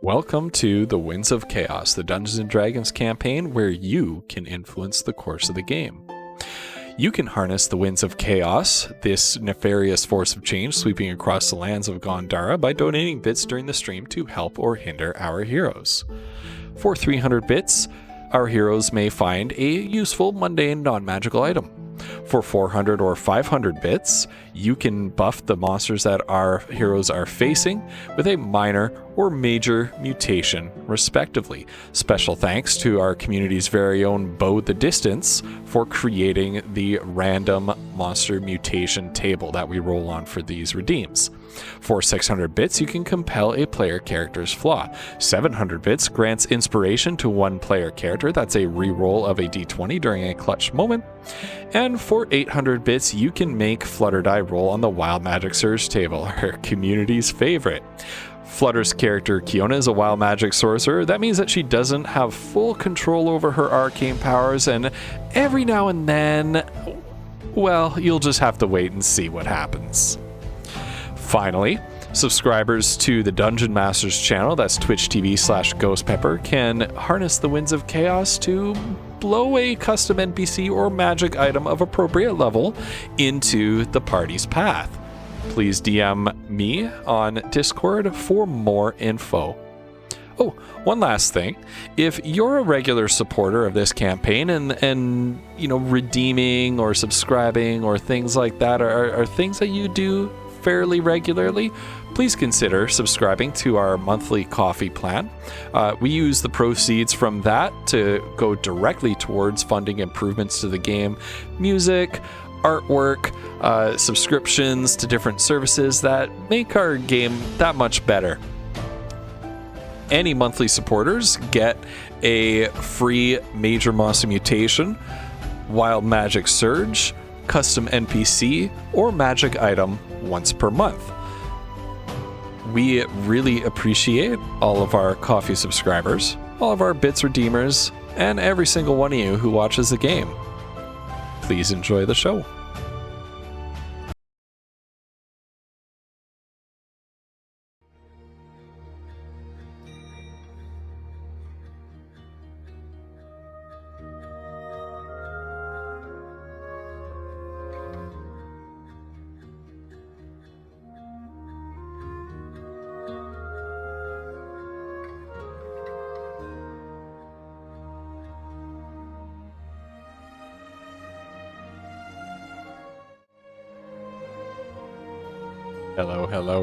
Welcome to the Winds of Chaos, the Dungeons & Dragons campaign where you can influence the course of the game. You can harness the Winds of Chaos, this nefarious force of change sweeping across the lands of Gondara, by donating bits during the stream to help or hinder our heroes. For 300 bits, our heroes may find a useful, mundane, non-magical item. For 400 or 500 bits, you can buff the monsters that our heroes are facing with a minor or major mutation, respectively. Special thanks to our community's very own Bo the Distance for creating the random monster mutation table that we roll on for these redeems. For 600 bits, you can compel a player character's flaw. 700 bits grants inspiration to one player character. That's a reroll of a d20 during a clutch moment. And for 800 bits, you can make Flutter Die roll on the Wild Magic Surge table, our community's favorite. Flutter's character, Kiona, is a wild magic sorcerer. That means that she doesn't have full control over her arcane powers, and every now and then, well, you'll just have to wait and see what happens. Finally, subscribers to the Dungeon Masters channel, that's twitch.tv/ghostpepper, can harness the Winds of Chaos to blow a custom NPC or magic item of appropriate level into the party's path. Please DM me on Discord for more info. Oh, one last thing. If you're a regular supporter of this campaign and redeeming or subscribing or things like that are things that you do fairly regularly, please consider subscribing to our monthly coffee plan. We use the proceeds from that to go directly towards funding improvements to the game, music, artwork, subscriptions to different services that make our game that much better. Any monthly supporters get a free Major Monster Mutation, Wild Magic Surge, custom NPC, or magic item once per month. We really appreciate all of our coffee subscribers, all of our bits redeemers, and every single one of you who watches the game. Please enjoy the show.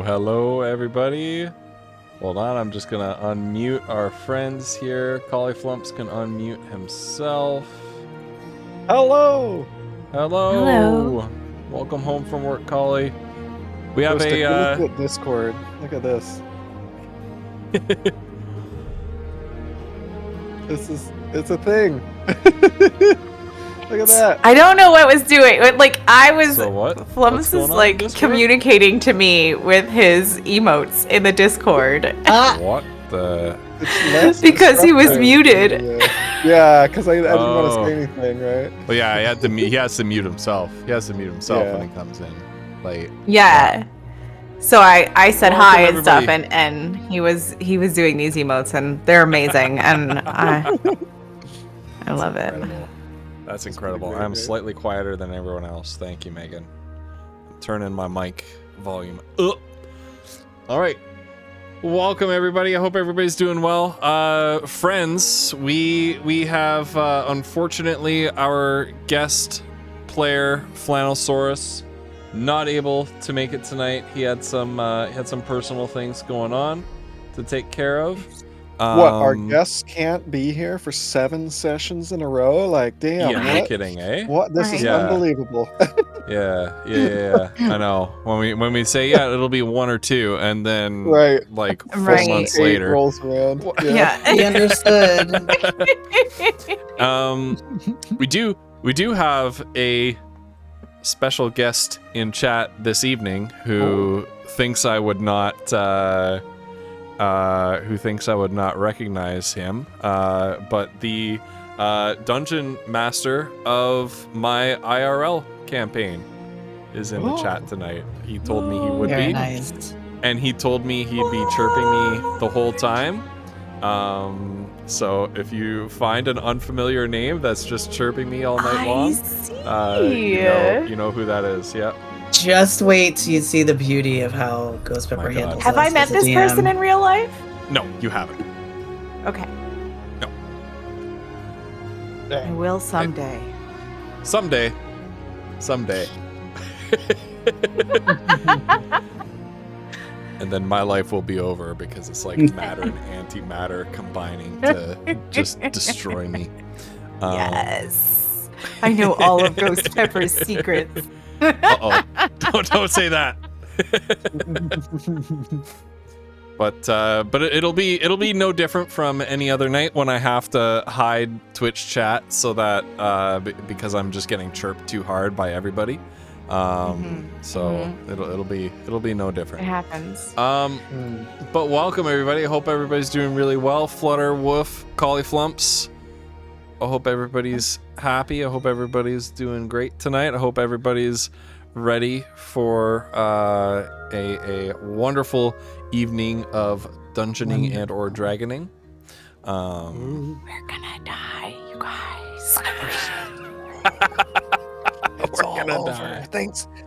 Hello, everybody. Hold on, I'm just gonna unmute our friends here. Cauliflumps can unmute himself. Hello. Welcome home from work, Collie. We have Look at Discord. Look at this. It's a thing. Look at that. I don't know what was doing. Like So what? Flums is like communicating to me with his emotes in the Discord. What the? Because he was muted. Yeah, because I didn't want to say anything, right? Well, yeah, he has to mute himself. He has to mute himself when he comes in. Like. Yeah. So I said hi and everybody. stuff, and he was doing these emotes, and they're amazing, and I love it. That's incredible. I'm slightly quieter than everyone else. Thank you, Megan. Turn in my mic volume up. All right. Welcome, everybody. I hope everybody's doing well. Friends, we have, unfortunately, our guest player, Flannelsaurus, not able to make it tonight. He had some personal things going on to take care of. What, our guests can't be here for 7 sessions in a row? Like, damn. Yeah, no kidding, eh? What? This is unbelievable. Yeah. I know. When we say it'll be 1 or 2, and then like 4 months later rolls around. Yeah. We understood. We do have a special guest in chat this evening who thinks I would not recognize him, but the dungeon master of my IRL campaign is in the chat tonight. He told me he would Very be. nice. and he told me he'd be chirping me the whole time. So if you find an unfamiliar name that's just chirping me all night long, you know who that is. Yeah. Just wait till you see the beauty of how Ghost Pepper handles Have I us met as a this DM. person in real life? No, you haven't. Okay. No. I will someday. Someday. And then my life will be over because it's like matter and antimatter combining to just destroy me. Yes. I know all of Ghost Pepper's secrets. Uh-oh. Don't say that. But it'll be no different from any other night when I have to hide Twitch chat so that because I'm just getting chirped too hard by everybody. So it'll be no different. It happens. But welcome everybody. I hope everybody's doing really well. Flutter, Woof, Cauliflumps. I hope everybody's happy. I hope everybody's doing great tonight. I hope everybody's ready for a wonderful evening of dungeoning and or dragoning. We're gonna die, you guys. It's all over.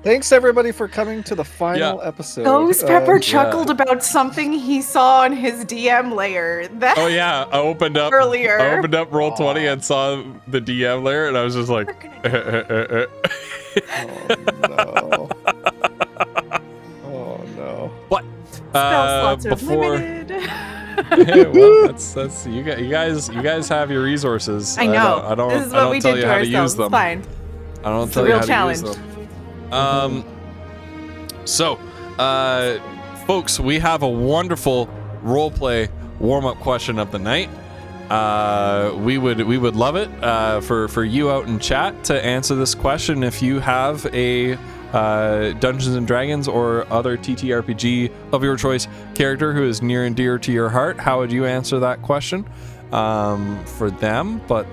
Thanks everybody for coming to the final episode. Ghost Pepper chuckled about something he saw on his DM layer. Oh yeah, I opened up earlier. I opened up Roll20 and saw the DM layer, and I was just like, Oh no. What? Spell slots are Before. limited. Well, that's you guys have your resources. I know. I don't This is I what don't we tell did you to how to ourselves. use them. It's fine. I don't It's tell a you real how challenge. to use them. So, folks, we have a wonderful roleplay warm-up question of the night. We would love it for you out in chat to answer this question. If you have a Dungeons and Dragons or other TTRPG of your choice character who is near and dear to your heart, how would you answer that question for them? But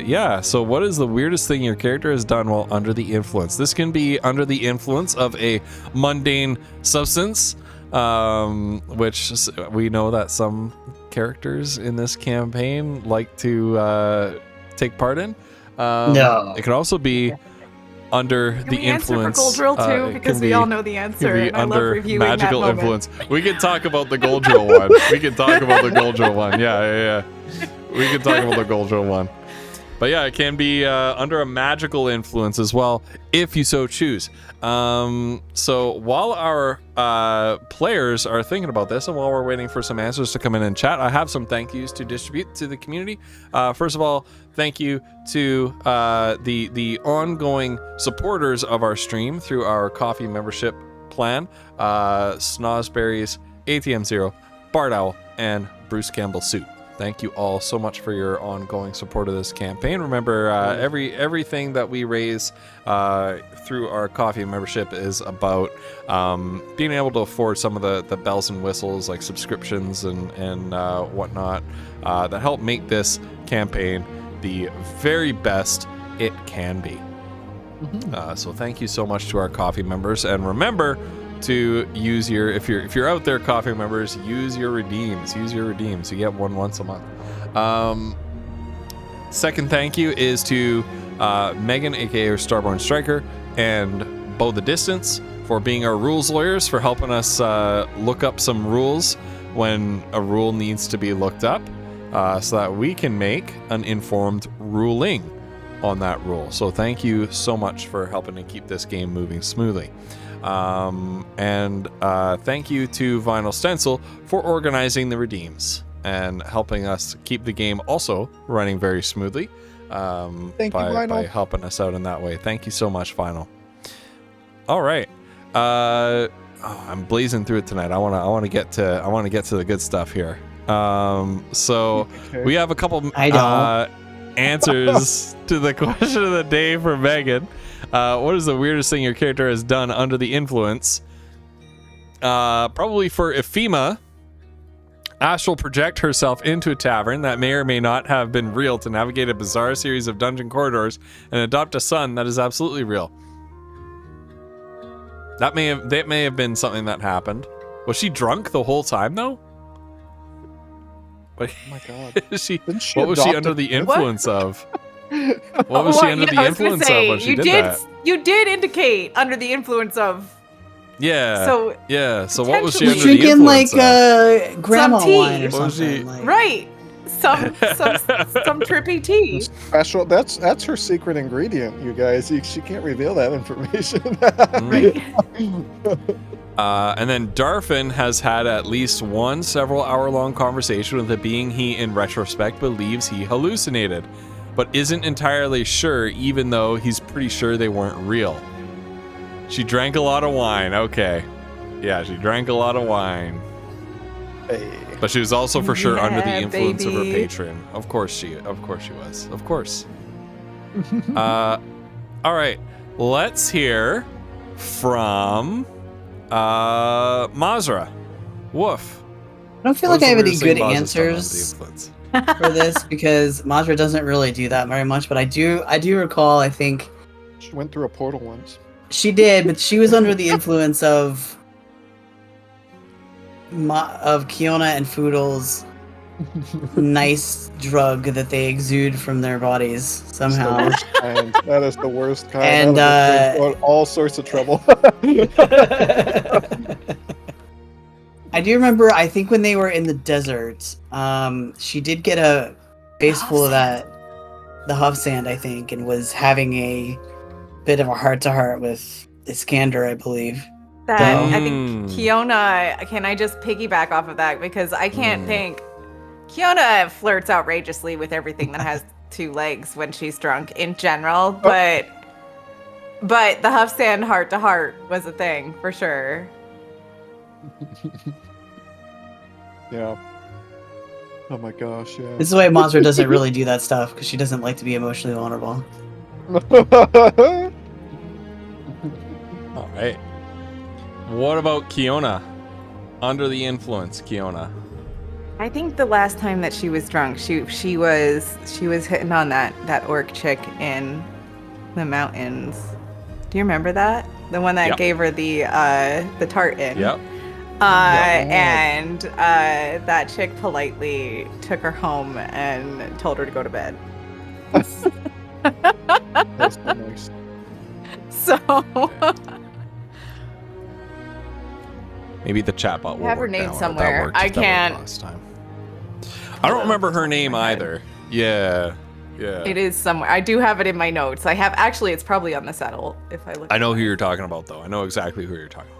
yeah, so what is the weirdest thing your character has done while under the influence? This can be under the influence of a mundane substance, which we know that some characters in this campaign like to take part in. No. It can also be under Can the we answer for influence. Goldrill too? It Because can we be- all know the can answer. be And I love under reviewing magical that moment. influence. We can talk about the Goldrill one. We can talk about the Goldrill one. Yeah. We can talk about the Goldrill one. But yeah, it can be under a magical influence as well, if you so choose. So while our players are thinking about this, and while we're waiting for some answers to come in and chat, I have some thank yous to distribute to the community. First of all, thank you to the ongoing supporters of our stream through our coffee membership plan, Snozberries, ATM Zero, Bard Owl, and Bruce Campbell Suit. Thank you all so much for your ongoing support of this campaign. Remember, everything that we raise through our coffee membership is about being able to afford some of the bells and whistles like subscriptions and whatnot that help make this campaign the very best it can be. So thank you so much to our coffee members, and remember to use your if you're out there, coffee members, use your redeems. You get one once a month. Second thank you is to Megan, aka Starborn Striker, and Bo the Distance for being our rules lawyers, for helping us look up some rules when a rule needs to be looked up, so that we can make an informed ruling on that rule. So thank you so much for helping to keep this game moving smoothly. And thank you to Vinyl Stencil for organizing the redeems and helping us keep the game also running very smoothly by helping us out in that way. Thank you so much, Vinyl. All right. I'm blazing through it tonight. I want to get to the good stuff here. So Okay. we have a couple answers to the question of the day for Megan. What is the weirdest thing your character has done under the influence? Probably for Ephema, astral project herself into a tavern that may or may not have been real to navigate a bizarre series of dungeon corridors and adopt a son that is absolutely real. That may have been something that happened. Was she drunk the whole time though? What, Oh my god. Didn't she what was she adopt under a the kid? influence of? What was she under the I was gonna influence say, of when she you did did that? you did indicate under the influence of. Yeah. So yeah. So what was she potentially- under the Drinking influence like of? grandma tea. wine or What was something. she- Like, Right. Some trippy tea. Special. That's her secret ingredient, you guys. She can't reveal that information. And then Darfin has had at least one several-hour-long conversation with a being he, in retrospect, believes he hallucinated, but isn't entirely sure, even though he's pretty sure they weren't real. She drank a lot of wine. Okay. Yeah, she drank a lot of wine. Hey. But she was also for sure under the Yeah, influence of her baby. patron. Of course she was. Of course. All right. Let's hear from Mazra. Woof. I don't feel What like I was have the any weirdest thing good Mazra's done under the answers influence? for this because Mazra doesn't really do that very much. But I do recall. I think She went through a portal once. she did, but she was under the influence of Kiona and Foodle's nice drug that they exude from their bodies It's the somehow. worst kind. That is the worst kind. And, That'll bring all sorts of trouble. I do remember, I think when they were in the desert, she did get a face full of the huff sand, I think, and was having a bit of a heart-to-heart with Iskander, I believe. That I think Mm. Kiona. Can I just piggyback off of that because I can't think. Kiona flirts outrageously with everything that has two legs when she's drunk in general, but the huff sand heart to heart was a thing for sure. Yeah. Oh my gosh, yeah. This is why Mazra doesn't really do that stuff, because she doesn't like to be emotionally vulnerable. All right. What about Kiona? Under the influence, Kiona. I think the last time that she was drunk, she was hitting on that orc chick in the mountains. Do you remember that? The one that Yep. gave her the tartan. Yep. And that chick politely took her home and told her to go to bed. That's so nice. So Maybe the chatbot will Have her work name now. That somewhere. worked- I that worked can't- last time. I don't remember her name either. Yeah. Yeah. it is somewhere. I do have it in my notes. I have actually. It's probably on the settle if I look. I know who you're talking about, though. I know exactly who you're talking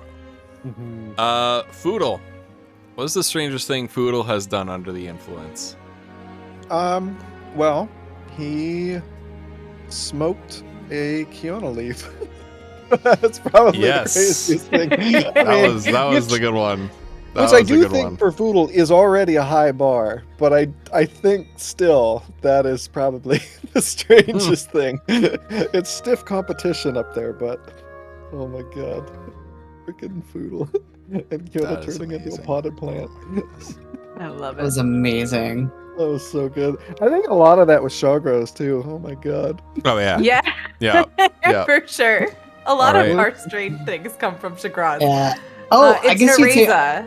Mhm. about. Foodle. What's the strangest thing Foodle has done under the influence? Well, he smoked a Kiona leaf. That's probably Yes. the craziest thing. That was the good one. That Which I was the do good think one. for Foodle is already a high bar, but I think still that is probably the strangest thing. It's stiff competition up there, but oh my god, freaking Foodle and Kiona That is turning into a amazing. potted plant. I love That it. was amazing. That was so good. I think a lot of that was Shawgrows too. Oh my god. Oh yeah. Yeah, Yeah. Yeah. for sure. A lot Alright. of art strange things come from Chagraz. Yeah. Oh, I it's guess you take. Nereza. Yeah.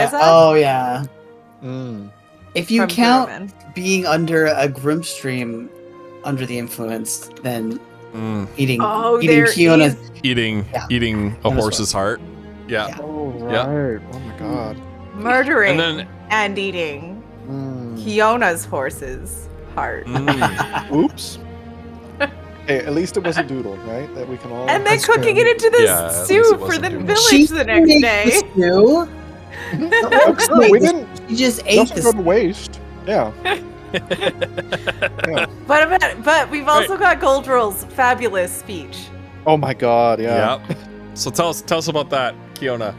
Nereza? Oh yeah. Mm. If you from count Gurman. being under a Grimstream under the influence, then Mm. eating Oh, eating there Kiona's is- Eating Yeah. eating a That was horse's heart. Yeah. Yeah. Oh right. Yep. Oh my god. Murdering And and, then eating Mm. Kiona's horse's heart. Oops. Hey, at least it wasn't Doodle, right? That we can all. And then That's cooking true. it into the Yeah, at least stew it for wasn't the doing village She the next made day. the stew. we Wait, didn't. She just ate Nothing go this. to waste. Yeah. But we've also got Goldrill's fabulous speech. Oh my god. Yeah. Yep. So tell us about that, Kiona.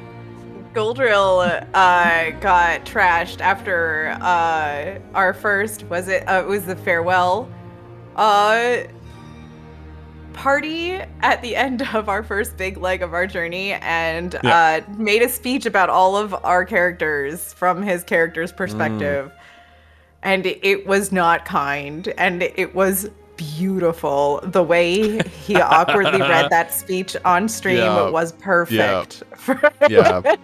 Goldrill got trashed after our first it was the farewell party at the end of our first big leg of our journey, and made a speech about all of our characters from his character's perspective. And it was not kind, and it was beautiful. The way he awkwardly read that speech on stream was perfect. Yeah.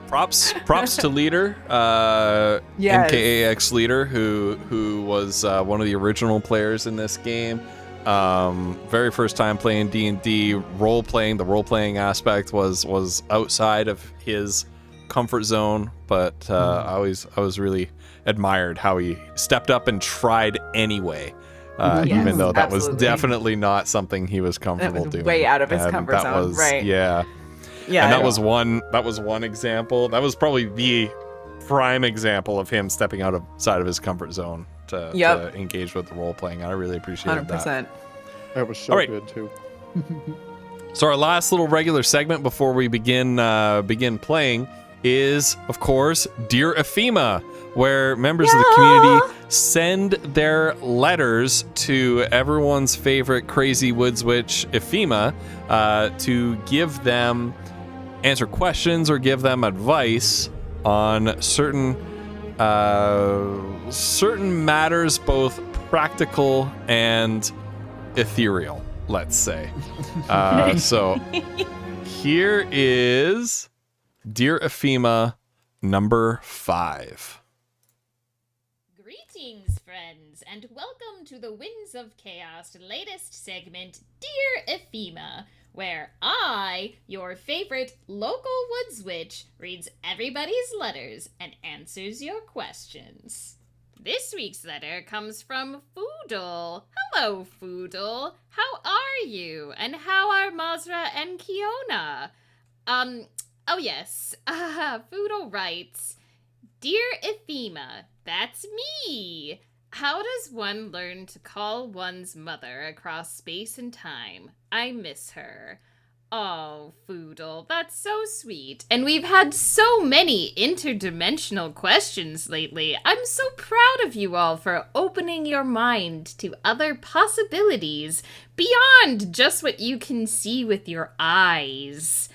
Props to Leader, Yes. MKAX Leader, who was one of the original players in this game. Very first time playing D&D, the role playing aspect was outside of his comfort zone, but I was really admired how he stepped up and tried anyway. Even though that was definitely not something he was comfortable doing. Way out of his comfort zone, right? Yeah. Yeah. And that was one example. That was probably the prime example of him stepping outside of his comfort zone to engage with the role playing. I really appreciated 100%. that. That was so good too. So our last little regular segment before we begin playing is, of course, Dear Ephema, where members of the community send their letters to everyone's favorite crazy woods witch, Ephema, to give them answer questions or give them advice on certain matters, both practical and ethereal, let's say. So here is Dear Ephema number 5. Greetings, friends, and welcome to the Winds of Chaos latest segment, Dear Ephema, where I, your favorite local woods witch, reads everybody's letters and answers your questions. This week's letter comes from Foodle. Hello, Foodle. How are you? And how are Mazra and Kiona? Oh yes. Foodle writes, Dear Ephema, that's me. How does one learn to call one's mother across space and time? I miss her. Oh, Foodle, that's so sweet. And we've had so many interdimensional questions lately. I'm so proud of you all for opening your mind to other possibilities beyond just what you can see with your eyes.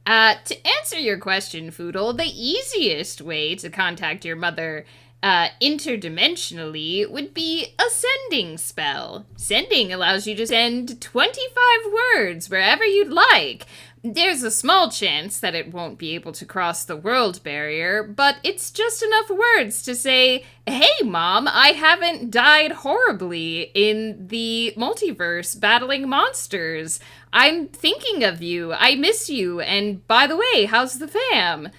To answer your question, Foodle, the easiest way to contact your mother interdimensionally would be a sending spell. Sending allows you to send 25 words wherever you'd like. There's a small chance that it won't be able to cross the world barrier, but it's just enough words to say, hey Mom, I haven't died horribly in the multiverse battling monsters. I'm thinking of you, I miss you, and by the way, how's the fam?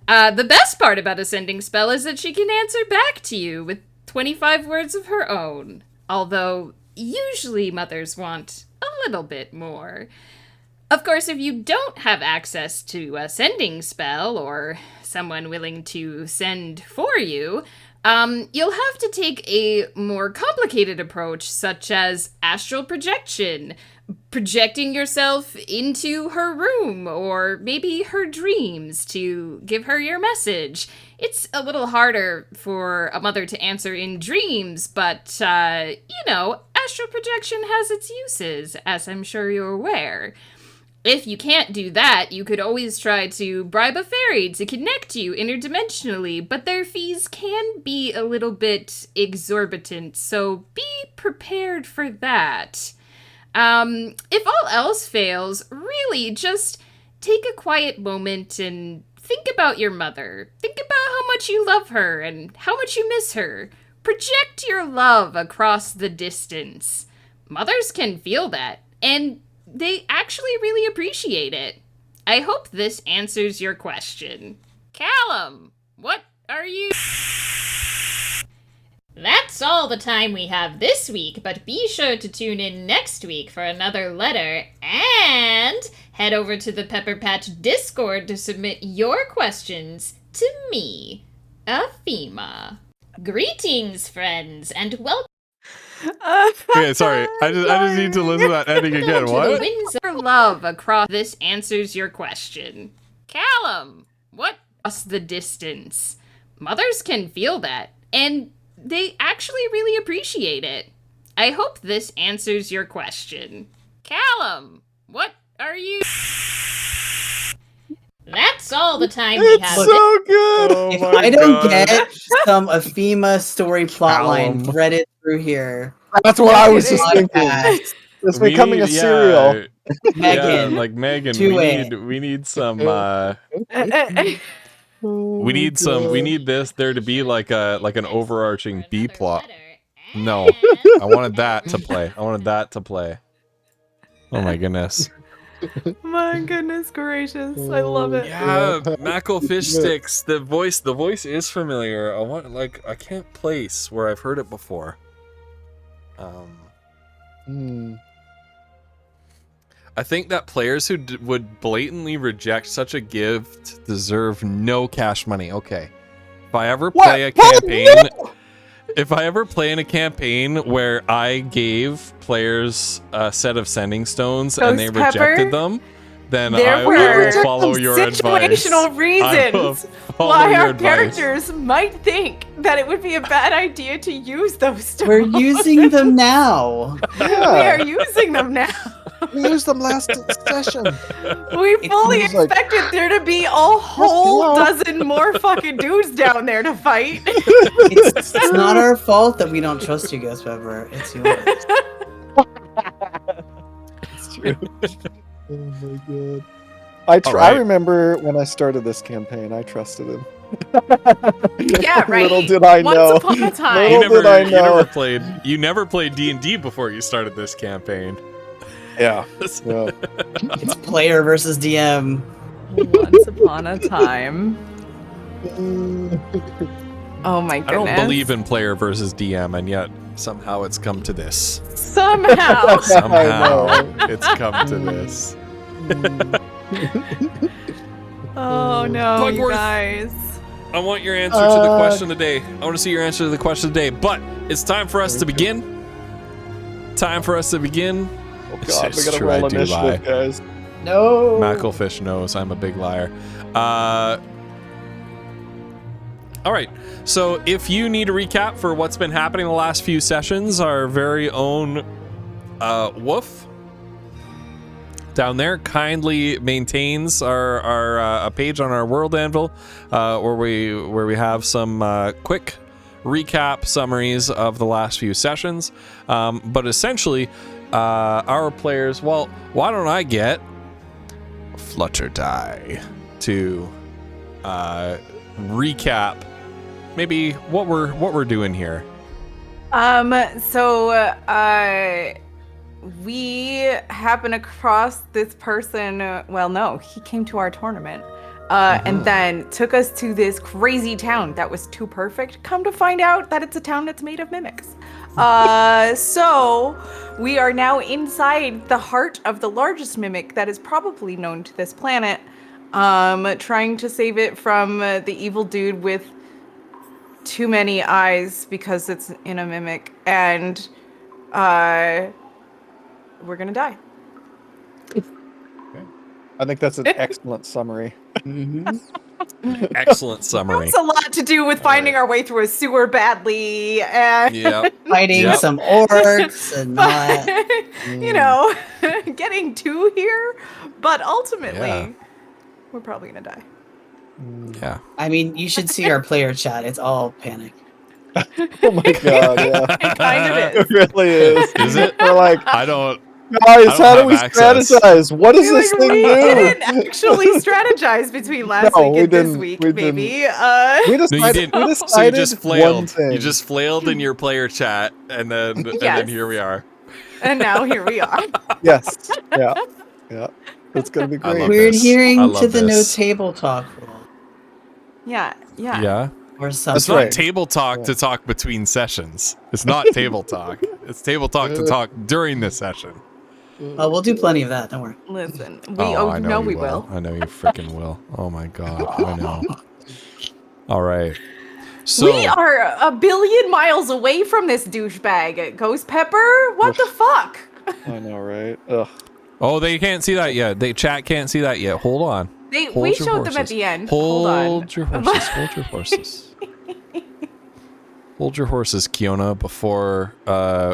The best part about a sending spell is that she can answer back to you with 25 words of her own. Although, usually mothers want a little bit more. Of course, if you don't have access to a sending spell or someone willing to send for you, you'll have to take a more complicated approach, such as astral projection, projecting yourself into her room or maybe her dreams to give her your message. It's a little harder for a mother to answer in dreams, but, astral projection has its uses, as I'm sure you're aware. If you can't do that, you could always try to bribe a fairy to connect you interdimensionally, but their fees can be a little bit exorbitant, so be prepared for that. If all else fails, really just take a quiet moment and think about your mother. Think about how much you love her and how much you miss her. Project your love across the distance. Mothers can feel that, and they actually really appreciate it. I hope this answers your question. Callum, what are you... That's all the time we have this week, but be sure to tune in next week for another letter, and head over to the Pepper Patch Discord to submit your questions to me, Ephema. Greetings, friends, and welcome. Okay, sorry. I just need to listen to that ending again. To What? the winds of love across... This answers your question. Callum, what? Across the distance. Mothers can feel that, and they actually really appreciate it. I hope this answers your question. Callum, what are you... That's all the time we have. So good. Oh If my I don't God. get some Ephema story plotline threaded through here, That's what I was just kidding. thinking. Podcast. It's becoming a cereal. Megan, like Megan, do we it. need some Oh we need my God. there to be like an overarching B Another plot. letter, No. and- I wanted that to play. Oh my goodness. My goodness gracious. I love it. Yeah, Mackle fish sticks. The voice is familiar. I can't place where I've heard it before. Hmm. I think that players who would blatantly reject such a gift deserve no cash money. Okay. If I ever play a campaign, if I ever play in a campaign where I gave players a set of sending stones and they Ghost Pepper? rejected them, then There I were will follow your advice. situational I will reasons follow why your our advice. characters might think that it would be a bad idea to use those stones. We're using them now. We Yeah, are using them now. we used them last session. We fully seems like- expected there to be a whole no. dozen more fucking dudes down there to fight. It's not our fault that we don't trust you, Ghost Pepper. It's yours. It's true. Oh my God. I right. remember when I started this campaign, I trusted him. Yeah, right. Little did I Once know. upon a time. Little did I know. You never played D&D before you started this campaign. Yeah. Yeah. It's player versus DM. Once upon a time. Oh my goodness. I don't believe in player versus DM, and yet somehow it's come to this. Somehow. Somehow know. it's come to this. Oh no, you Bugworth. guys. I want your answer to the question of the day. I want to see your answer to the question of the day. But it's time for us to begin. Time for us to begin. Oh God, we It's gotta true, I roll do initiative, lie. guys. No. Macklefish knows I'm a big liar. All right. So if you need a recap for what's been happening the last few sessions, our very own Woof down there kindly maintains our a page on our World Anvil where we have some quick recap summaries of the last few sessions. But essentially, our players. Well, why don't I get Flutter Die to recap maybe what we're doing here. We happened across this person. Well, no, he came to our tournament. And then took us to this crazy town that was too perfect. Come to find out that it's a town that's made of mimics. So we are now inside the heart of the largest mimic that is probably known to this planet, trying to save it from the evil dude with too many eyes because it's in a mimic, and we're gonna die. I think that's an excellent summary. Excellent summary. It's a lot to do with finding our way through a sewer badly, and Yeah. Fighting Yep. some orcs and not. you know, getting to here. But ultimately, Yeah. we're probably gonna die. Yeah. I mean, you should see our player chat. It's all panic. Oh my God, yeah. It kind of It is. really is. Is it? We're like, I don't guys, don't how do have we access. strategize? What does this Like, thing we do? didn't actually strategize between last No, week we and this didn't. week, We maybe. We decided, No, you didn't. we So you decided just one flailed. thing. You just flailed in your player chat, and then Yes. here we are. And now here we are. Yes. Yeah. Yeah. It's gonna be I love great. We're this. adhering I to love the no this. table talk rule. Yeah. Yeah. Or It's something. not right. table talk Yeah. to talk between sessions. It's not table talk. It's table talk to talk during the session. Oh, we'll do plenty of that. Don't worry. Listen, I know we you will. I know you freaking will. Oh my God. I know. All right. So We are a billion miles away from this douchebag, Ghost Pepper. What the fuck? I know, right? Ugh. oh, they can't see that yet. They chat can't see that yet. Hold on. We Hold your showed them at horses. the end. Hold on. your horses. Hold your horses. Hold your horses, Kiona, before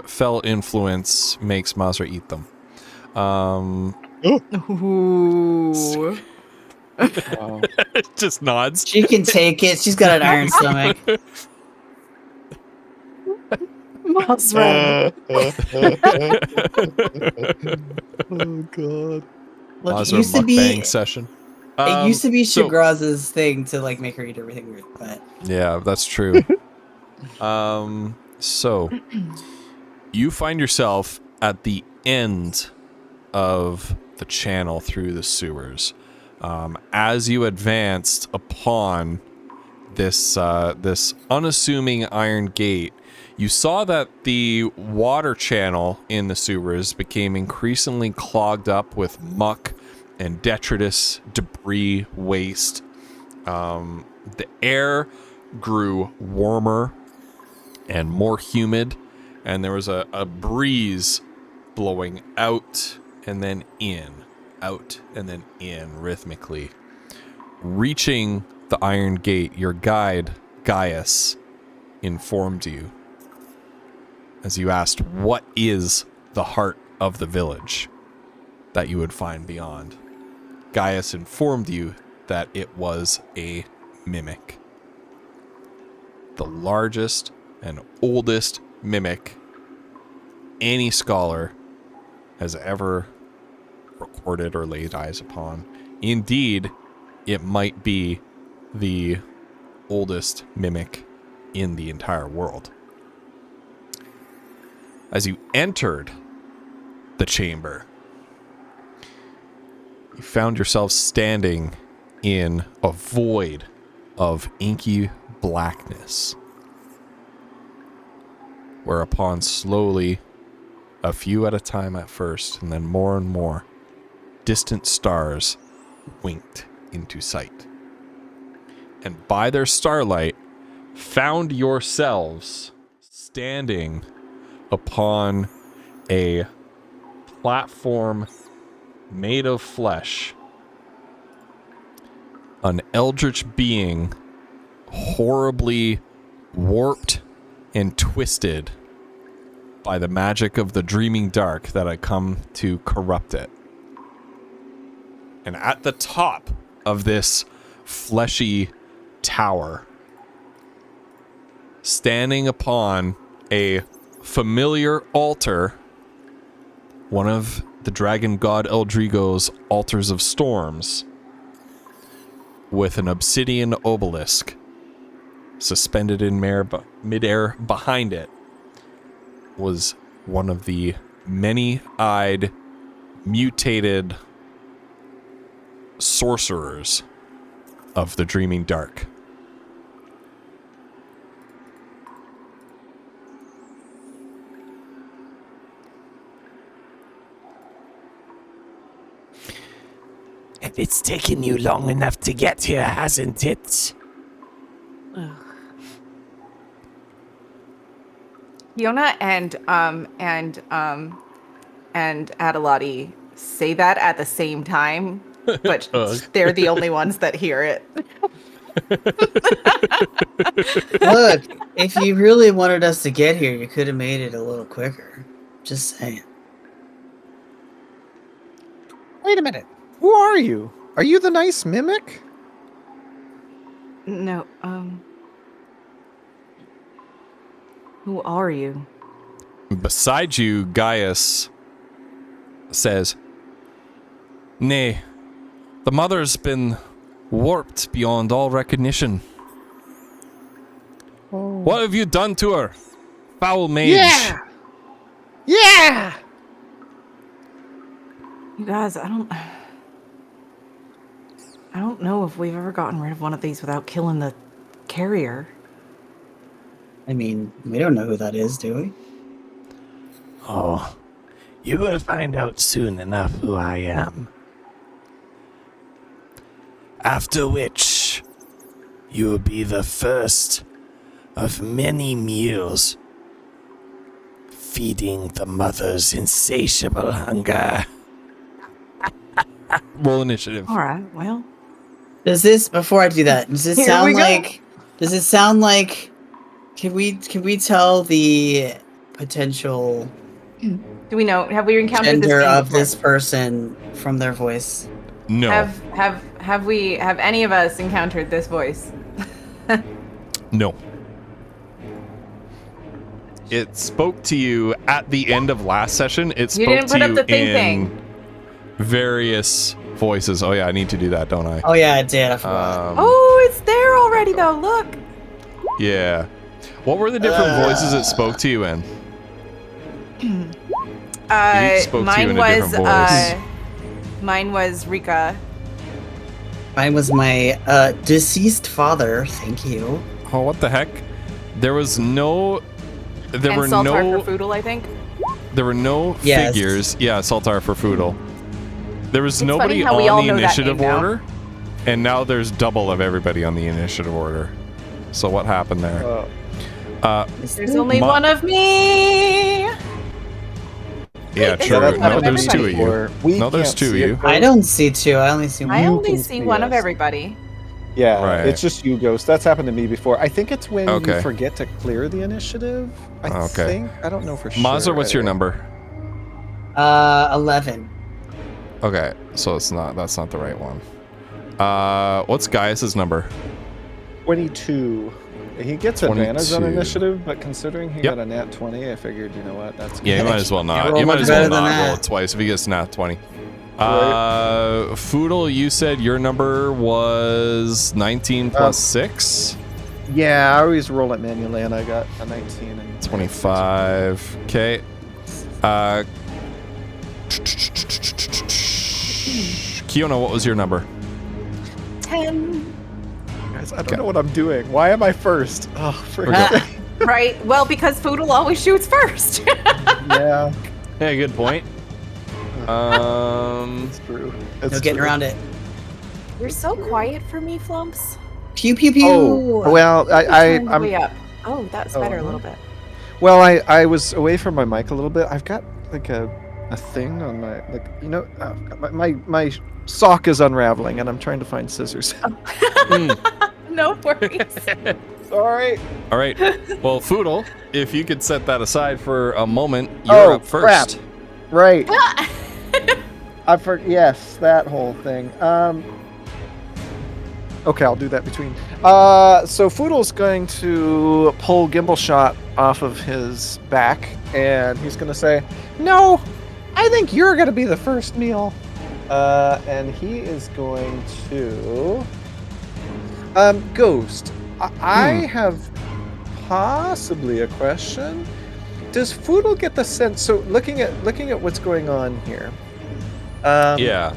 fell influence makes Mazra eat them. Ooh. Wow. Just nods. She can take it. She's got an iron stomach. Must run. Oh god. Look, Pause it our used to be mukbang session. it used to be So- Shagraz's thing to like make her eat everything weird, but Yeah, that's true. So you find yourself at the end of the channel through the sewers. As you advanced upon this this unassuming iron gate, you saw that the water channel in the sewers became increasingly clogged up with muck and detritus, debris, waste. The air grew warmer and more humid, and there was a breeze blowing out and then in, out and then in rhythmically. Reaching the iron gate, your guide, Gaius, informed you as you asked, what is the heart of the village that you would find beyond? Gaius informed you that it was a mimic. The largest and oldest mimic any scholar has ever recorded or laid eyes upon. Indeed, it might be the oldest mimic in the entire world. As you entered the chamber, you found yourself standing in a void of inky blackness, whereupon slowly, a few at a time at first, and then more and more, distant stars winked into sight. And by their starlight, found yourselves standing upon a platform made of flesh. An eldritch being, horribly warped and twisted by the magic of the dreaming dark that had come to corrupt it. And at the top of this fleshy tower, standing upon a familiar altar, one of the dragon god Eldrigo's altars of storms, with an obsidian obelisk suspended in midair behind it, was one of the many-eyed, mutated sorcerers of the Dreaming Dark. And it's taken you long enough to get here, hasn't it? Fiona and Adelotti say that at the same time, but they're the only ones that hear it. look, if you really wanted us to get here, you could have made it a little quicker. Just saying. Wait a minute. Who are you? Are you the nice mimic? No, who are you? Beside you, Gaius says, "Nay, the mother's been warped beyond all recognition. Oh. What have you done to her, foul mage?" Yeah! Yeah! You guys, I don't know if we've ever gotten rid of one of these without killing the carrier. I mean, we don't know who that is, do we? Oh, you will find out soon enough who I am. After which, you will be the first of many meals, feeding the mother's insatiable hunger. Roll initiative. All right, well, Does this, before I do that, does this Here sound we go. like, does it sound like, can we tell the potential do we know? Have we encountered this gender being of before? this person from their voice? No. Have any of us encountered this voice? No. it spoke to you at the end of last session. It spoke didn't to put up you the thing in thing. various voices. Oh yeah, I need to do that, don't I? Oh yeah, I did. I forgot. Oh, it's there already though. Look. Yeah. What were the different voices it spoke to you in? It each spoke to you in a different voice. Mine was Rika. Mine was my deceased father. Thank you. Oh, what the heck? There was no. There and were Saltar no. for Foodle, I think. There were no Yes. figures. Yeah, Saltar for Foodle. There was It's nobody funny how we all on the know that initiative name now. order, and now there's double of everybody on the initiative order. So what happened there? There's only Ma- one of me. Yeah, Wait, true. there's No, one there's of two of you. We No, there's can't two of see you. it, I Ghost. don't see two. I only see one. I You only can see see one of us. everybody. Yeah, Right. it's just you, Ghost. That's happened to me before. I think it's when Okay. you forget to clear the initiative. I think. I don't know for sure. Mazur, what's your anyway. number? 11. Okay, so it's not. That's not the right one. What's Gaius's number? 22. He gets advantage on 22. initiative, but considering he Yep. got a nat 20, I figured, you know what, that's Yeah, you good. might as well not. roll You might much as well better than not that. roll it twice if he gets nat 20. Right. Foodle, you said your number was 19 plus 6? Yeah, I always roll it manually, and I got a 19 and 25. Okay. Kiona, what was your number? 10. Guys, I don't know what I'm doing. Why am I first? Oh, for Okay. Right. Well, because Foodle always shoots first. yeah, Yeah, good point. it's true. It's No getting true. around it. You're so quiet for me, Flumps. Pew pew pew. Oh, well, Turn I'm way up. Oh, that's better a little bit. well. I was away from my mic a little bit. I've got like a thing on my my sock is unraveling, and I'm trying to find scissors. No worries. Sorry. All right. Well, Foodle, if you could set that aside for a moment, you're up first. Crap. Right. Yes, that whole thing. Okay, I'll do that between. So Foodle's going to pull Gimbal Shot off of his back, and he's going to say, "No, I think you're going to be the first meal." And he is going to. Ghost, I have possibly a question. Does Foodle get the sense? So looking at what's going on here. Yeah.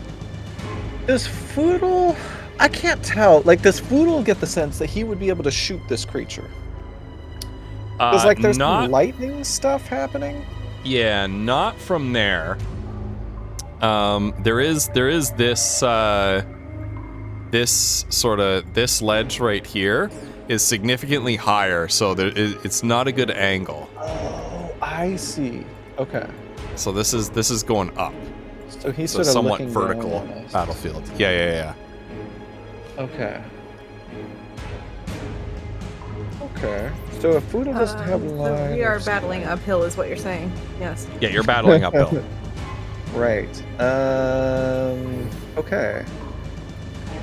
Does Foodle? I can't tell. Like, does Foodle get the sense that he would be able to shoot this creature? Because like there's not. some lightning stuff happening. Yeah, not from there. There is this this ledge right here is significantly higher, so it's not a good angle. Oh, I see. Okay. So this is going up. So he's So sort of somewhat looking vertical down on us. battlefield. Yeah. Okay. Okay. So if Foodle doesn't have line, we are of battling sight- uphill, is what you're saying. Yes. Yeah, you're battling uphill. Right. Okay.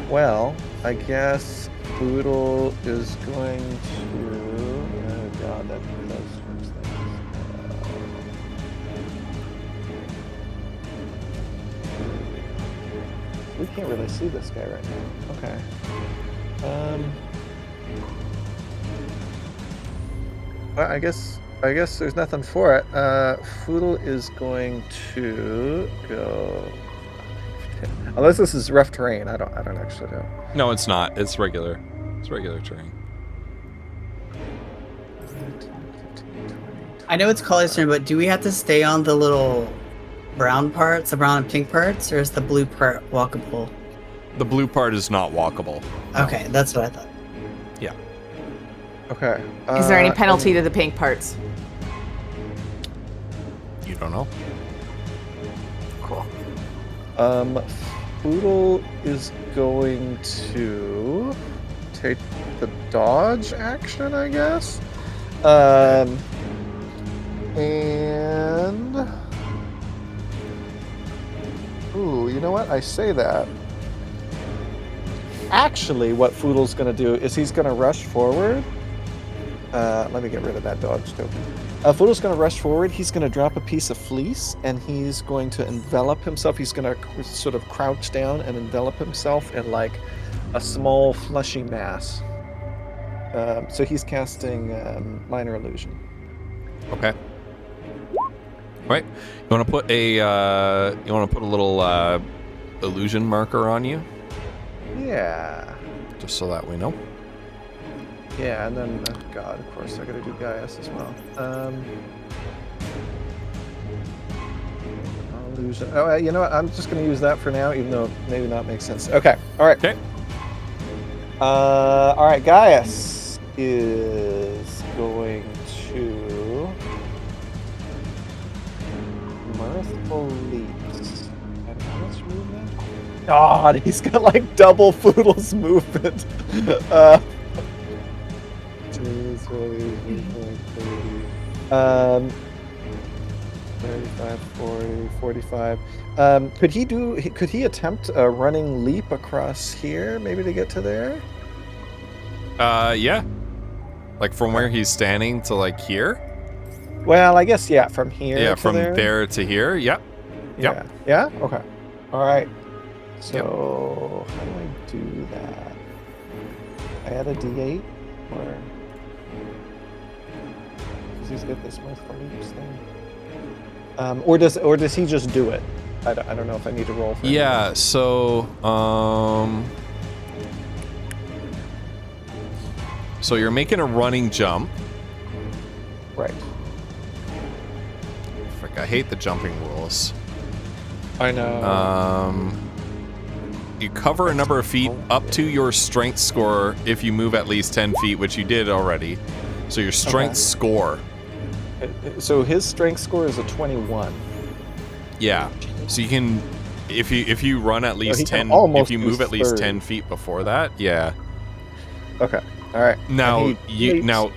Well, I guess Foodle is going to. Oh God, that does switch things. We can't really see this guy right now. Okay. Well, I guess there's nothing for it. Foodle is going to go. Unless this is rough terrain, I don't actually know. No, it's not. It's regular. It's regular terrain. I know it's Collier's turn, but do we have to stay on the little brown parts, the brown and pink parts, or is the blue part walkable? The blue part is not walkable. Okay, that's what I thought. Yeah. Okay. Is there any penalty to the pink parts? You don't know. Cool. Foodle is going to take the dodge action, I guess. And ooh, you know what? I say that. Actually, what Foodle's going to do is he's going to rush forward. Let me get rid of that dodge token. Fudo's going to rush forward. He's going to drop a piece of fleece, and he's going to envelop himself. He's going to sort of crouch down and envelop himself in like a small fleshy mass. So he's casting minor illusion. Okay. Right. You want to put a little illusion marker on you, Yeah. just so that we know. Yeah, and then oh God, of course, I got to do Gaius as well. Illusion. Oh, you know what? I'm just going to use that for now, even though it maybe not makes sense. Okay. All right. Okay. All right. Gaius is going to mirthful leaps. And how much movement? God, he's got like double Foodle's movement. 35, 40, 45. Could he attempt a running leap across here, maybe to get to there? Yeah. Like from where he's standing to like here? Well, I guess, yeah, from here Yeah, to from there. there to here. Yep. Yeah. Yeah? Okay. All right. So, how do I do that? I add a D8? Or... Because he's got this mirthful leaps thing. Or does he just do it? I don't know if I need to roll for it. Yeah, so so you're making a running jump. Right. Frick, I hate the jumping rules. I know. You cover a number of feet up to your strength score if you move at least 10 feet, which you did already. So your strength score. So his strength score is a 21. Yeah. So you can, if you run at least 10, if you move at least 10 feet before that, yeah. Okay. All right. Now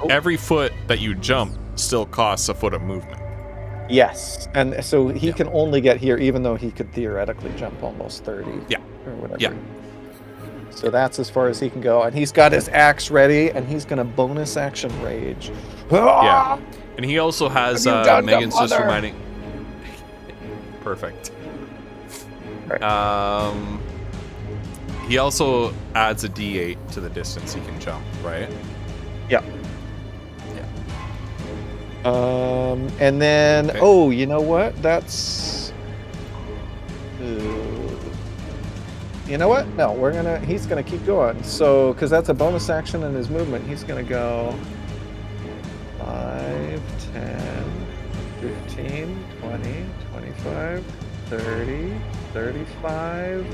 every foot that you jump still costs a foot of movement. Yes, and so he can only get here, even though he could theoretically jump almost 30. Yeah. Or whatever. Yeah. So that's as far as he can go, and he's got his axe ready, and he's gonna bonus action rage. Yeah. And he also has Megan's just mother? reminding. Perfect. Right. He also adds a D8 to the distance he can jump, right? Yeah. Yeah. And then, Okay. oh, you know what? That's. You know what? No, he's gonna keep going. So, because that's a bonus action in his movement, he's gonna go 5, 10, 15, 20, 25, 30, 35,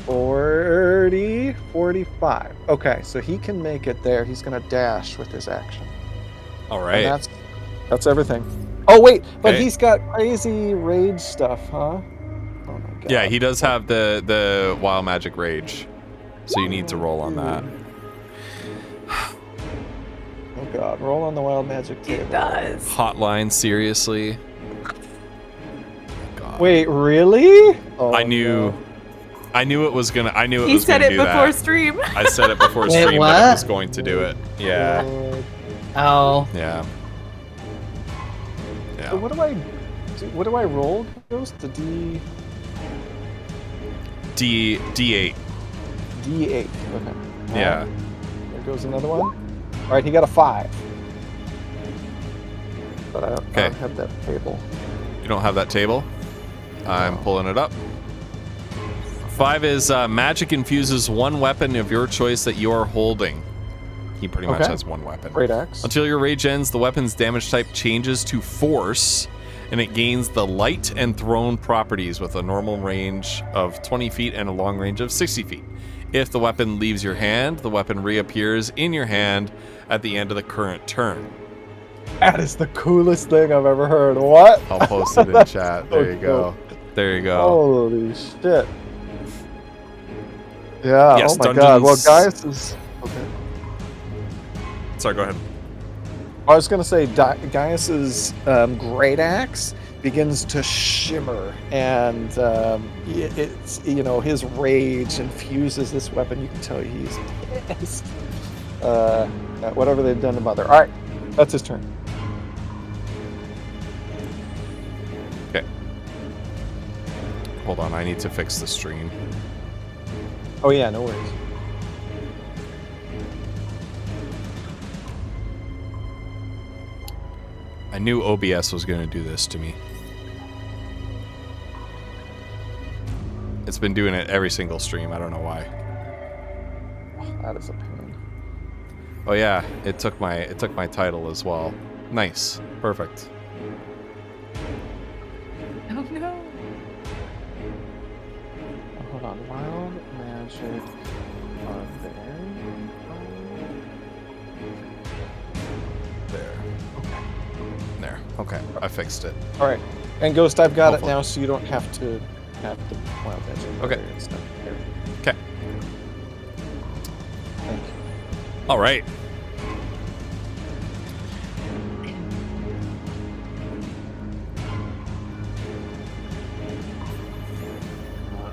40, 45. Okay, so he can make it there. He's gonna dash with his action. All right. And that's everything. Oh wait, but Okay. he's got crazy rage stuff, huh? Oh my god. Yeah, he does have the wild magic rage, so you need to roll on that. Oh god, roll on the wild magic table. It does. Hotline, seriously? God. Wait, really? Oh, I knew no. it was gonna. I knew it He was said gonna it do before that. stream. I said it before Wait, stream, but what? it was going to do it. Yeah. Lord. Oh, Yeah. So Yeah. what do I roll? Goes to D8. D8. Okay. Yeah. There goes another one. All right, he got a 5. But I don't have that table. You don't have that table? I'm pulling it up. 5 is magic infuses one weapon of your choice that you are holding. He pretty much Okay. has one weapon. Great axe. Until your rage ends, the weapon's damage type changes to force, and it gains the light and thrown properties with a normal range of 20 feet and a long range of 60 feet. If the weapon leaves your hand, the weapon reappears in your hand at the end of the current turn. That is the coolest thing I've ever heard. What? I'll post it in chat. There you go. There you go. Holy shit. Yeah, Yes, oh my god. Well, Dungeons- Gaius is... Okay. Sorry, go ahead. I was going to say Gaius's great axe begins to shimmer, and it's, you know, his rage infuses this weapon. You can tell he's pissed. At whatever they've done to Mother. All right, that's his turn. Hold on, I need to fix the stream. Oh yeah, no worries. I knew OBS was going to do this to me. It's been doing it every single stream. I don't know why. That is a pain. Oh yeah, it took my title as well. Nice. Perfect. Oh no. Hold on, wild magic There. There. Okay, I fixed it. All right, and Ghost, I've got Hopefully. it now, so you don't have to have the wild magic. Okay. barrier and stuff. There. Okay. Thank you. All right.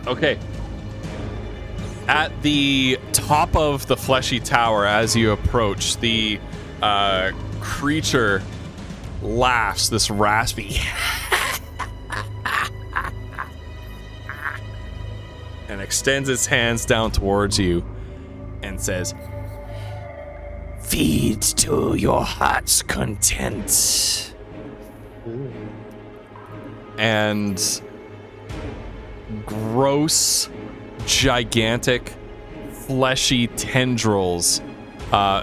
Okay. At the top of the fleshy tower, as you approach, the creature laughs, this raspy, and extends its hands down towards you and says, Feed to your heart's content. and gross, gigantic, fleshy tendrils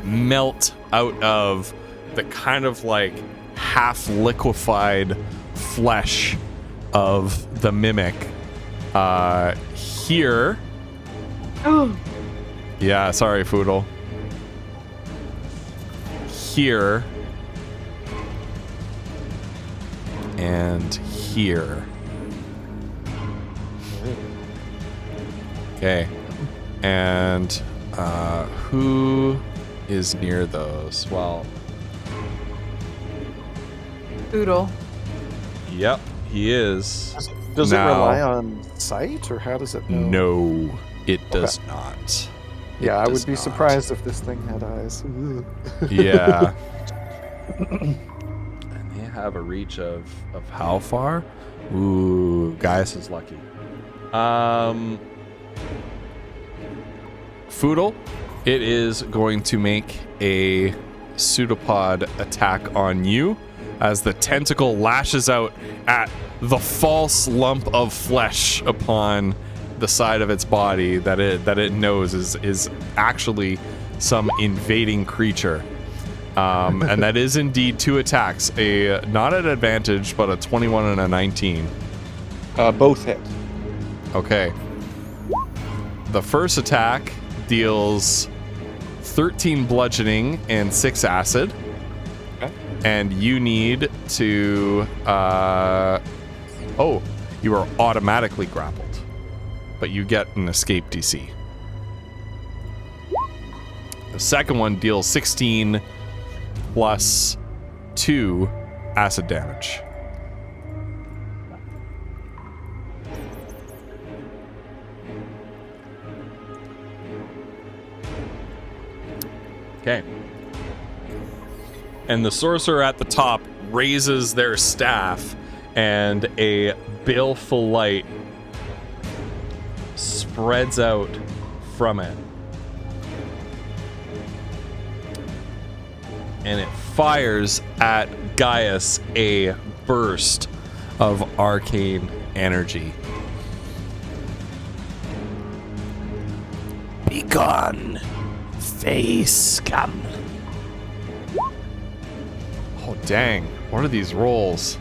melt out of the kind of like half liquefied flesh of the mimic. Here. Oh. Yeah, sorry, Foodle. Here. And here. Okay. And who is near those? Well, Oodle. yep, he is. Does it Now- rely on sight, or how does it know? No, it does not. Yeah, I does would be not. surprised if this thing had eyes. Yeah. And they have a reach of how far? Ooh, Gaius is lucky. Foodle, it is going to make a pseudopod attack on you as the tentacle lashes out at the false lump of flesh upon the side of its body that it knows is actually some invading creature. And that is indeed 2 attacks, a not an advantage, but a 21 and a 19. Both hit. Okay. The first attack deals 13 bludgeoning and 6 acid. Okay. And you need to oh, you are automatically grappled. But you get an escape DC. The second one deals 16 plus 2 acid damage. Okay. And the sorcerer at the top raises their staff, and a baleful light spreads out from it. And it fires at Gaius a burst of arcane energy. Begone, face scum. Oh, dang. What are these rolls?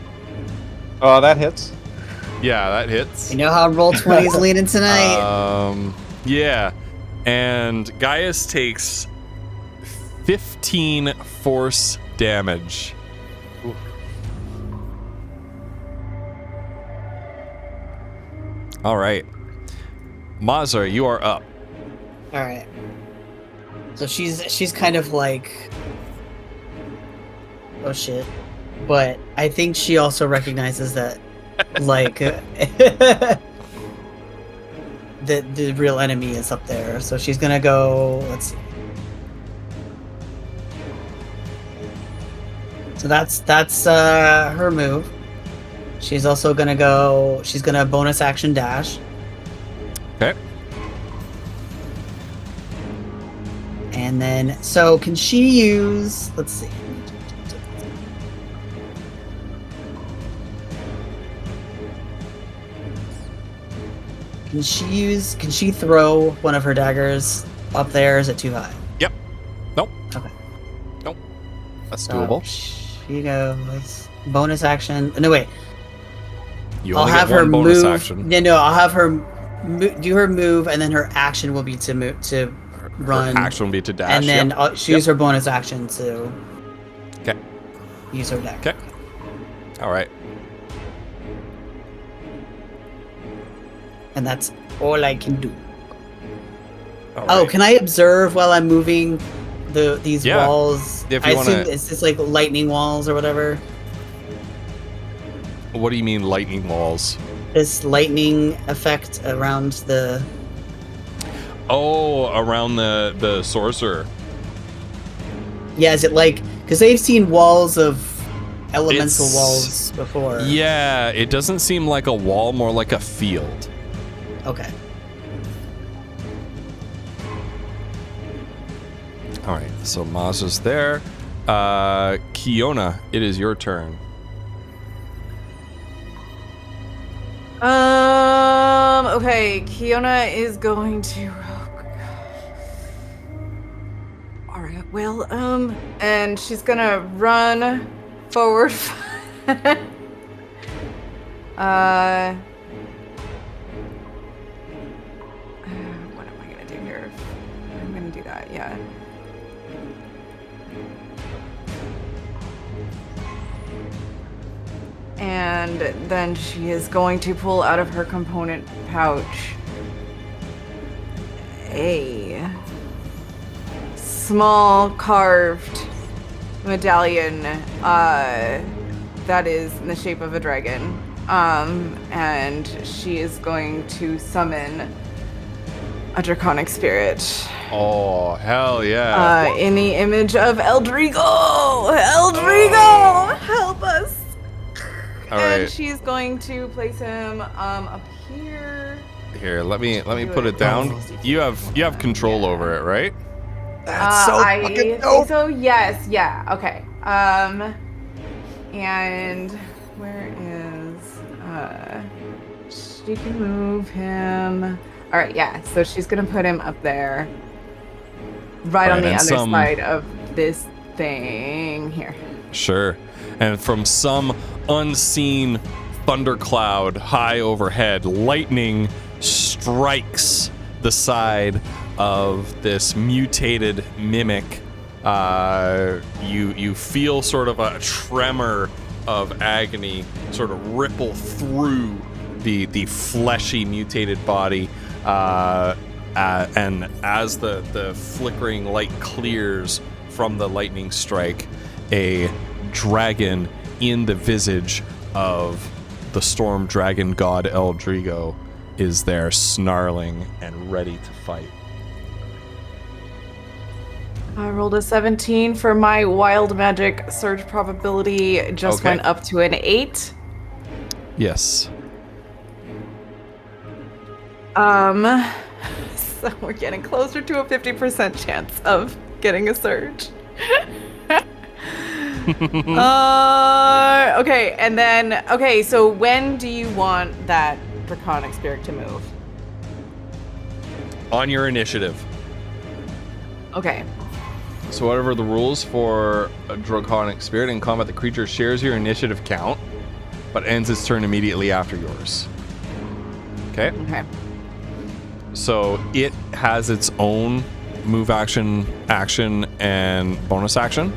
Oh, that hits. Yeah, that hits. You know how Roll20's leaning tonight? Yeah. And Gaius takes 15 force damage. All right. Mazar, you are up. All right. So she's kind of like, oh shit, but I think she also recognizes that, like, that the real enemy is up there. So she's gonna go. Let's see. So that's her move. She's also gonna go. She's gonna bonus action dash, Okay. and then so can she use? Let's see. Can she throw one of her daggers up there? Is it too high? Yep. Nope. Okay. Nope. That's So doable. she goes bonus action. No, wait. You I'll only have get her one bonus move. action. No, I'll have her do her move, and then her action will be to move to run. Her action will be to dash. and then yep. she use her bonus action to Okay. use her dagger. Okay. All right. And that's all I can do. All Oh, right. can I observe while I'm moving these Yeah, walls? if I you wanna- assume it's just like lightning walls or whatever. What do you mean lightning walls? This lightning effect around the. Oh, around the sorcerer. Yeah, is it like because they've seen walls of elemental It's- walls before? Yeah, it doesn't seem like a wall, more like a field. Okay. All right, so Maz is there. Kiona, it is your turn. Okay, Kiona is going to. All right, well, and she's gonna run forward. What am I gonna do here? I'm gonna do that, yeah. And then she is going to pull out of her component pouch a small carved medallion that is in the shape of a dragon. And she is going to summon a draconic spirit Oh, hell yeah. in the image of Eldrigo. Eldrigo, help us! All And right. she's going to place him up here. Here, let me put it down. You have control over it, right? That's so I fucking think dope. so. Yes. Yeah. Okay. And where is she can move him. All right. Yeah. So she's gonna put him up there, right on Right, the and other some- side of this thing here. Sure. And from some unseen thundercloud high overhead, lightning strikes the side of this mutated mimic. You feel sort of a tremor of agony sort of ripple through the fleshy mutated body. And as the flickering light clears from the lightning strike, a dragon in the visage of the storm dragon god Eldrigo is there, snarling and ready to fight. I rolled a 17 for my wild magic surge probability. Just Okay. went up to an 8. Yes. So we're getting closer to a 50% chance of getting a surge. Okay, and then, okay, so when do you want that draconic spirit to move? On your initiative. Okay. So whatever the rules for a draconic spirit in combat, the creature shares your initiative count, but ends its turn immediately after yours. Okay? Okay. So it has its own move action, and bonus action.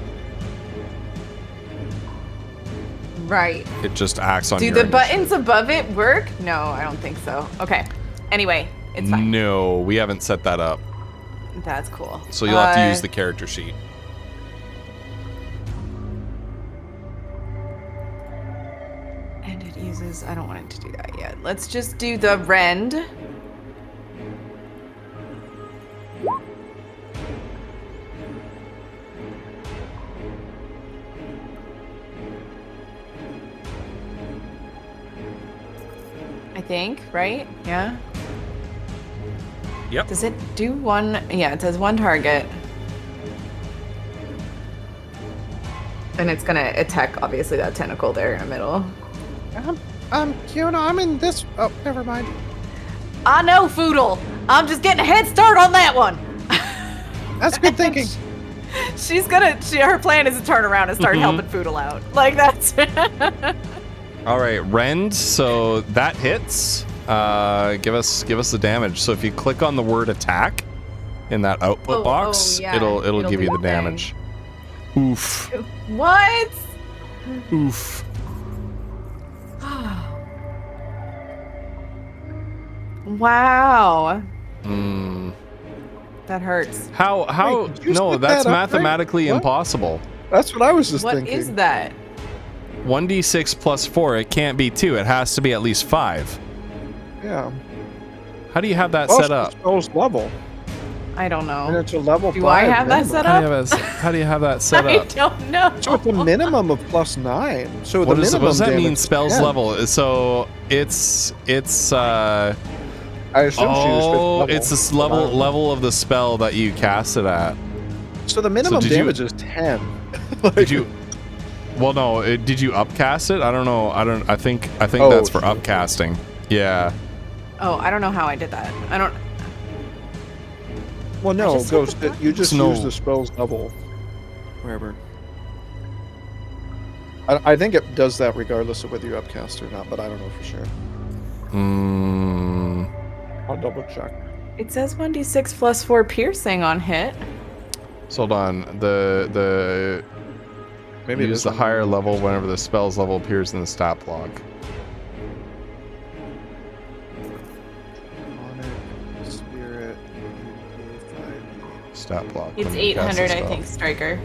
Right. It just acts on Do your the initiative. buttons above it work? No, I don't think so. Okay. Anyway, it's fine. No, we haven't set that up. That's cool. So you'll have to use the character sheet. And it uses, I don't want it to do that yet. Let's just do the rend. think, right? Yeah. Yep. Does it do one? Yeah, it says one target. And it's gonna attack, obviously, that tentacle there in the middle. Kiona, I'm in this. Oh, never mind. I know, Foodle. I'm just getting a head start on that one. That's good thinking. Her plan is to turn around and start helping Foodle out. Like, that's All right, Rend. So that hits. Give us the damage. So if you click on the word attack in that output box, yeah. it'll give do you the thing. damage. Oof. What? Oof. Wow. Mm. That hurts. How? Wait, did you No, set that's that up right? mathematically What? impossible. That's what I was just What thinking. is that? 1d6 plus 4. It can't be 2. It has to be at least 5. Yeah. How do you have that Well, set up? Spell's level. I don't And know. it's a level Do 5. I have that minimum. set up? How do you have that set I up? don't know. So it's a minimum of +9. So What the minimum does that damage mean? is Spells 10. level. So it's I assume she was fifth level. it's this level of the spell that you cast it at. So the minimum did you- damage is 10. Like, Did you? Well, no. Did you upcast it? I don't know. I think Oh, that's for sure. upcasting. Yeah. Oh, I don't know how I did that. I don't. Well, no, just said Ghost. the You just No. use the spell's level. Wherever. I think it does that regardless of whether you upcast or not, but I don't know for sure. I'll double check. It says 1d6 plus 4 piercing on hit. So hold on. The Maybe it use is the on higher level whenever the spell's level appears in the stat block. Demonic, Spirit, Stat block. It's when you cast the 800, I spell. think, Striker.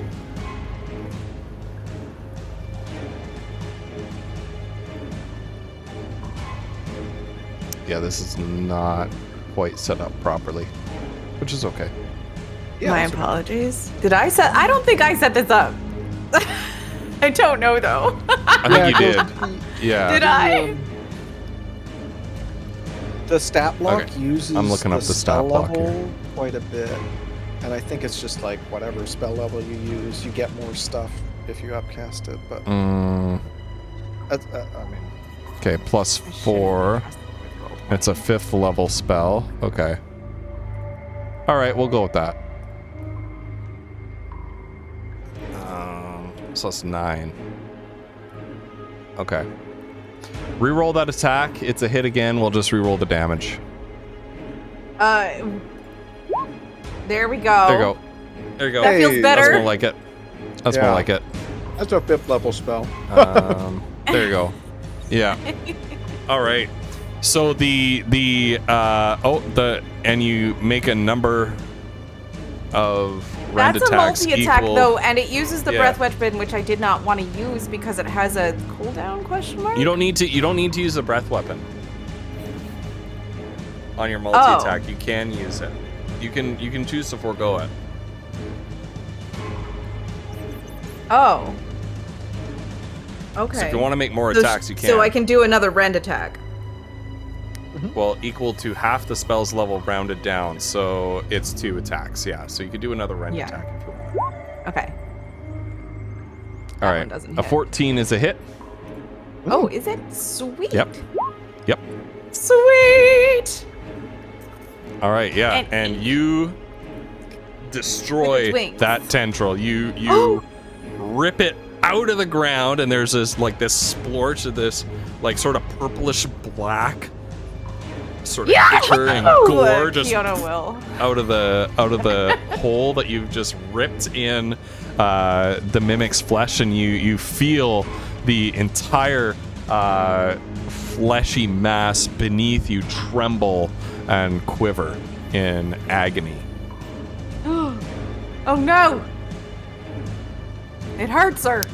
Yeah, this is not quite set up properly, which is okay. Yeah, My that's okay. apologies. Did I set? I don't think I set this up. I don't know though. I think you did. Ghost, Yeah. Did I? The stat block Okay. uses I'm looking up the stat spell block level here. quite a bit, and I think it's just like whatever spell level you use, you get more stuff if you upcast it. But that's, I mean, Okay, plus I shouldn't 4. have cast it with roll It's a 5th level spell. Okay. All right, we'll go with that. So that's 9. Okay. Reroll that attack. It's a hit again. We'll just reroll the damage. There we go. There you go. There you go. That feels Hey, better. That's more like it. That's more Yeah. like it. that's a 5th level spell. There you go. Yeah. All right. So and you make a number of rend That's a attacks multi-attack equal. though, and it uses the Yeah. breath weapon, which I did not want to use because it has a cooldown question mark. You don't need to use the breath weapon on your multi-attack. Oh. You can use it. You can choose to forego it. Oh. Okay. So if you want to make more So attacks, you can. So I can do another rend attack. Well, equal to half the spell's level rounded down, so it's 2 attacks. Yeah, so you could do another rend Yeah. attack if you want. Okay. All That right, one doesn't a hit. 14 is a hit. Oh, is it? Sweet. Yep. Yep. Sweet. All right, yeah, And- and you destroy With its wings. that tendril. You rip it out of the ground, and there's this splorch of this like sort of purplish black sort of ichor and gore just Kiona will. out of the hole that you've just ripped in the mimic's flesh, and you feel the entire fleshy mass beneath you tremble and quiver in agony. Oh no! It hurts her.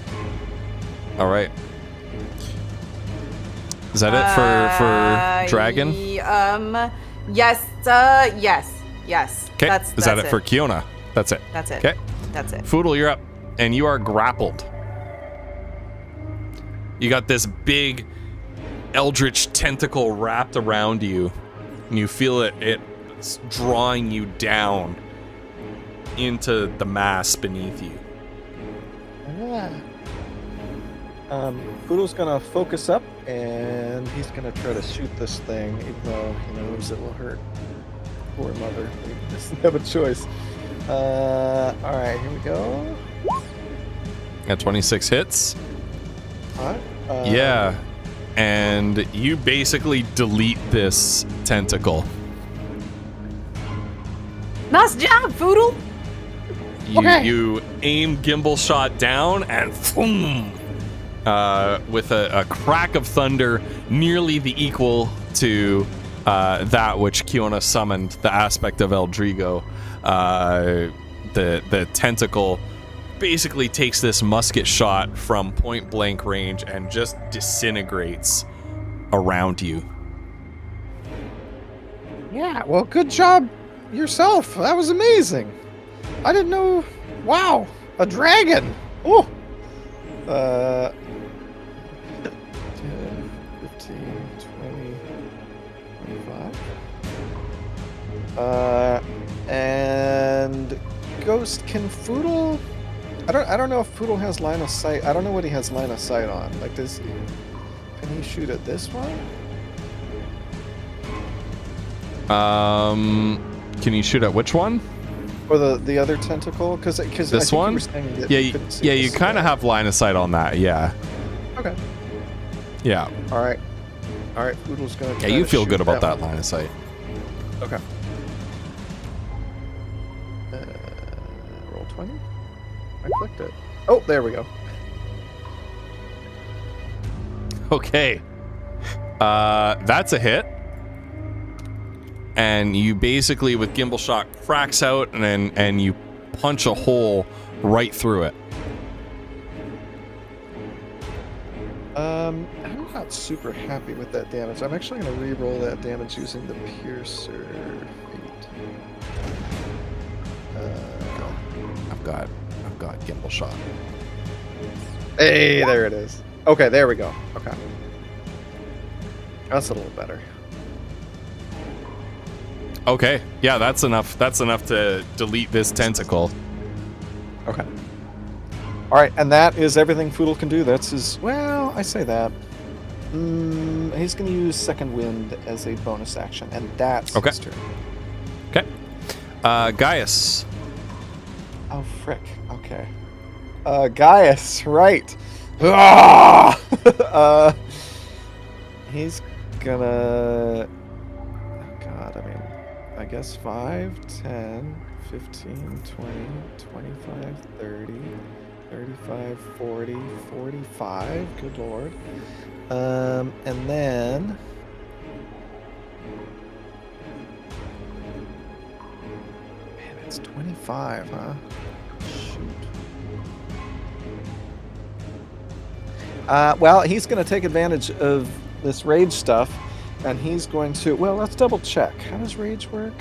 All right. Is that it for Dragon? Yes. Yes. Okay. Is that it for Kiona? That's it. That's it. Okay. That's it. Foodle, you're up, and you are grappled. You got this big eldritch tentacle wrapped around you, and you feel it's drawing you down into the mass beneath you. Yeah. Poodle's gonna focus up, and he's gonna try to shoot this thing, even though he knows it will hurt. Poor mother. He doesn't have a choice. Alright, here we go. Got 26 hits. Alright. Yeah. And you basically delete this tentacle. Nice job, Foodle. You aim gimbal shot down and boom, with a crack of thunder nearly the equal to that which Kiona summoned, the aspect of Eldrigo. The tentacle basically takes this musket shot from point blank range and just disintegrates around you. Yeah, well, good job yourself. That was amazing. I didn't know. Wow, a dragon. Oh. 10, 15, 20, 25. And Ghost, can Foodle? I don't know if Poodle has line of sight. I don't know what he has line of sight on. Like, can he shoot at this one? Can you shoot at which one? Or the other tentacle? Because This one? Yeah, you kind of have line of sight on that. Yeah. Okay. Yeah. All right. Poodle's gonna. Yeah, you feel good about that line of sight. Okay. Roll 20. I clicked it. Oh, there we go. Okay. That's a hit. And you basically, with gimbal shot, cracks out and you punch a hole right through it. I'm not super happy with that damage. I'm actually going to re-roll that damage using the Piercer feat. I've got gimbal shot. Hey, there it is. Okay, there we go. Okay. That's a little better. Okay, yeah, that's enough. That's enough to delete this tentacle. Okay. All right, and that is everything Foodle can do. That's his. Well, I say that. He's going to use Second Wind as a bonus action, and that's his turn. Okay. Gaius. Oh, frick. Okay. Gaius, right. Ah! He's gonna. Oh, God, I mean, I guess 5, 10, 15, 20, 25, 30, 35, 40, 45. Good lord. And then. Man, it's 25, huh? Shoot. Well, he's going to take advantage of this rage stuff, and he's going to... Well, let's double check. How does rage work?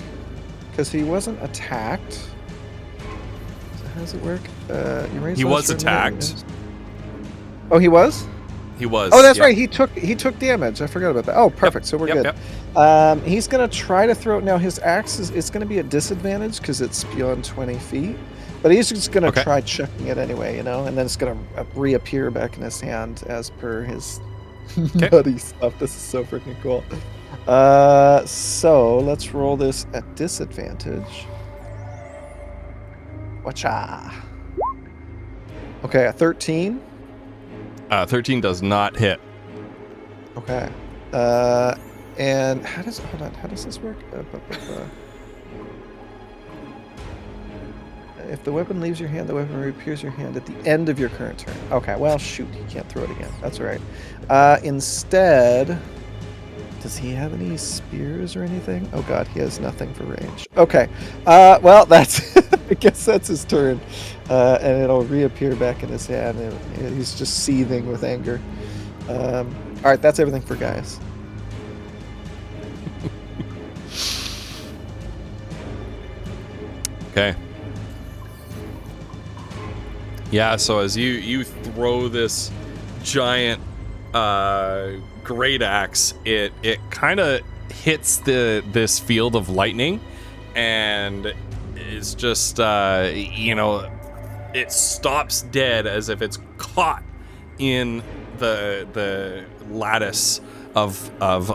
Because he wasn't attacked. So how does it work? He was attacked. Oh, he was? He was. Oh, that's right. He took damage. I forgot about that. Oh, perfect. So we're good. Yep. He's going to try to throw... Now, his axe it's going to be at disadvantage because it's beyond 20 feet. But he's just going to try chucking it anyway, and then it's going to reappear back in his hand as per his nutty stuff. This is so freaking cool. So let's roll this at disadvantage. Watcha. Okay, a 13. 13 does not hit. Okay. And how does this work? If the weapon leaves your hand, the weapon reappears your hand at the end of your current turn. Okay, well, shoot, he can't throw it again. That's all right. Instead, does he have any spears or anything? Oh god, he has nothing for range. Okay, well, that's I guess that's his turn, and it'll reappear back in his hand. And he's just seething with anger. All right, that's everything for Gaius. Okay. Yeah, so as you throw this giant great axe, it kind of hits this field of lightning, and it's just it stops dead as if it's caught in the lattice of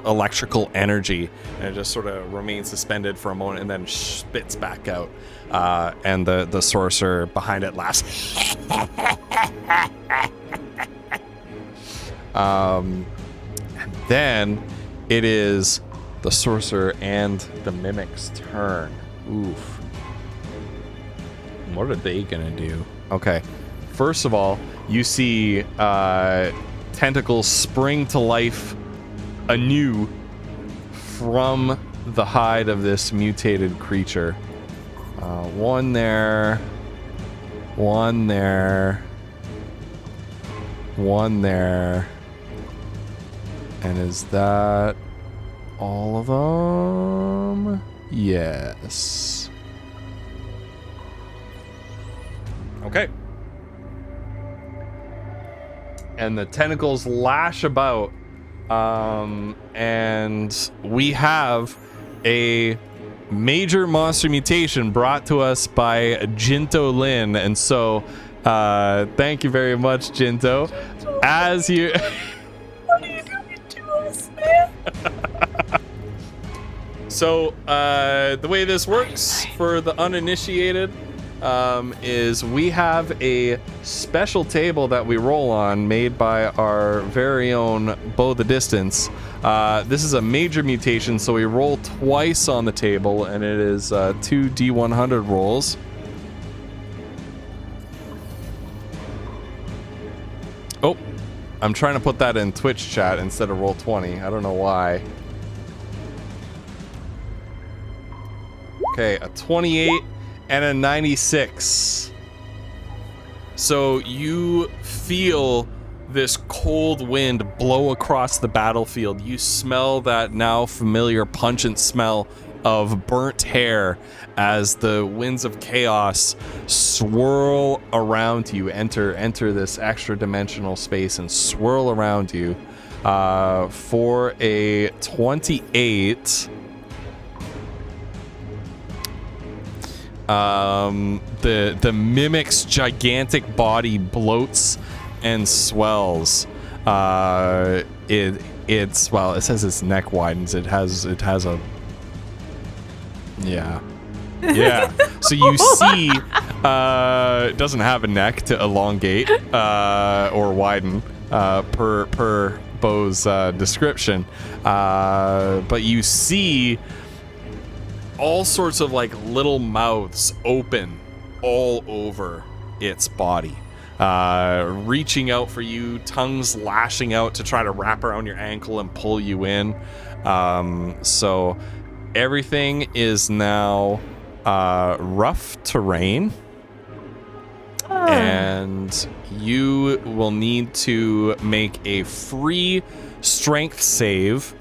electrical energy, and it just sort of remains suspended for a moment and then spits back out. And the sorcerer behind it laughs. And then it is the sorcerer and the mimic's turn. Oof. What are they gonna do? Okay. First of all, you see tentacles spring to life anew from the hide of this mutated creature. One there. One there. One there. And is that all of them? Yes. Okay. And the tentacles lash about. And we have a major monster mutation brought to us by Jinto Lin. And so, thank you very much, Jinto. As you... What are you doing to us, man? So, the way this works for the uninitiated is we have a special table that we roll on made by our very own Bow the Distance. This is a major mutation, so we roll twice on the table, and it is 2 D100 rolls. Oh, I'm trying to put that in Twitch chat instead of roll 20. I don't know why. Okay, a 28 and a 96. So you feel this cold wind blow across the battlefield. You smell that now familiar pungent smell of burnt hair as the winds of chaos swirl around you, enter this extra dimensional space and swirl around you. For a 28, the mimic's gigantic body bloats and swells. It's well, it says its neck widens. It has a yeah. So you see, it doesn't have a neck to elongate or widen per Beau's description, but you see all sorts of like little mouths open all over its body, reaching out for you, tongues lashing out to try to wrap around your ankle and pull you in. So everything is now rough terrain, and you will need to make a free strength save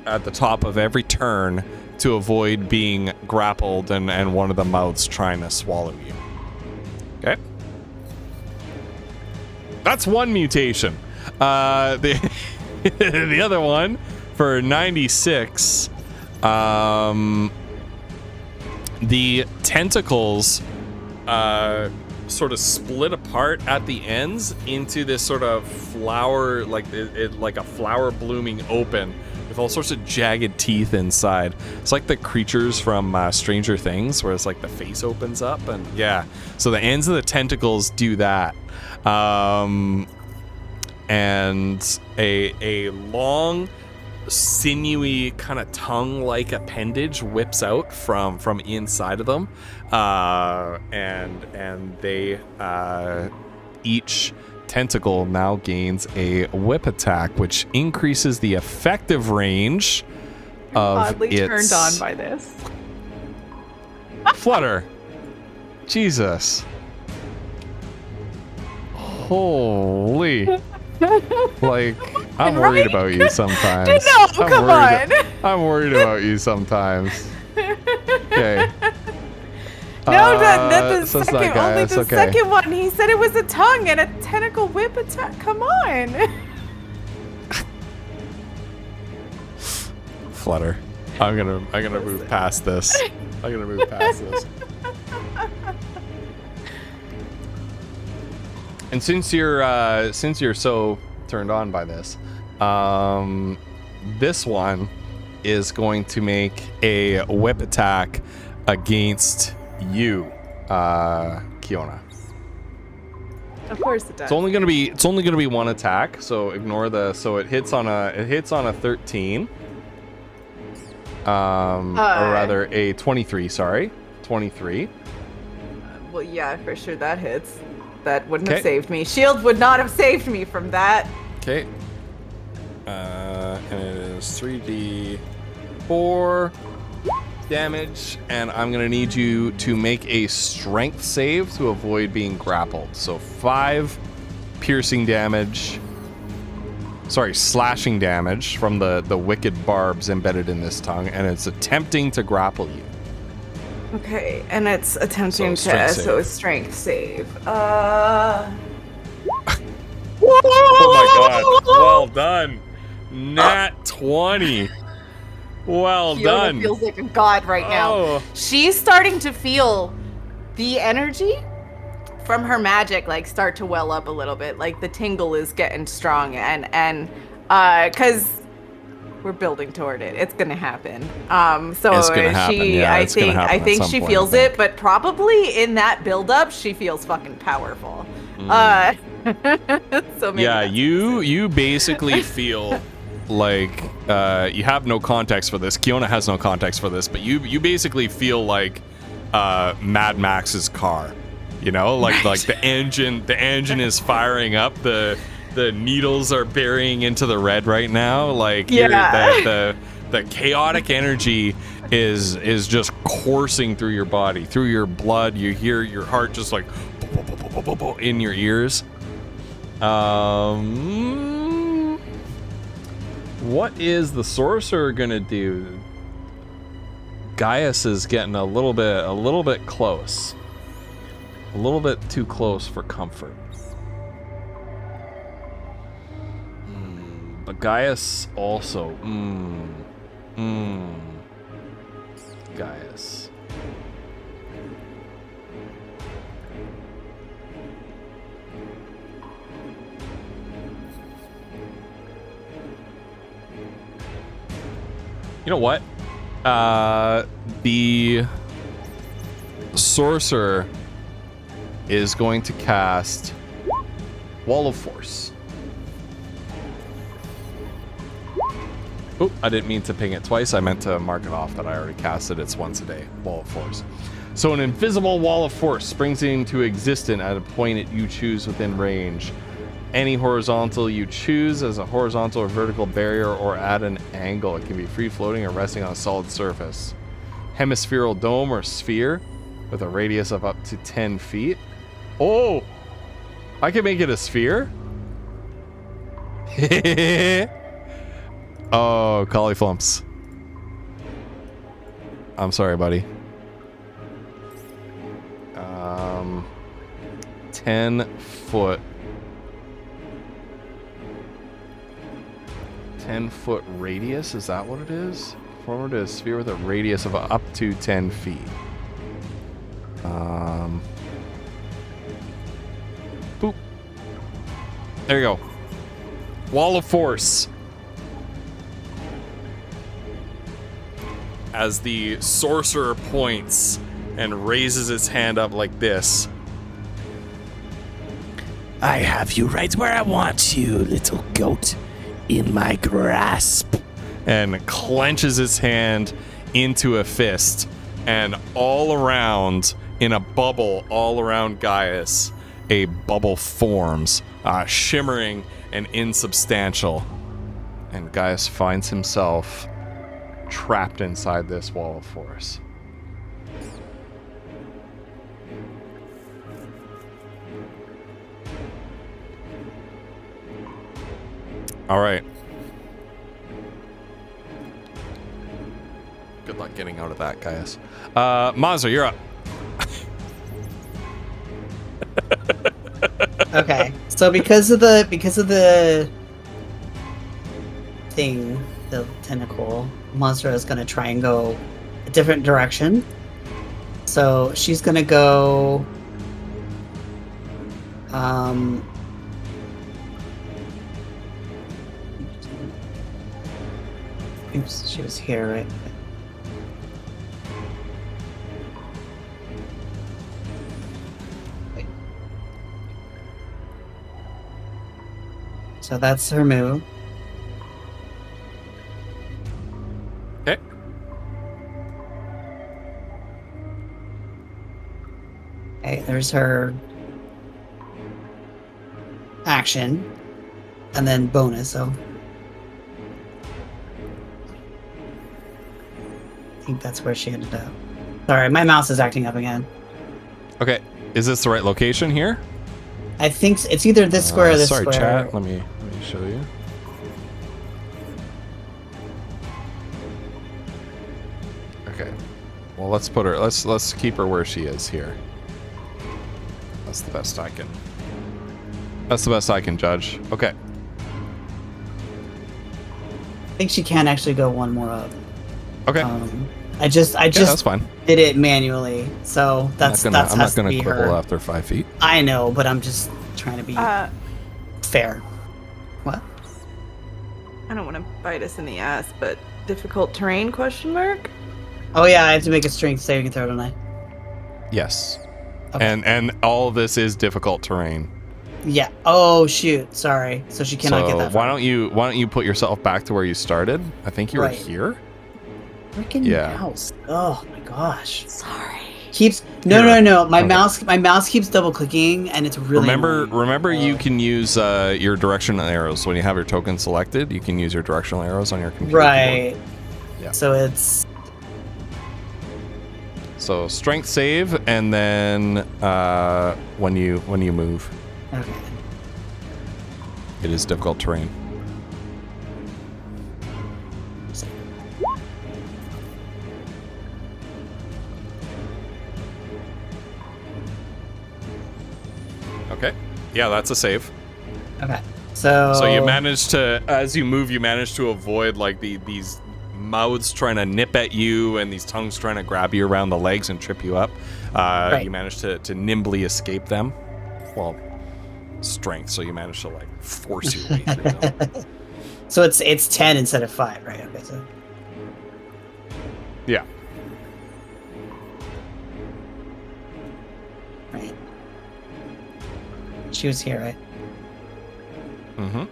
at the top of every turn to avoid being grappled and one of the mouths trying to swallow you. Okay. That's one mutation. The other one for 96, the tentacles sort of split apart at the ends into this sort of flower, like a flower blooming open with all sorts of jagged teeth inside. It's like the creatures from Stranger Things, where it's like the face opens up, and yeah. So the ends of the tentacles do that, and a long, sinewy kind of tongue-like appendage whips out from inside of them, and they each tentacle now gains a whip attack, which increases the effective range of Oddly its... turned on by this. Flutter. Jesus. Holy. Like, I'm worried about you sometimes. No, come on. I'm worried about you sometimes. Okay. No, the so it's second, that guy, only it's the okay. second one. He said it was a tongue and a tentacle whip attack. Come on. clutter. I'm gonna move past this. I'm gonna move past this. And since you're so turned on by this, this one is going to make a whip attack against you, Kiona. Of course it does. It's only gonna be one attack, so ignore the. So it hits on a 13. Or rather a 23. Sorry, 23. Well, yeah, for sure that hits. That wouldn't have saved me. Shield would not have saved me from that. Okay. And it is 3d4 damage, and I'm gonna need you to make a strength save to avoid being grappled. So 5 piercing damage. Sorry, slashing damage from the wicked barbs embedded in this tongue, and it's attempting to grapple you. Okay, and it's attempting So a strength save. Oh my god. Well done. Nat 20. Well Fiona done. feels like a god right now. She's starting to feel the energy from her magic like start to well up a little bit. Like the tingle is getting strong, and because we're building toward it, it's gonna happen. So It's gonna happen. Yeah, I it's gonna happen I at think some she point, feels I think. it, but probably in that build up, she feels fucking powerful. So maybe Yeah, that's you basically feel like you have no context for this. Kiona has no context for this, but you basically feel like Mad Max's car. You know, like the engine is firing up. The needles are burying into the red right now. Like the chaotic energy is just coursing through your body, through your blood. You hear your heart just like in your ears. What is the sorcerer gonna do? Gaius is getting a little bit close. A little bit too close for comfort. But Gaius also. Gaius. You know what? The sorcerer is going to cast Wall of Force. Oop, I didn't mean to ping it twice. I meant to mark it off that I already cast it. It's once a day. Wall of Force. So an invisible Wall of Force springs into existence at a point that you choose within range. Any horizontal you choose as a horizontal or vertical barrier or at an angle. It can be free floating or resting on a solid surface. Hemispherical dome or sphere with a radius of up to 10 feet. Oh! I can make it a sphere? Oh, Cauliflumps. I'm sorry, buddy. 10-foot 10-foot radius, is that what it is? Forward to a sphere with a radius of up to 10 feet. Boop. There you go. Wall of Force. As the sorcerer points and raises his hand up like this. I have you right where I want you, little goat. In my grasp. And clenches his hand into a fist. And all around, in a bubble all around Gaius, a bubble forms, shimmering and insubstantial. And Gaius finds himself trapped inside this wall of force. All right. Good luck getting out of that, Gaius. Mazza, you're up. Okay, so because of the thing, the tentacle, monster is going to try and go a different direction. So she's going to go... Oops, she was here, right? So that's her move. Okay. Okay, there's her action, and then bonus, so... I think that's where she ended up. Sorry, my mouse is acting up again. Okay. Is this the right location here? I think it's either this square or this sorry, square. chat. Let me show you. Okay. Well, let's put her. Let's keep her where she is here. That's the best I can. That's the best I can judge. Okay. I think she can actually go one more up. Okay. I just that's fine. did it manually, so that's I'm not has gonna to be quibble her. after 5 feet. I know, but I'm just trying to be fair. What? I don't want to bite us in the ass, but difficult terrain? Question mark. Oh yeah, I have to make a strength saving throw, don't I? Yes. Okay. And all this is difficult terrain. Yeah. Oh shoot. Sorry. So she cannot get that far. Why don't you put yourself back to where you started? I think you were Right. here. Freaking Yeah. mouse. Oh my gosh. Sorry. Keeps no. My mouse keeps double clicking, and it's really annoying. Remember, you can use your directional arrows when you have your token selected. You can use your directional arrows on your computer. Right. keyboard. Yeah. So it's So strength save, and then when you move, okay. it is difficult terrain. Okay. Yeah, that's a save. Okay. So So you manage to, as you move, you manage to avoid like these mouths trying to nip at you and these tongues trying to grab you around the legs and trip you up. Right. You manage to nimbly escape them. Well, strength, so you manage to like force your way through them. So it's 10 instead of 5, right? Okay. So Yeah. right. She was here, right? Mm-hmm.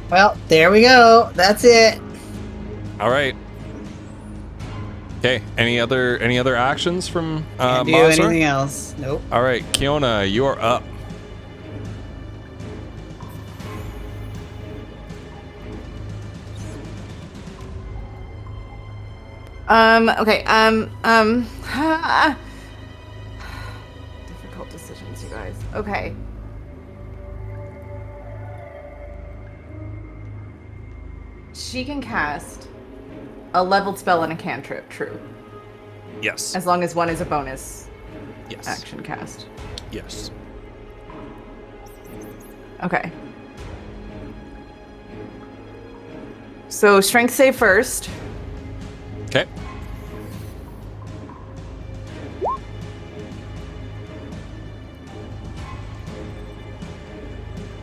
Well, there we go. That's it. All right. Okay. Any other actions from Can't do Mazar? anything else. Nope. All right, Kiona, you're up. Okay. Difficult decisions, you guys. Okay. She can cast a leveled spell and a cantrip, true. Yes. As long as one is a bonus Yes. action cast. Yes. Okay. So strength save first. Okay.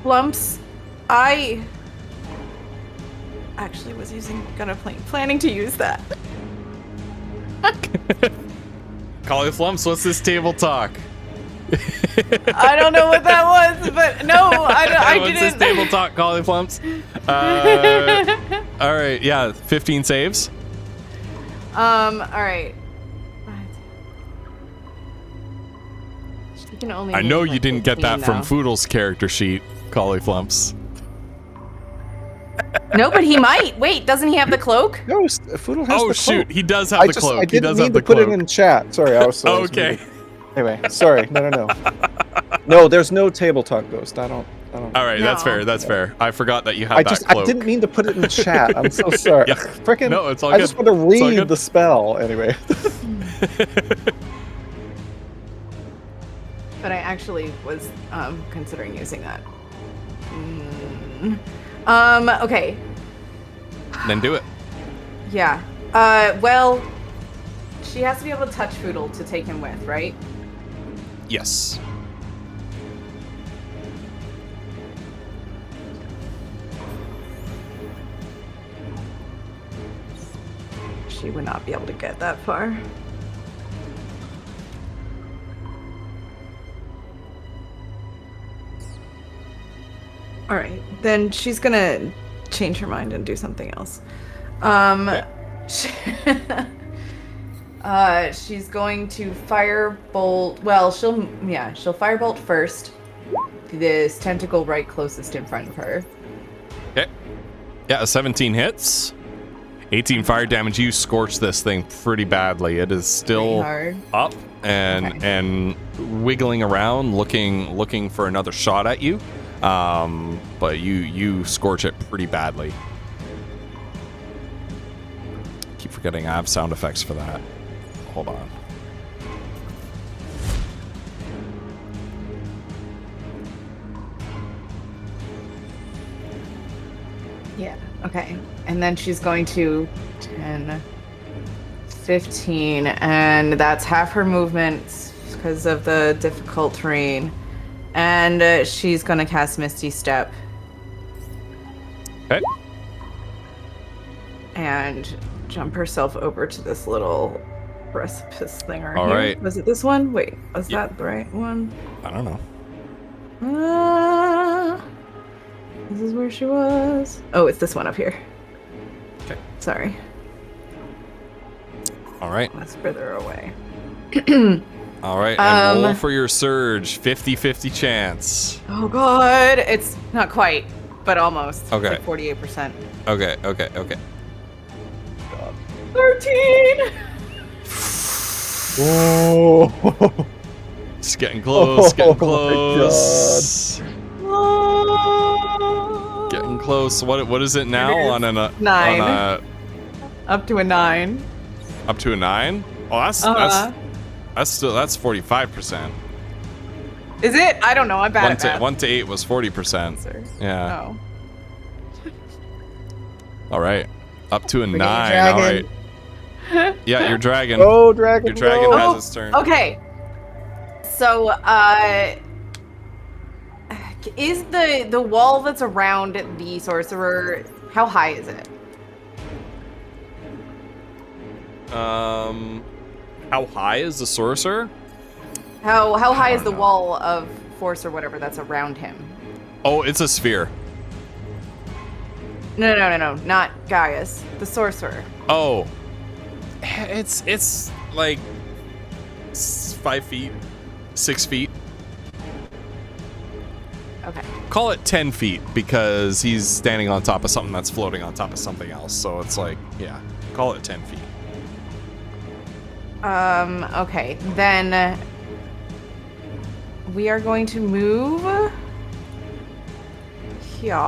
Lumps. I actually was planning to use that. Cauliflumps, what's this table talk? I don't know what that was, but no, I What's didn't. this table talk, Cauliflumps? All right, yeah, 15 saves. All right. She can only I know make, you like, didn't get that 15 from now. Foodle's character sheet, Cauliflumps. No, but he might. Wait, doesn't he have the cloak? No, Foodle has Oh the shoot, cloak. he does have I the just, cloak. I He didn't does mean have the to put cloak. it in chat. Sorry, I was Okay. Anyway, sorry. No. No, there's no table talk ghost. I All right, that's No. fair. That's fair. I forgot that you had I that just cloak. I didn't mean to put it in the chat. I'm so sorry. Yeah. Frickin', No, it's all I good. just want to It's all read good. the spell anyway. But I actually was considering using that. Okay. Then do it. Yeah. Well, she has to be able to touch Foodle to take him with, right? Yes. She would not be able to get that far. All right, then she's gonna change her mind and do something else. She's going to firebolt. Well, she'll firebolt first. This tentacle right closest in front of her. Okay. Yeah, a 17 hits. 18 fire damage. You scorch this thing pretty badly. It is still Pretty hard. up and Okay. and wiggling around, looking for another shot at you. But you scorch it pretty badly. Keep forgetting I have sound effects for that. Hold on. Yeah. Okay. And then she's going to 10, 15, and that's half her movement because of the difficult terrain. And she's going to cast Misty Step Okay. and jump herself over to this little precipice thing right All here. right. Was it this one? Wait, was Yeah. that the right one? I don't know. This is where she was. Oh, it's this one up here. Okay. Sorry. All right. That's further away. All right. And roll Um, for your surge. 50-50 chance. Oh god, it's not quite, but almost. Okay. It's like 48%. Okay. 13! Whoa. It's getting close. Getting Oh my close. Getting close. What is it now? It is On an 9. On a, Up to a 9. up to a 9? Oh, that's still 45%. Is it? I don't know. I'm bad at math. 1 to 8 was 40%. Sir. Yeah. Oh. All right. Up to a Bring 9. it, All dragon. right. Yeah, your dragon. Oh, dragon. Your dragon go. has its turn. Okay. So, is the wall that's around the sorcerer, how high is it? How high is the sorcerer? How high is don't the know. wall of force or whatever that's around him? Oh, it's a sphere. No, not Gaius, the sorcerer. Oh, it's like 5 feet, 6 feet. Okay. Call it 10 feet because he's standing on top of something that's floating on top of something else. So it's like, yeah, call it 10 feet. Okay, then we are going to move here.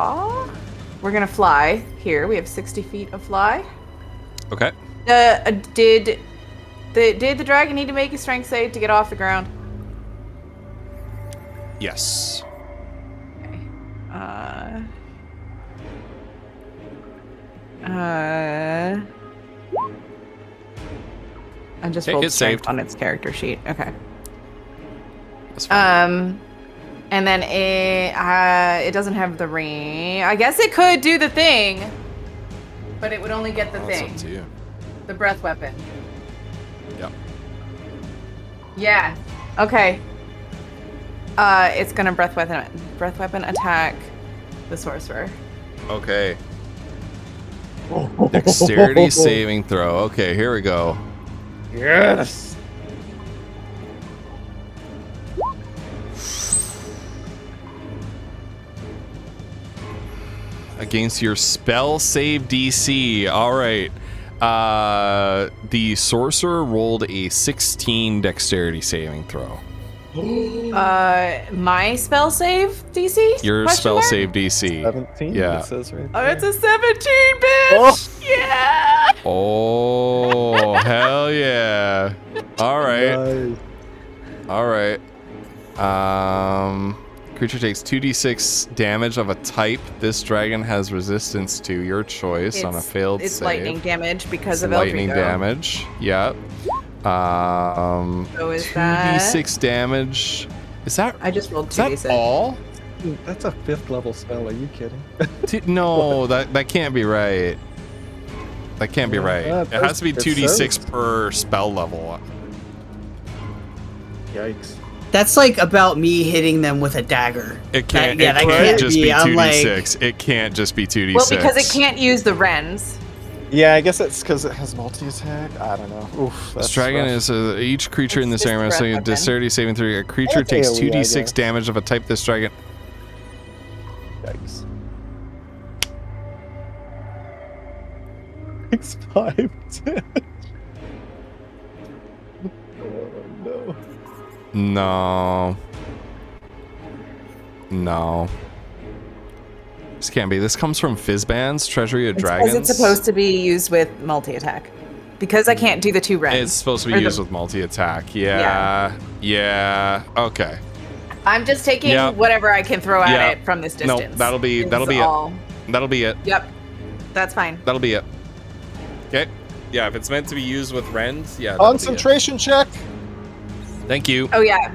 We're gonna fly here. We have 60 feet of fly. Okay. Did the dragon need to make a strength save to get off the ground? Yes. Okay. I just Okay, rolled it's strength saved. on its character sheet. Okay. That's fine. And then it doesn't have the ring. I guess it could do the thing, but it would only get the That's thing, up to you. the breath weapon. Yep. Yeah. Okay. It's gonna breath weapon attack the sorcerer. Okay. Dexterity saving throw. Okay, here we go. Yes. Against your spell save DC. All right. The sorcerer rolled a 16 dexterity saving throw. My spell save DC? Your Question spell mark? save DC. 17. Yeah. It says right Oh, there. it's a 17, bitch! Yeah! Oh, hell yeah. All right. Nice. All right. Creature takes 2d6 damage of a type this dragon has resistance to. Your choice on a failed It's save. lightning damage because It's of lightning Eldrigo. damage. Yep. So is 2d6 damage. Is that I just rolled is that 2d6. all? Dude, that's a 5th level spell. Are you kidding? No, that can't be right. That can't be Yeah, right. that It has to be does- it 2d6 says. per spell level. Yikes. That's like about me hitting them with a dagger. It can't. That It can't can't just be, be I'm 2d6. It can't just be 2d6. Well, because it can't use the Wrens. Yeah, I guess it's because it has multi-attack. I don't know. Oof, This that's dragon rough. is each creature in It's this just a area breath so weapon. dexterity saving throw. A creature That's takes AoE, I 2d6 guess. damage of a type this dragon. Yikes. It's 5 damage. Oh no. No. This can't be. This comes from Fizzban's Treasury of It's Dragons. because it's supposed to be used with multi-attack. Because I can't do the 2 Wrens. It's supposed to be Or the- used with multi-attack. Yeah. Okay. I'm just taking Yep. whatever I can throw at Yep. it from this No, distance. that'll be Is it. all. That'll be it. Yep. That's fine. That'll be it. Okay. Yeah, if it's meant to be used with Rens, yeah. that'll be it. Concentration check. Thank you. Oh, yeah.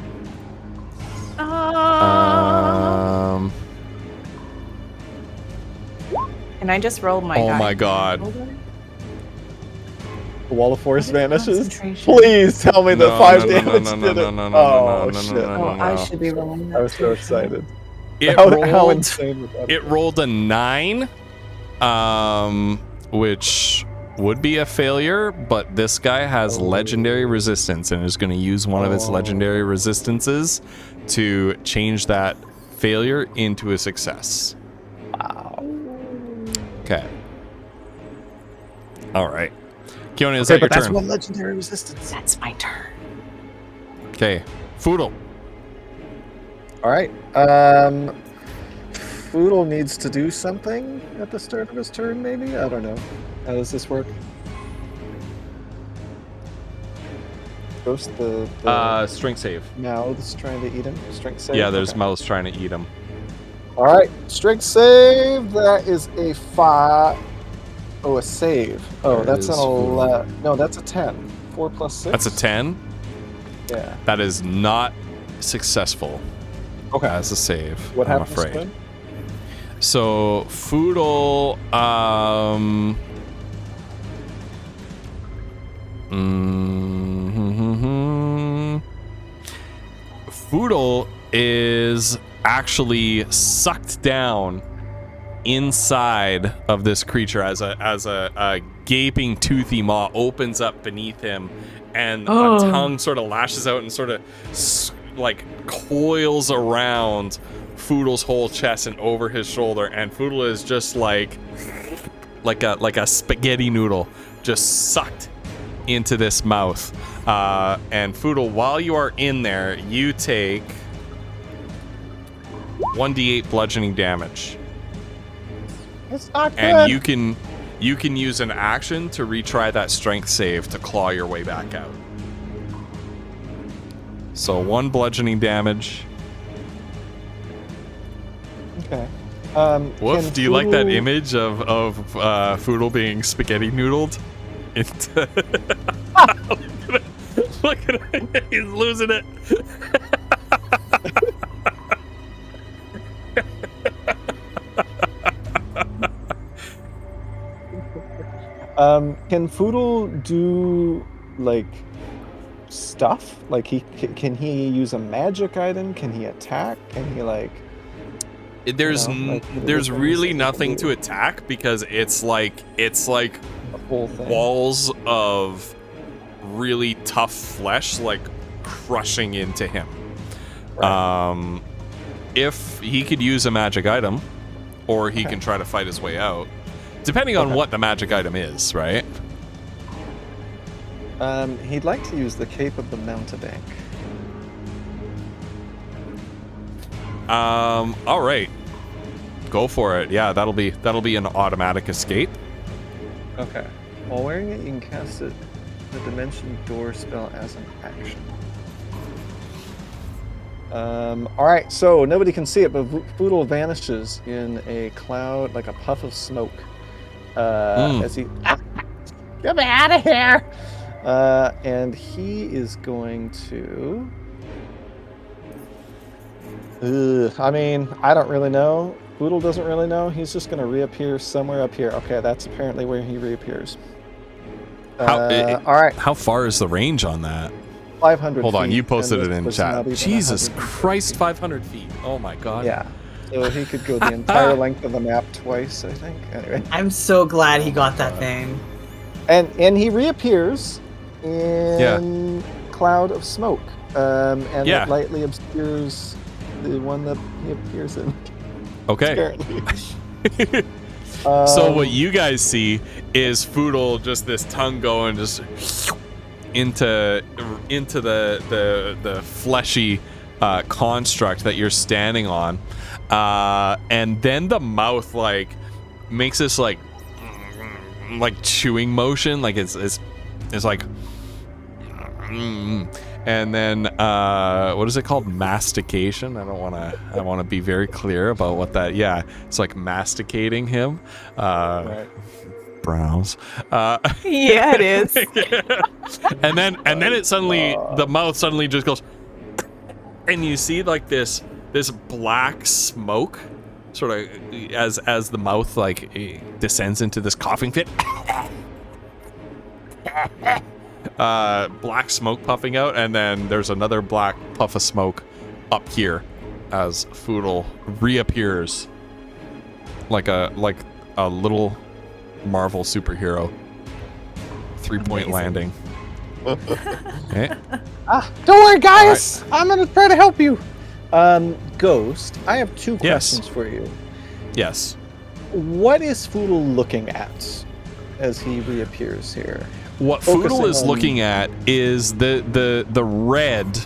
Can I just roll my Oh die? my god. The wall of force vanishes. Concentration. Please tell me the No, 5 no, no, damage no, no, did no, it. no, no, Oh no, no, shit! no, no, Oh, I should be rolling that. I was so too. excited. It how rolled, insane would that it be? rolled a 9, which would be a failure, but this guy has legendary resistance and is going to use one of its legendary resistances to change that failure into a success. Wow. Okay. All right. Kiona, is Okay, that your but that's turn? one legendary resistance. That's my turn. Okay. Foodle. All right. Foodle needs to do something at the start of his turn, maybe? I don't know. How does this work? Ghost the Strength save. mouth's trying to eat him. Strength save. Yeah, there's Okay. mouse trying to eat him. All right, strength save. That is a 5. Oh, a save. Oh, There that's is an food. 11. No, that's a 10. 4 plus 6. That's a 10. Yeah. That is not successful Okay. as a save. What I'm happens afraid. then? So Foodle, Foodle is actually sucked down inside of this creature as a gaping toothy maw opens up beneath him, and a tongue sort of lashes out and sort of like coils around Foodle's whole chest and over his shoulder, and Foodle is just like a spaghetti noodle just sucked into this mouth. And Foodle, while you are in there, you take 1d8 bludgeoning damage. It's not good. And you can use an action to retry that strength save to claw your way back out. So 1 bludgeoning damage. Okay. Woof, can do you like that Foodle- image of Foodle being spaghetti noodled into Look at him, he's losing it. Can Foodle do like stuff? Like can he use a magic item? Can he attack? Can he like? There's You know, like, what are the there's things really that he can nothing do? to attack because it's like A full thing. walls of really tough flesh like crushing into him. Right. If he could use a magic item, or he can try to fight his way out, depending on Okay. what the magic item is, right? He'd like to use the Cape of the Mountebank. All right. Go for it. Yeah, that'll be an automatic escape. Okay. While wearing it, you can cast it, the Dimension Door spell as an action. All right. So nobody can see it, but Foodle vanishes in a cloud, like a puff of smoke, as he get me out of here. And he is going to. I mean, I don't really know. Foodle doesn't really know. He's just going to reappear somewhere up here. Okay, that's apparently where he reappears. All right. How far is the range on that? 500 Hold on, feet, you posted and it in this was not chat. even Jesus 150 Christ, feet. 500 feet. Oh my god. Yeah. So he could go the entire length of the map twice, I think. Anyway. I'm so glad he got that thing. And he reappears in cloud of smoke. And it lightly obscures the one that he appears in. Okay. Apparently. So what you guys see is Foodle, just this tongue going just into the fleshy construct that you're standing on, and then the mouth like makes this like chewing motion, like it's like, and then what is it called? Mastication. I want to be very clear about what that. Yeah, it's like masticating him. Right. Browse. Yeah, it is. and then it suddenly, the mouth suddenly just goes, and you see like this black smoke, sort of as the mouth like descends into this coughing fit. Black smoke puffing out, and then there's another black puff of smoke up here as Foodle reappears like a little Marvel superhero. 3-point landing. Okay. Don't worry, guys. Right. I'm gonna try to help you. Ghost, I have two questions for you. Yes. What is Foodle looking at as he reappears here? What Foodle is looking at is the red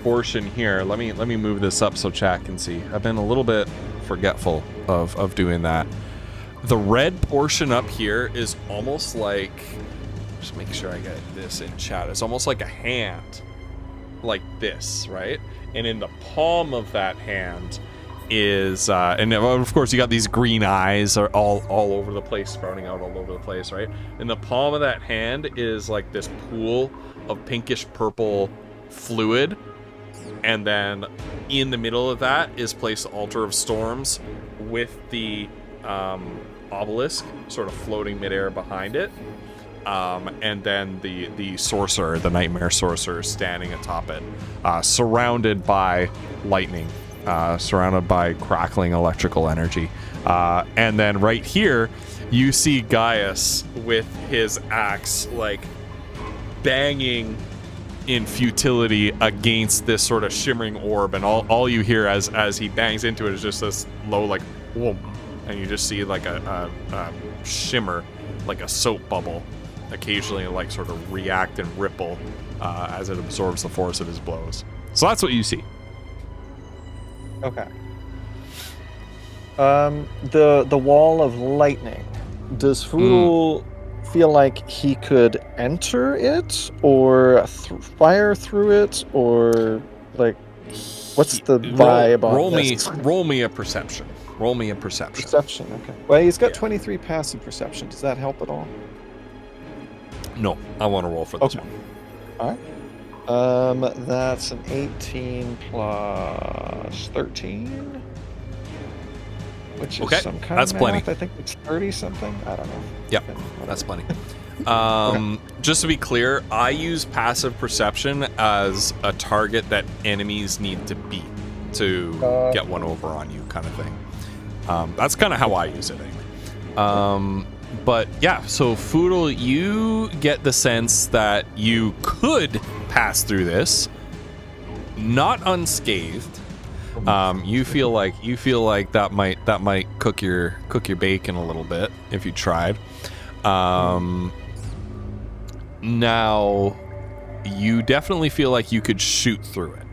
portion here. Let me move this up so chat can see. I've been a little bit forgetful of doing that. The red portion up here is almost like, just make sure I get this in chat. It's almost like a hand, like this, right? And in the palm of that hand is, and of course you got these green eyes are all over the place, sprouting out all over the place, right? In the palm of that hand is like this pool of pinkish purple fluid, and then in the middle of that is placed the Altar of Storms with the obelisk sort of floating midair behind it, and then the sorcerer, the nightmare sorcerer, standing atop it, surrounded by lightning, surrounded by crackling electrical energy, and then right here you see Gaius with his axe like banging in futility against this sort of shimmering orb, and all you hear as he bangs into it is just this low like whoom, and you just see like a shimmer, like a soap bubble, occasionally like sort of react and ripple as it absorbs the force of his blows. So that's what you see. Okay. The wall of lightning. Does Foodle feel like he could enter it, or fire through it, or like what's the vibe on this? Roll me a perception. Roll me a perception. Perception, okay. Well, he's got 23 passive perception. Does that help at all? No, I want to roll for this one. All right. That's an 18 plus 13, which is some kind that's of plenty. math. I think it's 30 something. I don't know. Yep, that's plenty. Just to be clear, I use passive perception as a target that enemies need to beat to get one over on you, kind of thing. That's kind of how I use it anyway. But yeah, so Foodle, you get the sense that you could pass through this, not unscathed. You feel like that might cook your bacon a little bit if you tried. Now, you definitely feel like you could shoot through it.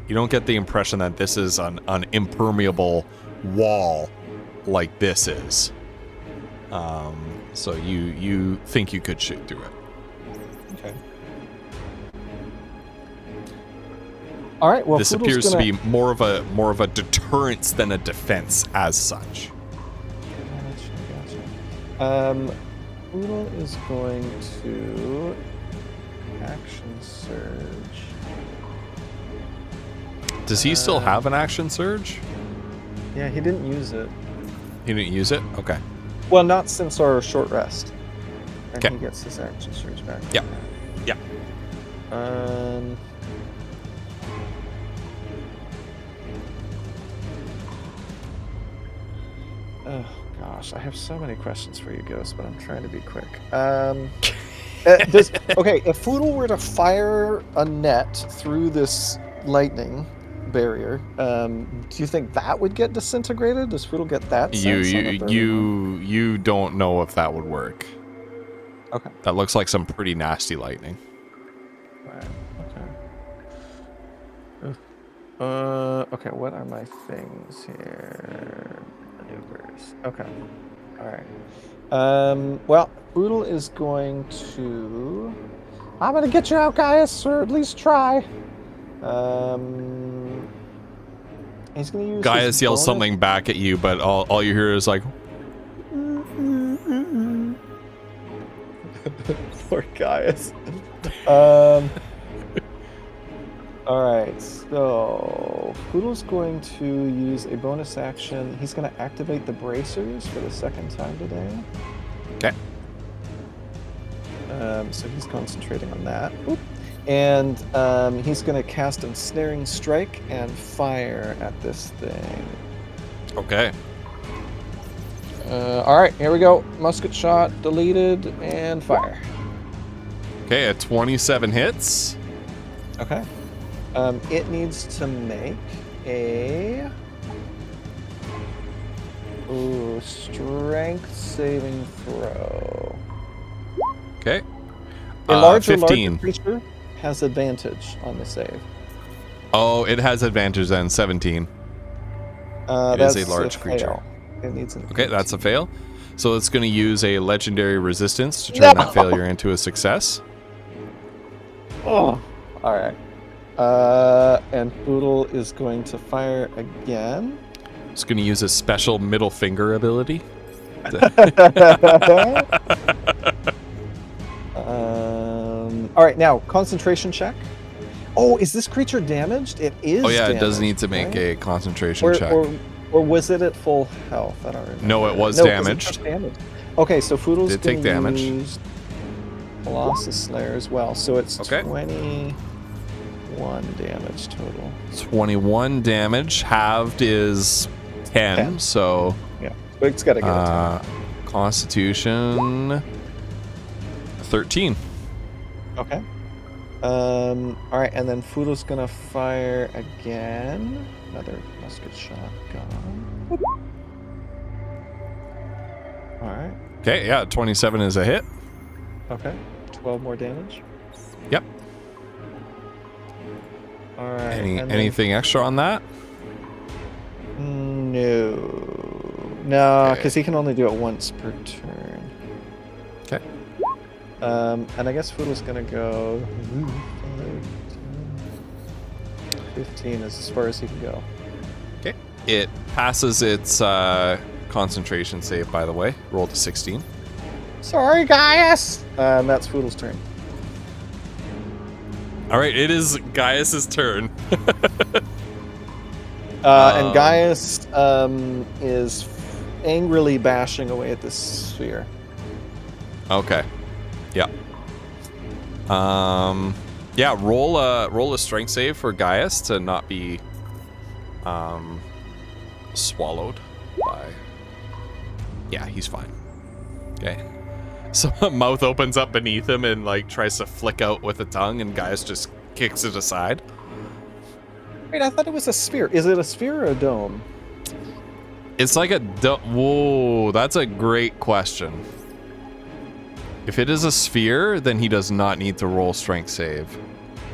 You don't get the impression that this is an impermeable wall like this is. So you think you could shoot through it. Okay. All right. Well, This Poodle's appears to gonna- be more of a deterrence than a defense as such. Gotcha. Poodle is going to action surge. Does he still have an action surge? Yeah, he didn't use it. He didn't use it? Okay. Well, not since our short rest. And Okay. he gets his action surge back. Yep. Yeah. Oh gosh, I have so many questions for you, Ghost, but I'm trying to be quick. Okay, if Foodle were to fire a net through this lightning barrier, do you think that would get disintegrated? Does Foodle get that? You don't know if that would work. Okay. That looks like some pretty nasty lightning. Right. Okay. Okay. What are my things here? Maneuvers. Okay. All right. Well, Boodle is going to. I'm gonna get you out, Gaius, or at least try. He's gonna use. Gaius his yells bonus- something back at you, but all you hear is like, Poor Gaius. Alright, so Poodle's going to use a bonus action. He's going to activate the bracers for the second time today. okay. So he's concentrating on that. Oop. And he's going to cast Ensnaring Strike and fire at this thing. Okay. Alright, here we go. Musket shot, deleted, and fire. Okay, a 27 hits. Okay. It needs to make a strength saving throw. Okay. A larger 15. creature has advantage on the save. Oh, it has advantage then, 17. It is a large creature. fail. It needs an Okay, that's a fail. So it's going to use a legendary resistance to turn that failure into a success. Oh, all right. And Poodle is going to fire again. It's going to use a special middle finger ability. All right, now concentration check. Oh, is this creature damaged? It is. Oh yeah, it does damaged, need to make right? a concentration or, check. or was it at full health? I don't remember. No, it was 'cause it damaged. took damage. Okay, so Foodle's Did take gonna damage. use Colossus Slayer as well. So it's Okay. 21 damage total. 21 damage. Halved is 10, 10. so Yeah, but it's got to get a 10. Constitution 13. Okay. All right, and then Foodle's gonna fire again. Another musket shot gone. All right. Okay, yeah, 27 is a hit. Okay. 12 more damage. Yep. All right. and then- Anything extra on that? No, Okay. because he can only do it once per turn. Okay. And I guess Foodle's gonna go. 15 is as far as he can go. Okay. It passes its concentration save, by the way. Rolled a 16. Sorry, Gaius. And that's Foodle's turn. All right, it is Gaius's turn. And Gaius is angrily bashing away at this sphere. Okay. Yeah. Yeah. Roll a strength save for Gaius to not be swallowed by. Yeah, he's fine. Okay. So mouth opens up beneath him and like tries to flick out with a tongue, and Gaius just kicks it aside. Wait, I thought it was a sphere. Is it a sphere or a dome? It's like a whoa. That's a great question. If it is a sphere, then he does not need to roll strength save.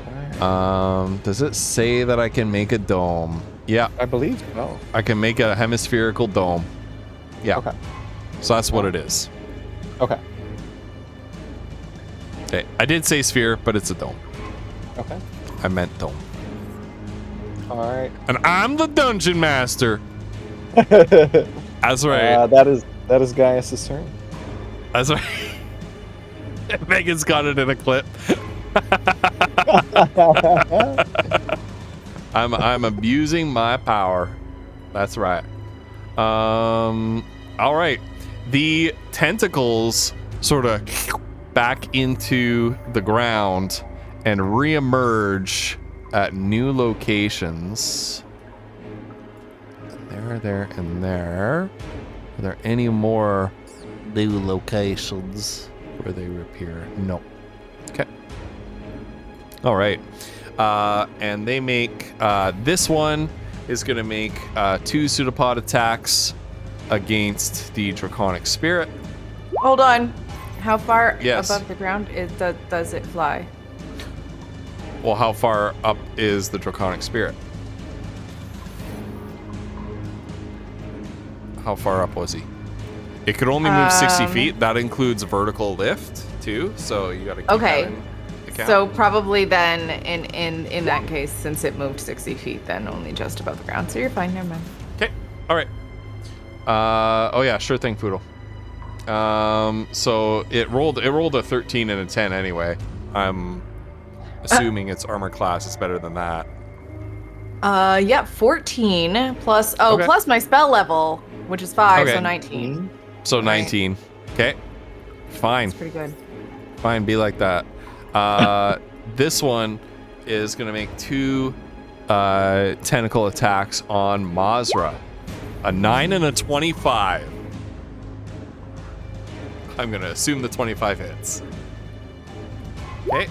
Alright. Does it say that I can make a dome? Yeah, I believe so. I can make a hemispherical dome. Yeah. Okay. So that's what it is. Okay. Okay. I did say sphere, but it's a dome. Okay. I meant dome. All right. And I'm the dungeon master. That's right. That is Gaius's turn. That's right. Megan's got it in a clip. I'm abusing my power. That's right. All right. The tentacles sort of back into the ground and reemerge at new locations. There, and there. Are there any more new locations where they appear? No. Okay. All right. And they make this one is going to make 2 pseudopod attacks against the draconic spirit. Hold on. How far Yes. above the ground does it fly? Well, how far up is the draconic spirit? How far up was he? It could only move 60 feet. That includes vertical lift too. So you got to keep Okay. that in account. So probably then, in that case, since it moved 60 feet, then only just above the ground. So you're fine. Never mind. Okay. All right. Oh yeah, sure thing, Poodle. So it rolled a 13 and a 10 anyway. I'm assuming its armor class is better than that. Yeah, 14 plus. Okay. Plus my spell level, which is 5, Okay. so 19. So 19. Okay. Fine. That's pretty good. Fine, be like that. This one is going to make 2 tentacle attacks on Mazra. A 9 and a 25. I'm going to assume the 25 hits. Okay.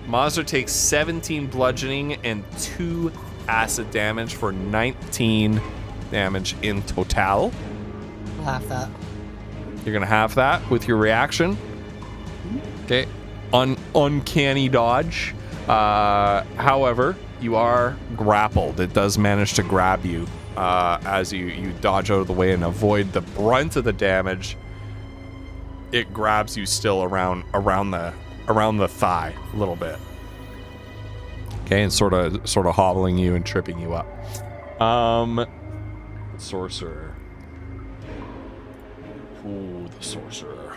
Mazra takes 17 bludgeoning and 2 acid damage for 19 damage in total. Half that. You're going to have that with your reaction. Okay. Uncanny dodge. However, you are grappled. It does manage to grab you as you dodge out of the way and avoid the brunt of the damage. It grabs you still around the thigh a little bit. Okay, and sort of hobbling you and tripping you up. Sorcerer. Ooh, the sorcerer.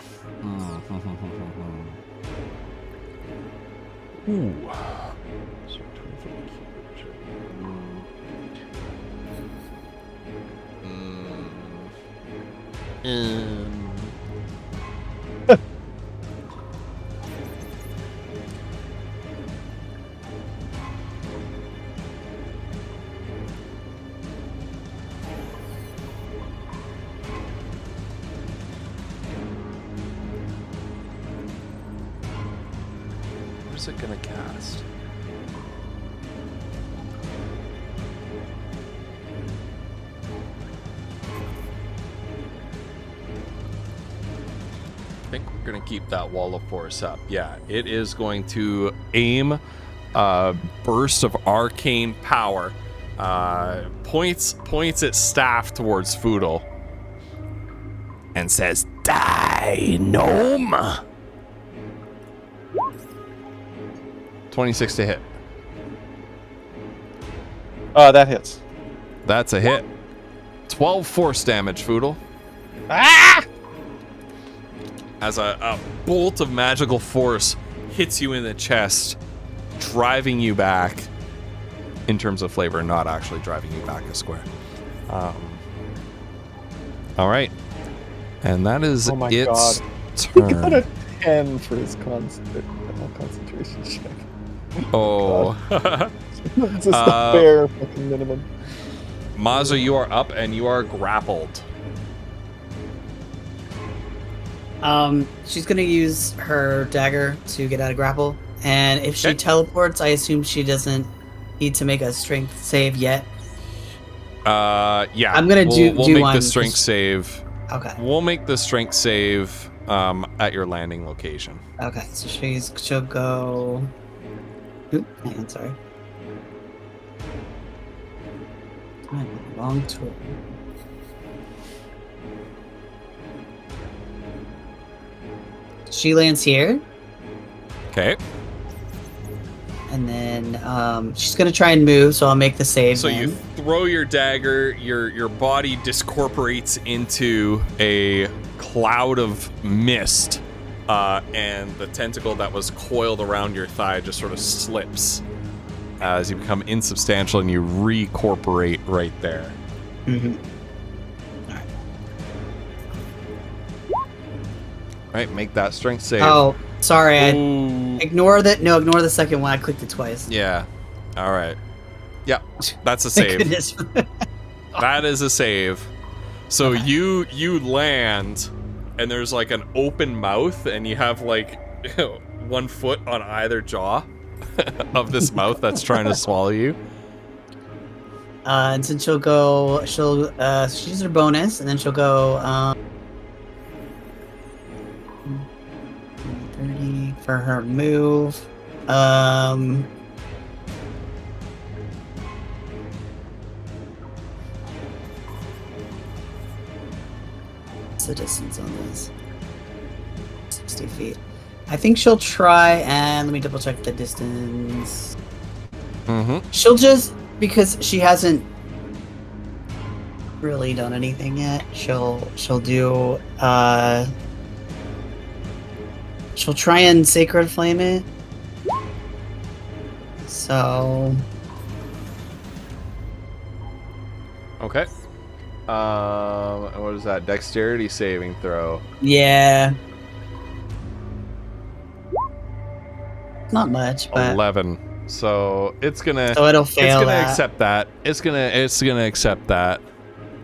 Ooh. So 20 What is it gonna cast? I think we're gonna keep that wall of force up. Yeah, it is going to aim a burst of arcane power. Points its staff towards Foodle and says, "Die, gnome." 26 to hit. That hits. That's a hit. 12 force damage, Foodle. Ah! As a bolt of magical force hits you in the chest, driving you back in terms of flavor, not actually driving you back a square. All right. And that is Oh my its God. He got a turn. 10 for his concentration check. Oh. It's just the bare fucking minimum. Mazza, you are up and you are grappled. She's gonna use her dagger to get out of grapple, and if she Okay. teleports, I assume she doesn't need to make a strength save yet. Yeah. I'm gonna we'll do make one the strength just- save. Okay. We'll make the strength save at your landing location. Okay. So she'll go Oop, hang on, sorry. Wrong tool. She lands here, Okay. and then she's gonna try and move. So I'll make the save. So then. you throw your dagger, your body discorporates into a cloud of mist, and the tentacle that was coiled around your thigh just sort of slips as you become insubstantial and you recorporate right there. Mhm. Right, make that strength save. Oh, sorry. I Ooh. ignore that. No, ignore the second one. I clicked it twice. Yeah. All right. Yeah, that's a Thank save. goodness. That is a save. So Okay. you land, and there's like an open mouth, and you have like 1 foot on either jaw of this mouth that's trying to swallow you. And since she'll use her bonus, and then she'll go 30 for her move. What's the distance on this? 60 feet. I think she'll try and let me double check the distance. Mm-hmm. She'll just, because she hasn't really done anything yet, she'll do she'll try and sacred flame it. So Okay. What is that? Dexterity saving throw. yeah. Not much, but 11. So it's gonna. so it'll It's fail gonna that. accept that. It's gonna accept that.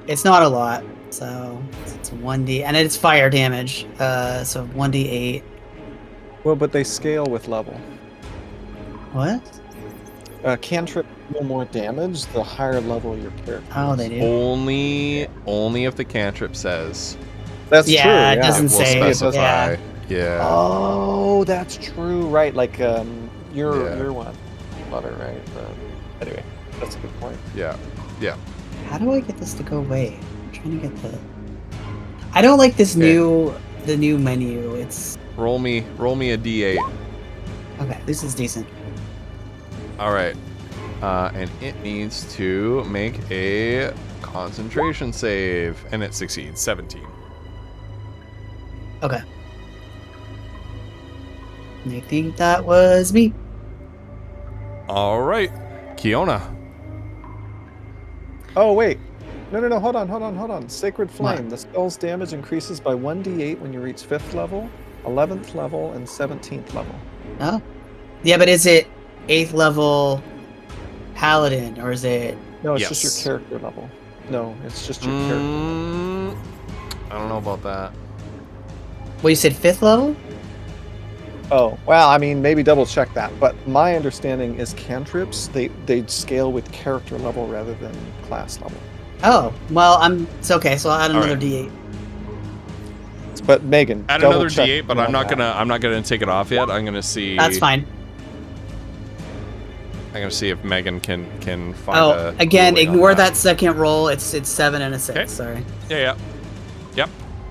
It's not a lot. So it's 1d and it's fire damage. So 1d8. Well, but they scale with level. What? Cantrip do more damage the higher level your character. Oh, they do. Only if the cantrip says. That's Yeah, true. it Yeah, doesn't It will say. specify. Yeah. Oh, that's true. Right, like your Yeah. one, butter, right? Anyway, that's a good point. Yeah. Yeah. How do I get this to go away? I'm trying to get the. I don't like this Okay. the new menu. It's Roll me a d8. okay. This is decent. All right. And it needs to make a concentration save, and it succeeds. 17. Okay. I think that was me. All right, Kiona. Oh wait, no. Hold on. Sacred What? Flame. The spell's damage increases by 1d8 when you reach 5th level, 11th level, and 17th level. Oh, yeah, but is it 8th level paladin or is it? No, it's just Yes. your character level. No, it's just your character. I don't know about that. Well, you said 5th level. Oh, well, I mean, maybe double check that. But my understanding is cantrips, they scale with character level rather than class level. Oh, well, it's okay. So I'll add All another right. D8. But Megan, Add double another check d8, but me I'm on not that. gonna take it off yet. I'm gonna see. That's fine. I'm gonna see if Megan can find. Oh, a again, ruling on ignore that second roll. It's 7 and a 6. Okay. Sorry. Yeah.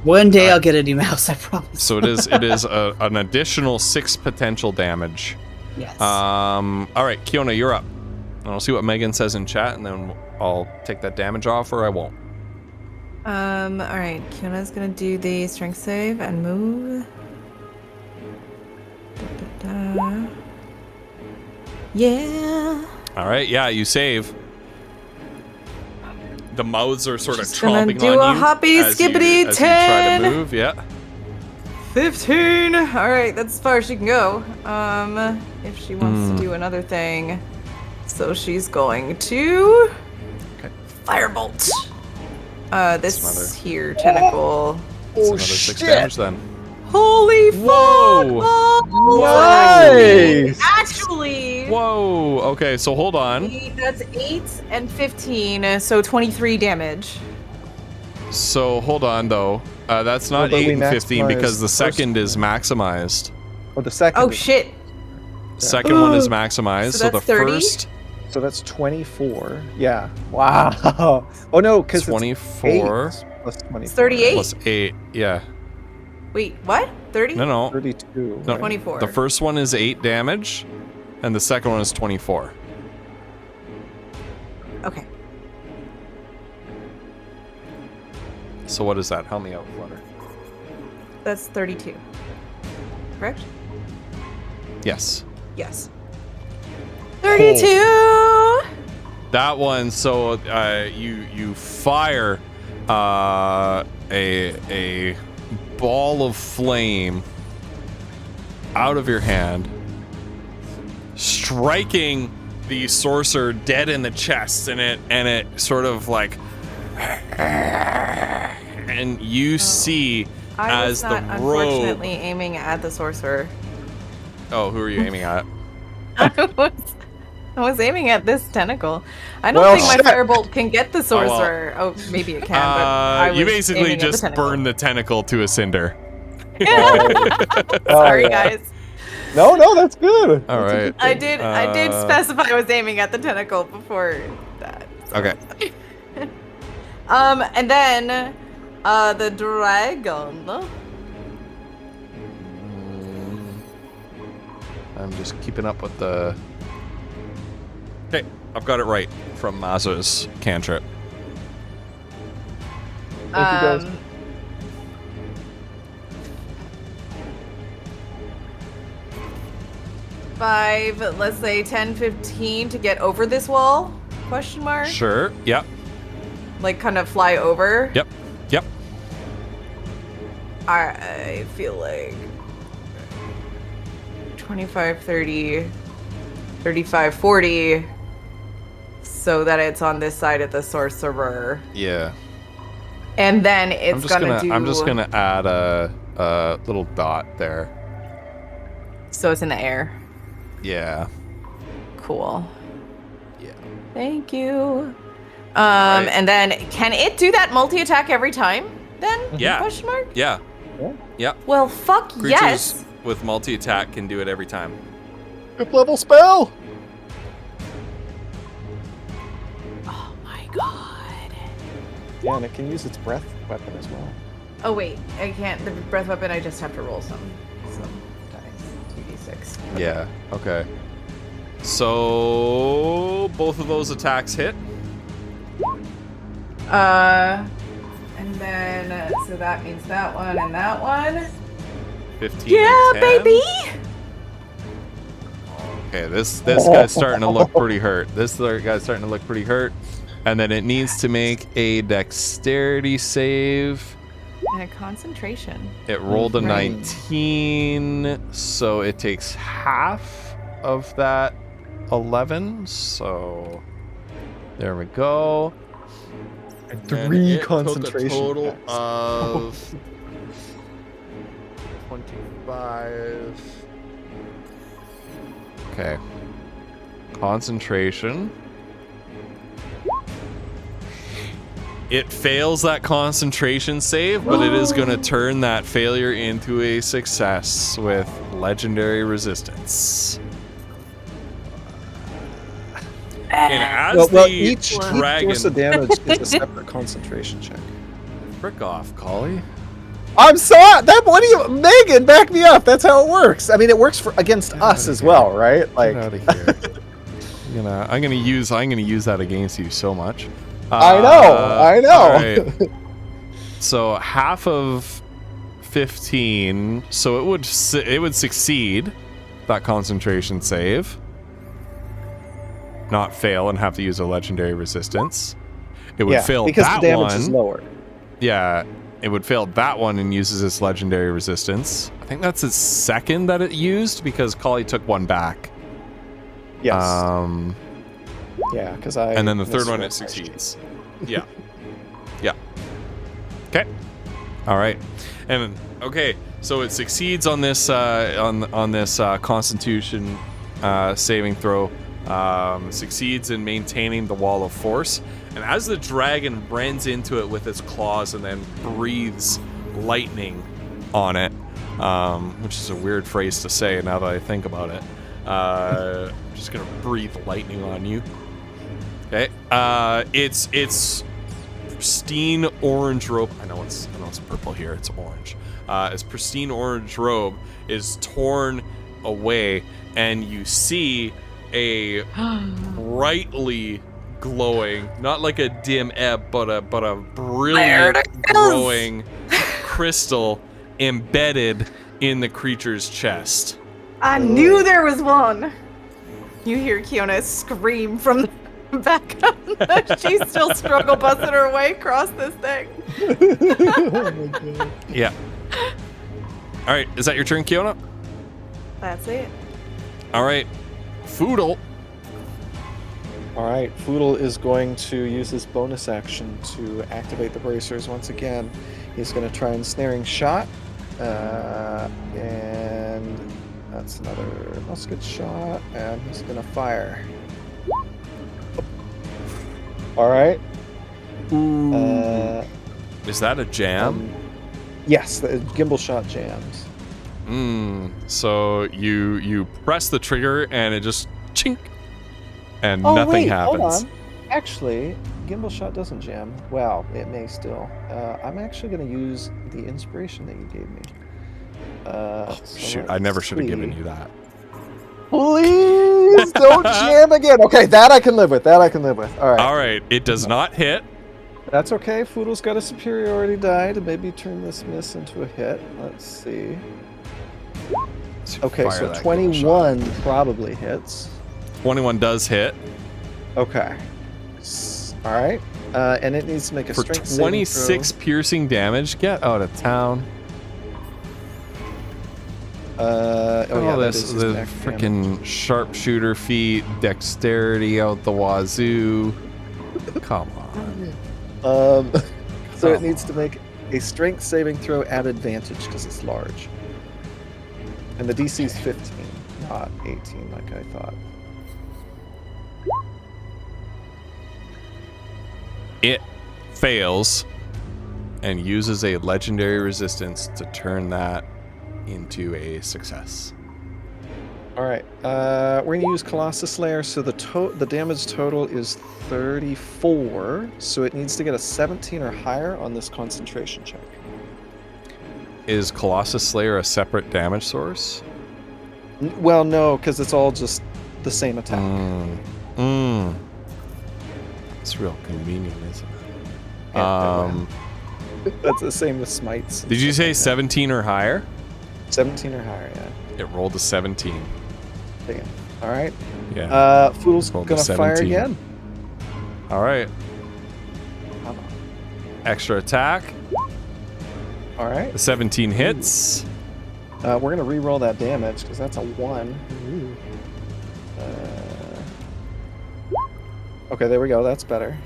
One day Alright. I'll get a new mouse. I promise. So it is an additional 6 potential damage. Yes. All right, Kiona, you're up. And I'll see what Megan says in chat, and then I'll take that damage off, or I won't. All right. Kiona's gonna do the strength save and move. Da-da-da. Yeah. All right, yeah, you save. The mouths are sort of Just gonna chomping do on a you hoppy as you- skippity as you try 10. to move. Yeah. 15. All right, that's as far as she can go. If she wants to do another thing, so she's going to Okay. firebolt. This Smother. here tentacle. It's another 6 damage then. Holy fuck! Whoa! balls! Nice! Actually, Whoa. Okay, so hold on. that's 8 and 15, so 23 damage. So hold on though. That's not Well, but 8 we and 15 maximized because the the first second is maximized. Oh, the second. Oh is- shit! Second one is maximized. So So, the that's 30? first So that's 24. Yeah. Wow. Oh no, because 24 it's 8 plus 24. It's 38. plus 8. Yeah. Wait, what? 30? No. 32. No. right? 24. The first one is 8 damage, and the second one is 24. Okay. So what is that? Help me out, Flutter. That's 32. Correct? Yes. Yes. 32! That one. So you fire a ball of flame out of your hand, striking the sorcerer dead in the chest, and it sort of like, and you see I as was not, the robe. unfortunately, aiming at the sorcerer. Oh, who are you aiming at? I was aiming at this tentacle. I don't Well, think my shit. firebolt can get the well. sorcerer. Oh, maybe it can, but I was You basically aiming at the just tentacle. burned the tentacle to a cinder. Sorry, Oh, yeah. guys. No, that's good. All That's a right. good I thing. did specify I was aiming at the tentacle before that. so. Okay. And then the dragon. I'm just keeping up with the. Okay, I've got it right from Mazza's cantrip. Thank you, guys. 5, let's say 10, 15 to get over this wall? Question mark? Sure. Yep. Like kind of fly over? Yep. Yep. I feel like 25, 30, 35, 40 so that it's on this side of the sorcerer. Yeah. And then it's I'm just gonna add a little dot there. So it's in the air. Yeah. Cool. Yeah. Thank you. Right. And then can it do that multi-attack every time then? Yeah. Question mark? Yeah. Yeah. Yep. Well, fuck Creatures yes. with multi-attack can do it every time. Fifth level spell. Oh my god. Yeah, and it can use its breath weapon as well. Oh wait, I can't. The breath weapon, I just have to roll some dice. 2d6. Yeah. Okay. So both of those attacks hit. And then so that means that one and that one. 15. Yeah, and 10. baby. Okay, this guy's starting to look pretty hurt. This guy's starting to look pretty hurt. And then it needs to make a dexterity save. And a concentration. It rolled a Right. 19, so it takes half of that 11. So there we go. And And 3 it concentration. Took a total attacks. of 25. Okay. Concentration. It fails that concentration save, but it is going to turn that failure into a success with legendary resistance. And as Well, the each dragon, source of damage is a separate concentration check. frick off, Collie. I'm sorry. What do you, Megan? Back me up. That's how it works. I mean, it works for against us as well, right? Like, Get out of here. I'm gonna use that against you so much. I know. All right. So half of 15. So it would succeed that concentration save, not fail and have to use a legendary resistance. It would fail because that the damage one. is lower. Yeah, it would fail that one and uses its legendary resistance. I think that's its second that it used because Collie took one back. Yes. Yeah, because I. and then the third misread one my it sheet. succeeds. Yeah. Yeah. Okay. All right. And okay, so it succeeds on this on this Constitution saving throw. Succeeds in maintaining the wall of force, and as the dragon rends into it with its claws and then breathes lightning on it, which is a weird phrase to say now that I think about it. I'm just gonna breathe lightning on you. Okay. It's pristine orange robe. I know it's purple here. It's orange. Its pristine orange robe is torn away, and you see a brightly glowing, not like a dim ebb, but a brilliant glowing crystal embedded in the creature's chest. I knew there was one. You hear Kiona scream from the back up. She's still struggle busting her way across this thing. Oh my god. Yeah. All right, is that your turn, Kiona? That's it. All right, Foodle. All right, Foodle is going to use his bonus action to activate the bracers once again. He's going to try ensnaring shot, and that's another musket shot, and he's going to fire. All right. Is that a jam? Yes, the gimbal shot jams. So you press the trigger and it just chink, and Oh, nothing wait, happens. hold on. Actually, gimbal shot doesn't jam. Well, it may still. I'm actually going to use the inspiration that you gave me. So Shoot, I never let's should have given see. you that. Please don't jam again. Okay, that I can live with. That I can live with. All right. All right, it does not hit. That's okay. Foodle's got a superiority die to maybe turn this miss into a hit. Let's see. Okay, Fire so that gimbal 21 probably hits. shot. 21 does hit. Okay. All right. And it needs to make a For strength saving 26 piercing damage. Get out of town. throw. Yeah, that this is his the neck damage. freaking sharpshooter feat, dexterity out the wazoo. Come on. So it Come needs to make a strength saving throw at advantage because it's large. And the DC is 15, not 18 like I thought. It fails and uses a legendary resistance to turn that into a success. All right, we're gonna use Colossus Slayer. So the damage total is 34. So it needs to get a 17 or higher on this concentration check. Is Colossus Slayer a separate damage source? Well, no, because it's all just the same attack. It's real convenient, isn't it? Yeah, that's the same with smites. Did you say 17 or higher? 17 or higher? Yeah. It rolled a 17. Damn. All right. Yeah. Foodle's Rolled a gonna fire 17. again. All right. Come on. Extra attack. All right. The 17 hits. We're gonna re-roll that damage because that's a 1. Okay, there we go. That's better.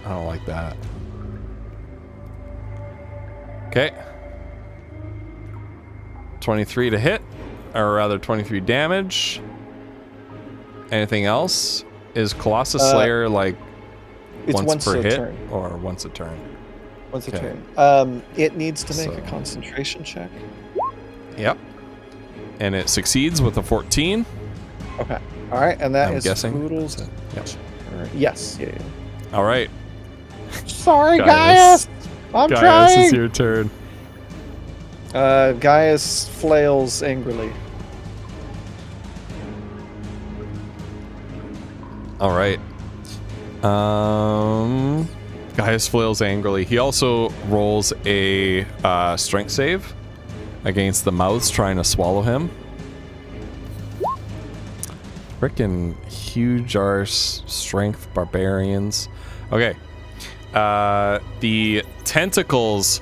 I don't like that. Okay. 23 to hit, or rather 23 damage. Anything else? Is Colossus Slayer like It's once per a hit turn. or once a turn? Once a Okay. turn. It needs to make a So- concentration check. Yep. And it succeeds with a 14. Okay. All right, and that I'm is guessing. Foodle's Yep. turn. Yes. Yeah. All right. Sorry, Gaius. I'm Gaius, it's your turn. Gaius flails angrily. All right. Gaius flails angrily. He also rolls a strength save against the mouths trying to swallow him. Frickin' huge arse strength barbarians. Okay. The tentacles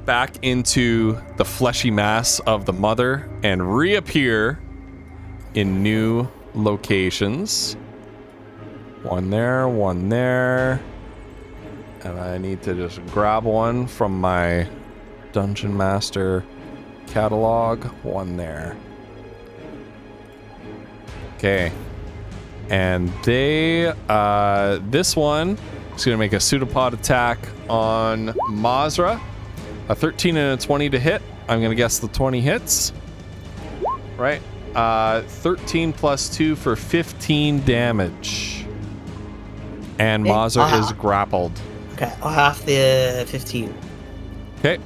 back into the fleshy mass of the mother and reappear in new locations. One there, one there. And I need to just grab one from my Dungeon Master catalog. One there. Okay. And they, this one is going to make a pseudopod attack on Mazra. A 13 and a 20 to hit. I'm gonna guess the 20 hits. Right. 13 plus 2 for 15 damage. And Okay, Mazur is grappled. Okay, I'll half the 15. Okay.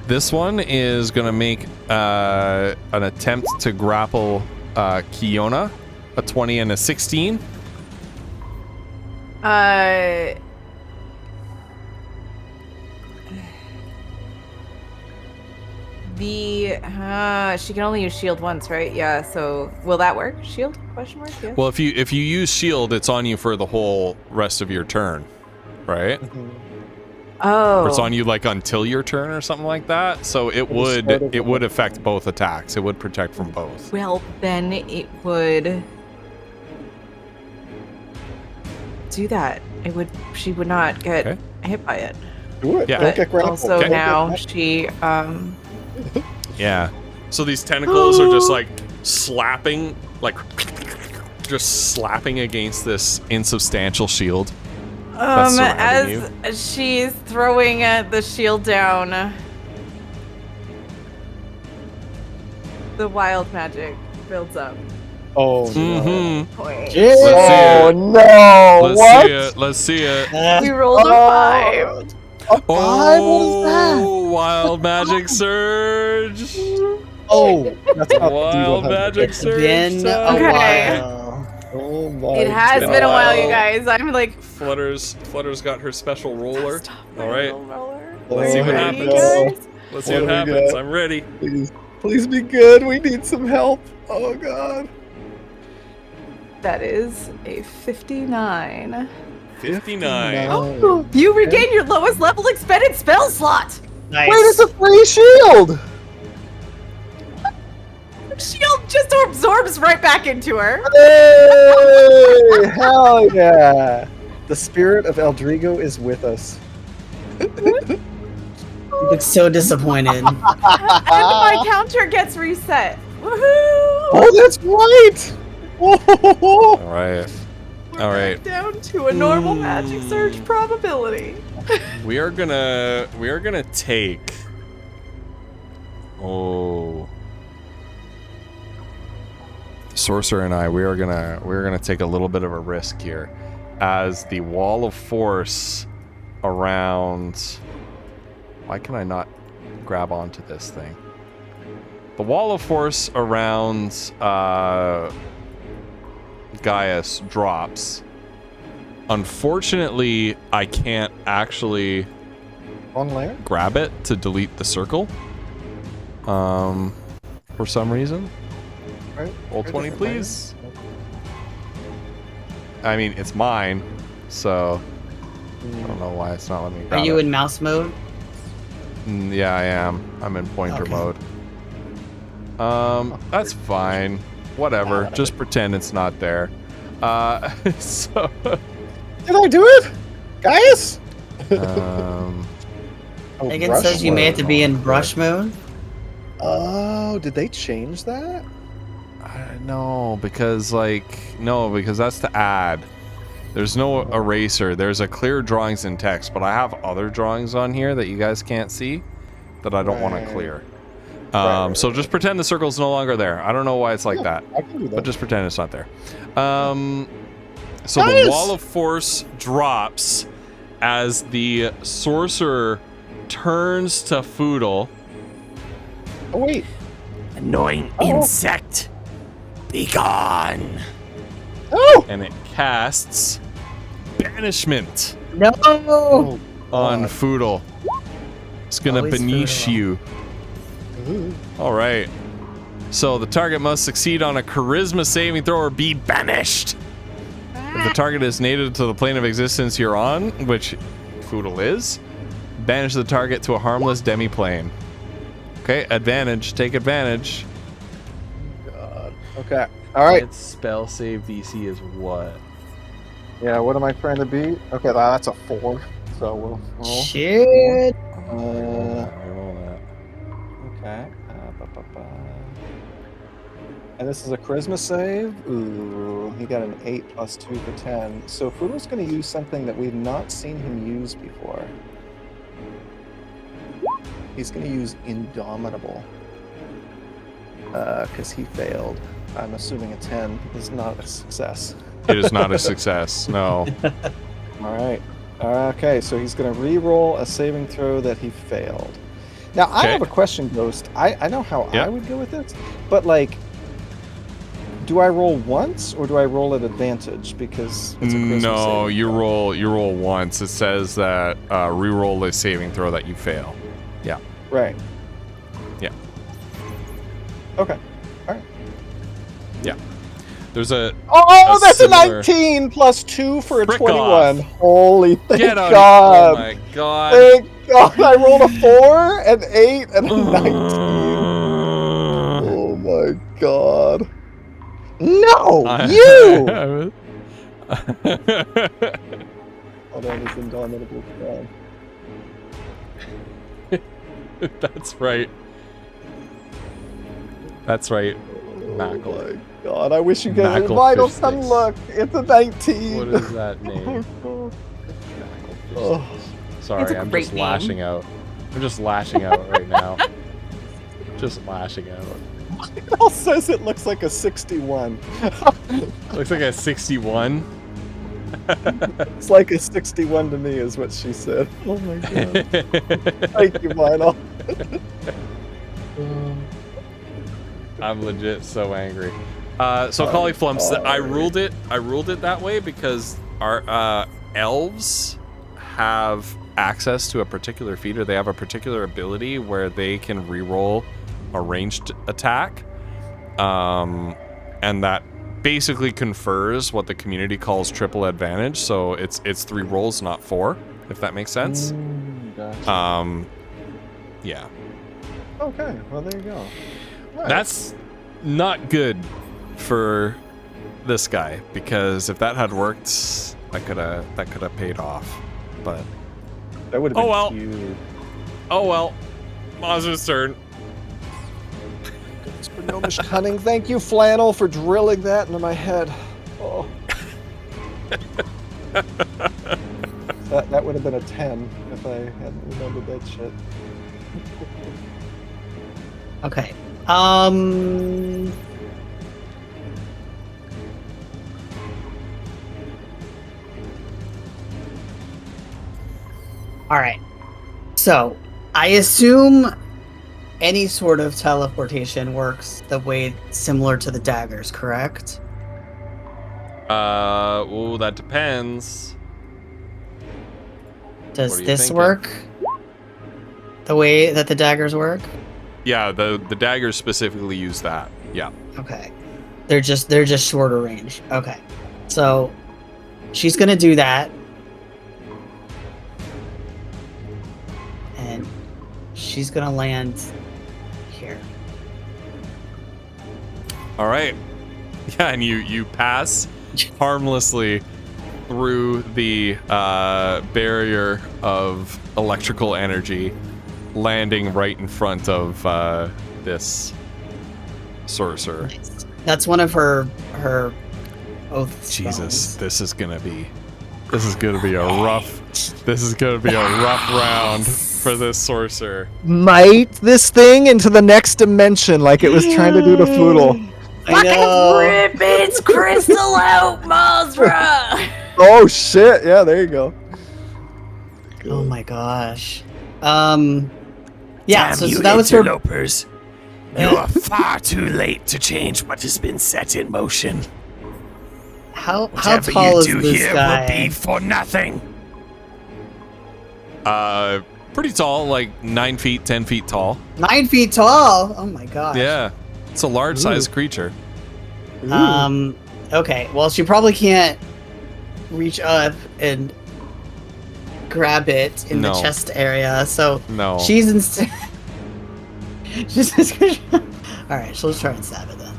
This one is gonna make an attempt to grapple Kiona. A 20 and a 16. She can only use shield once, right? Yeah. So will that work? Shield? Question mark. Yeah. Well, if you use shield, it's on you for the whole rest of your turn, right? Oh. Or it's on you like until your turn or something like that. So it would affect both attacks. It would protect from both. Well, then it would do that. It would. She would not get hit by it. Do it. Yeah. Don't get grappled. Also Don't now get she Yeah. So these tentacles are just like slapping, like just slapping against this insubstantial shield. That's surrounding you. as she's throwing the shield down, the wild magic builds up. Oh, Mm-hmm. Point. Let's see oh it. no! Let's What? see it. Let's see it. We rolled a 5. A 5? Oh, wild magic surge. Oh, that's not Wild magic surge. Been a time. Okay. while. Oh my It has been been a a while, while. you guys. I'm like, Flutter's got her special roller. stop All my right. little roller. Let's see what Ready, happens. guys? Let's see What what do we happens. got? I'm ready. Please be good. We need some help. Oh god. That is a 59. 59. No. You regain your lowest level expended spell slot. Nice. Wait, it's a free shield. Shield just absorbs right back into her. Hey, hell yeah. The spirit of Eldrigo is with us. You look so disappointed. And my counter gets reset. Woohoo! Oh, that's right. All right. All right. Down to a normal magic surge probability. We are gonna take. Oh. The sorcerer and I, we're gonna take a little bit of a risk here, as the wall of force around. Why can I not grab onto this thing? The wall of force around Gaius drops. Unfortunately, I can't actually Wrong layer? grab it to delete the circle. For some reason. Right. Roll 20, please. I mean, it's mine, so I don't know why it's not letting me Are grab you it. in mouse mode? Yeah, I am. I'm in pointer Okay. mode. That's fine. Whatever. Just pretend it's not there. So, Did I do it? Gaius? um, Oh, Megan brush says you may have to mode. be in brush mode. Oh, did they change that? no, because that's to add. There's no eraser. There's a clear drawings in text, but I have other drawings on here that you guys can't see that I don't want to Right. clear. Right, So just pretend the circle's no longer there. I don't know why it's like that, I can do that. but just pretend it's not there. So Nice. the wall of force drops as the sorcerer turns to Foodle. Oh wait. Annoying insect. Be gone. Oh. And it casts Banishment No. Oh. on God. Foodle. It's gonna Always banish Foodle. you. Ooh. All right. So the target must succeed on a charisma saving throw or be banished. If the target is native to the plane of existence you're on, which Foodle is, banish the target to a harmless demi-plane. Okay, advantage. Take advantage. God. Okay. All right. Its spell save DC is what? Yeah. What am I trying to beat? Okay, that's a 4. So we'll roll. Shit. Roll that. Okay. And this is a charisma save. Ooh, he got an 8 plus 2 for 10. So Fudo's going to use something that we've not seen him use before. He's going to use Indomitable. Because he failed. I'm assuming a 10 is not a success. It is not a success. No. All right. Okay, so he's going to re-roll a saving throw that he failed. Now, I Okay. have a question, Ghost. I know how Yep. I would go with this, but like, do I roll once or do I roll at advantage because it's a charisma No, saving you throw? roll once. It says that re-roll a saving throw that you fail. Yeah. Right. Yeah. Okay. All right. Yeah. There's a Oh, A that's similar- a 19 plus 2 for a Frick 21. off. Holy, thank get out. God. Oh my god. Thank God. I rolled a 4, an 8, and a 19. Oh my God. No, you! Hold on, this Indomitable down. That's right. That's right. Oh Mackle. my God, I wish you guys Mackle Vital, fish come sticks. look. It's a 19. What is that name? Oh, Sorry, It's a I'm great just name. lashing out. I'm just lashing out right now. Just lashing out. it all says it looks like a 61. Looks like a 61. It's like a 61 to me, is what she said. Oh my God. Thank you, Vital. I'm legit so angry. So Cauliflumps, I ruled it that way because our elves have access to a particular feat, or they have a particular ability where they can reroll a ranged attack. And that basically confers what the community calls triple advantage. So it's 3 rolls, not 4, if that makes sense. Gotcha. Yeah. Okay, well there you go. Right. That's not good for this guy, because if that had worked, that could have paid off. But that would have been oh well. huge. oh well, Maz's turn. It's for gnomish cunning. Thank you, Flannel, for drilling that into my head. Oh. that would have been a 10 if I hadn't remembered that shit. Okay. All right. So, I assume any sort of teleportation works the way similar to the daggers, correct? Oh, that depends. Does What are you this thinking? work the way that the daggers work? Yeah, the daggers specifically use that. Yeah. Okay. They're just shorter range. Okay. So she's gonna do that. And she's gonna land here. All right. Yeah, and you pass harmlessly through the barrier of electrical energy, landing right in front of this sorcerer. Nice. That's one of her oath Jesus, spells. this is gonna be a rough round for this sorcerer. Might this thing into the next dimension like it was trying to do to Floodle. I know. Rip its crystal out, Mazra! Oh shit! Yeah, there you go. Oh my gosh. Yeah, Damn so you that was her. interlopers. You are far too late to change what has been set in motion. How Whatever tall you is do this here guy? will be for nothing. Pretty tall, like 9 feet, 10 feet tall. 9 feet tall. Oh my gosh. Yeah, it's a large-sized creature. Okay. Well, she probably can't reach up and grab it in the No. chest area, so No. she's instead. She's just gonna. All right, so let's try and stab it then.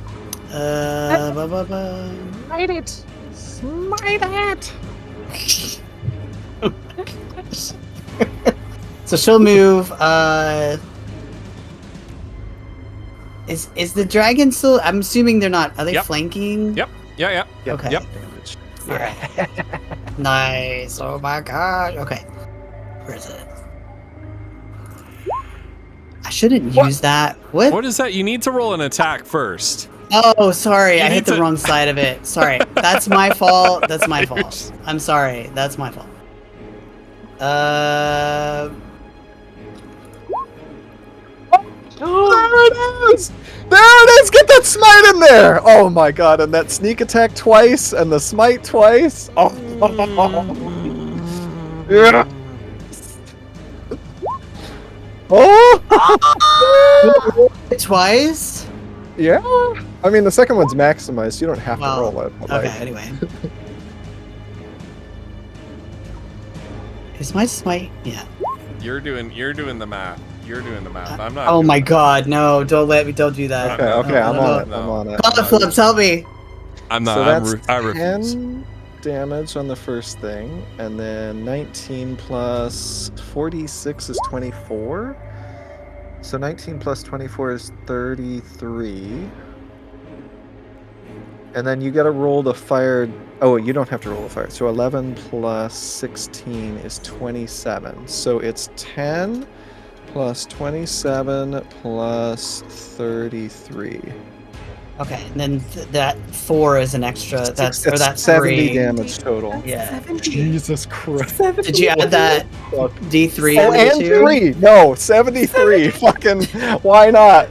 Smite it! Smite it! So she'll move. Is the dragon still? I'm assuming they're not. Are they Yep. flanking? Yep. Yeah. Okay. Yep. All right. Nice. Oh my god. Okay. Where is it? shouldn't use that. What? What is that? You need to roll an attack first. Oh, sorry. I need hit the to- wrong side of it. Sorry. That's my fault. That's my fault. I'm sorry. That's my fault. There it is! There it is! Get that smite in there! Oh my god, and that sneak attack twice and the smite twice. Oh. Yeah. Oh! Twice? Yeah. I mean, the second one's maximized. You don't have Well, to roll it. But okay, like, anyway. Is my smite? Yeah. You're doing the math. You're doing the math. I'm not. Oh doing my the god, no, don't do that. okay, I'm no, on it. no. I'm on it. Call it flips, help me. math. I'm not. So that's I refuse. 10 damage on the first thing, and then 19 plus 46 is 24. So 19 plus 24 is 33. And then you gotta roll the fire. Oh, you don't have to roll the fire. So 11 plus 16 is 27. So it's 10 plus 27 plus 33. Okay, and then that 4 is an extra. That's It's that's 70 3. damage total. Yeah. Jesus Christ. Did you add that D3 Oh, in and there too? 3. No, 73. Fucking, why not?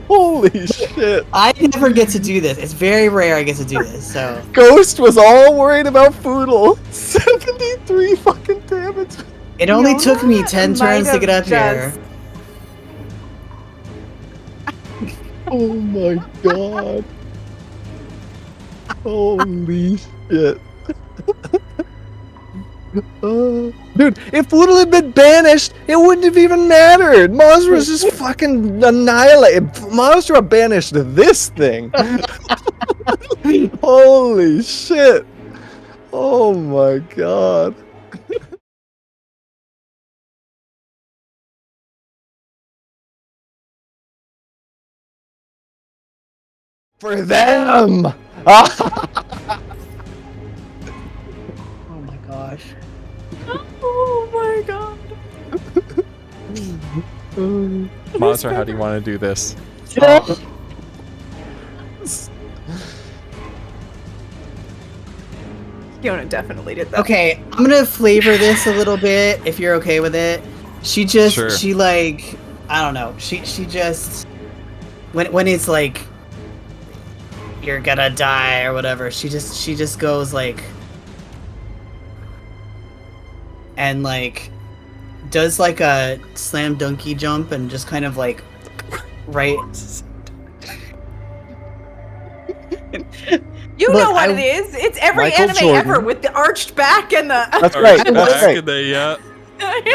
Holy shit. I never get to do this. It's very rare I get to do this. So Ghost was all worried about Foodle. 73 fucking damage. it only Fiona took me 10 might turns to have get up just- here. Oh my god. Holy shit. Dude, if Foodle had been banished, it wouldn't have even mattered. Mazra's just fucking annihilated. Mazra banished this thing. Holy shit. Oh my god. For them! Oh my gosh. Oh my god. Mazra, how do you want to do this? Oh. Fiona definitely did that. Okay, I'm gonna flavor this a little bit if you're okay with it. She just Sure. she like I don't know. She just when it's like you're gonna die or whatever, she just goes like and like does like a slam dunky jump and just kind of like right. You Look, know what I- it is. It's every Michael anime Jordan. ever with the arched back and the. That's All right. right, That's back right. in the, yeah.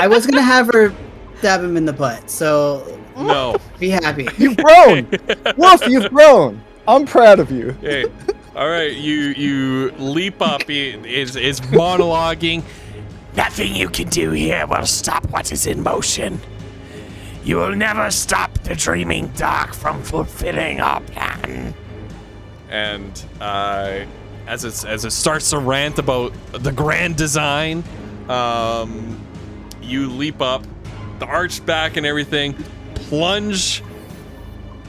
I was gonna have her stab him in the butt, so No. be happy. You've grown! Wolf, you've grown! I'm proud of you. Hey, all right, you leap up. He is monologuing. Nothing you can do here will stop what is in motion. You will never stop the dreaming dark from fulfilling our plan. And as it starts to rant about the grand design, you leap up, the arched back and everything, plunge,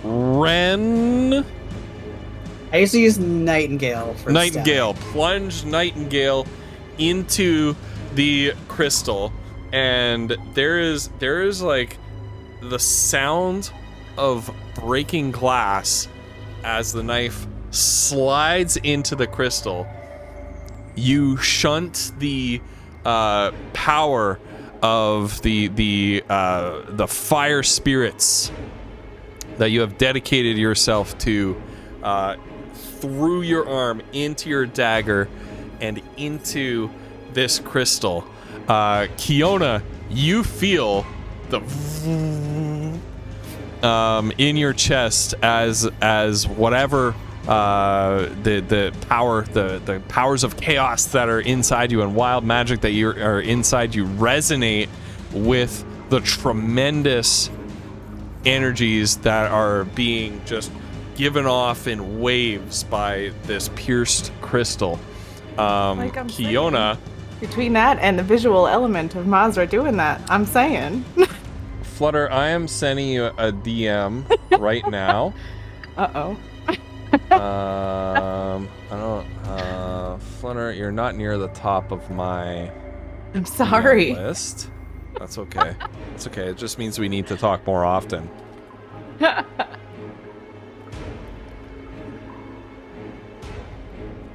Ren. I used to use Nightingale for Nightingale, plunge Nightingale into the crystal, and there is like the sound of breaking glass as the knife slides into the crystal. You shunt the power of the fire spirits that you have dedicated yourself to through your arm into your dagger and into this crystal. Kiona, you feel the in your chest as whatever the powers of chaos that are inside you and wild magic that are inside you resonate with the tremendous energies that are being just given off in waves by this pierced crystal. Like I'm Kiona, Between that and the visual element of Mazra doing that, I'm saying. Flutter, I am sending you a DM right now. Uh-oh. I don't. Flutter, you're not near the top of my I'm sorry. DM list. That's okay. It's okay. It just means we need to talk more often.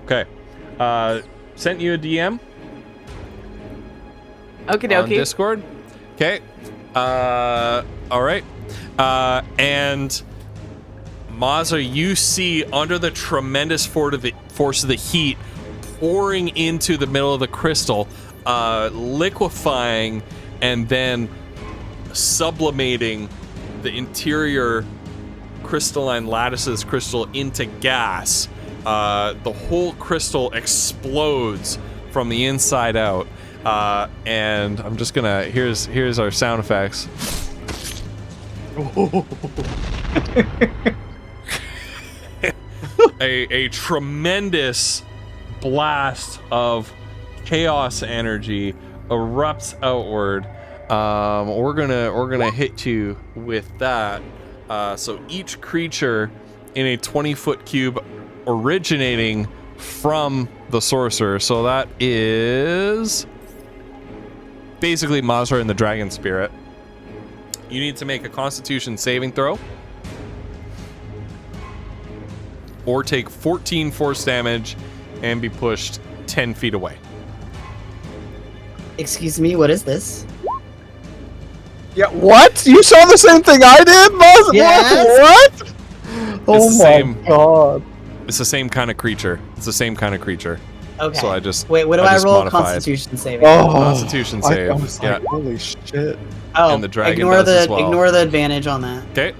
Okay. Sent you a DM Okie on dokie. Discord. Okay. All right. And Mazza, you see under the tremendous force of the heat pouring into the middle of the crystal, liquefying and then sublimating the interior crystalline lattices crystal into gas. The whole crystal explodes from the inside out. And I'm just gonna, here's our sound effects. a tremendous blast of chaos energy erupts outward. We're gonna hit you with that. So each creature in a 20-foot cube originating from the sorcerer. So that is basically Mazra and the dragon spirit. You need to make a Constitution saving throw, or take 14 force damage and be pushed 10 feet away. Excuse me, what is this? Yeah, what? You saw the same thing I did, Maz? Yes. What? Oh the my same. god. It's the same kind of creature. It's the same kind of creature. Okay. So I just Wait, what do I I just roll? modified. Constitution saving. Oh, Constitution save. I was like, holy shit. Oh, and the dragon ignore does as well. Ignore the advantage on that. Okay.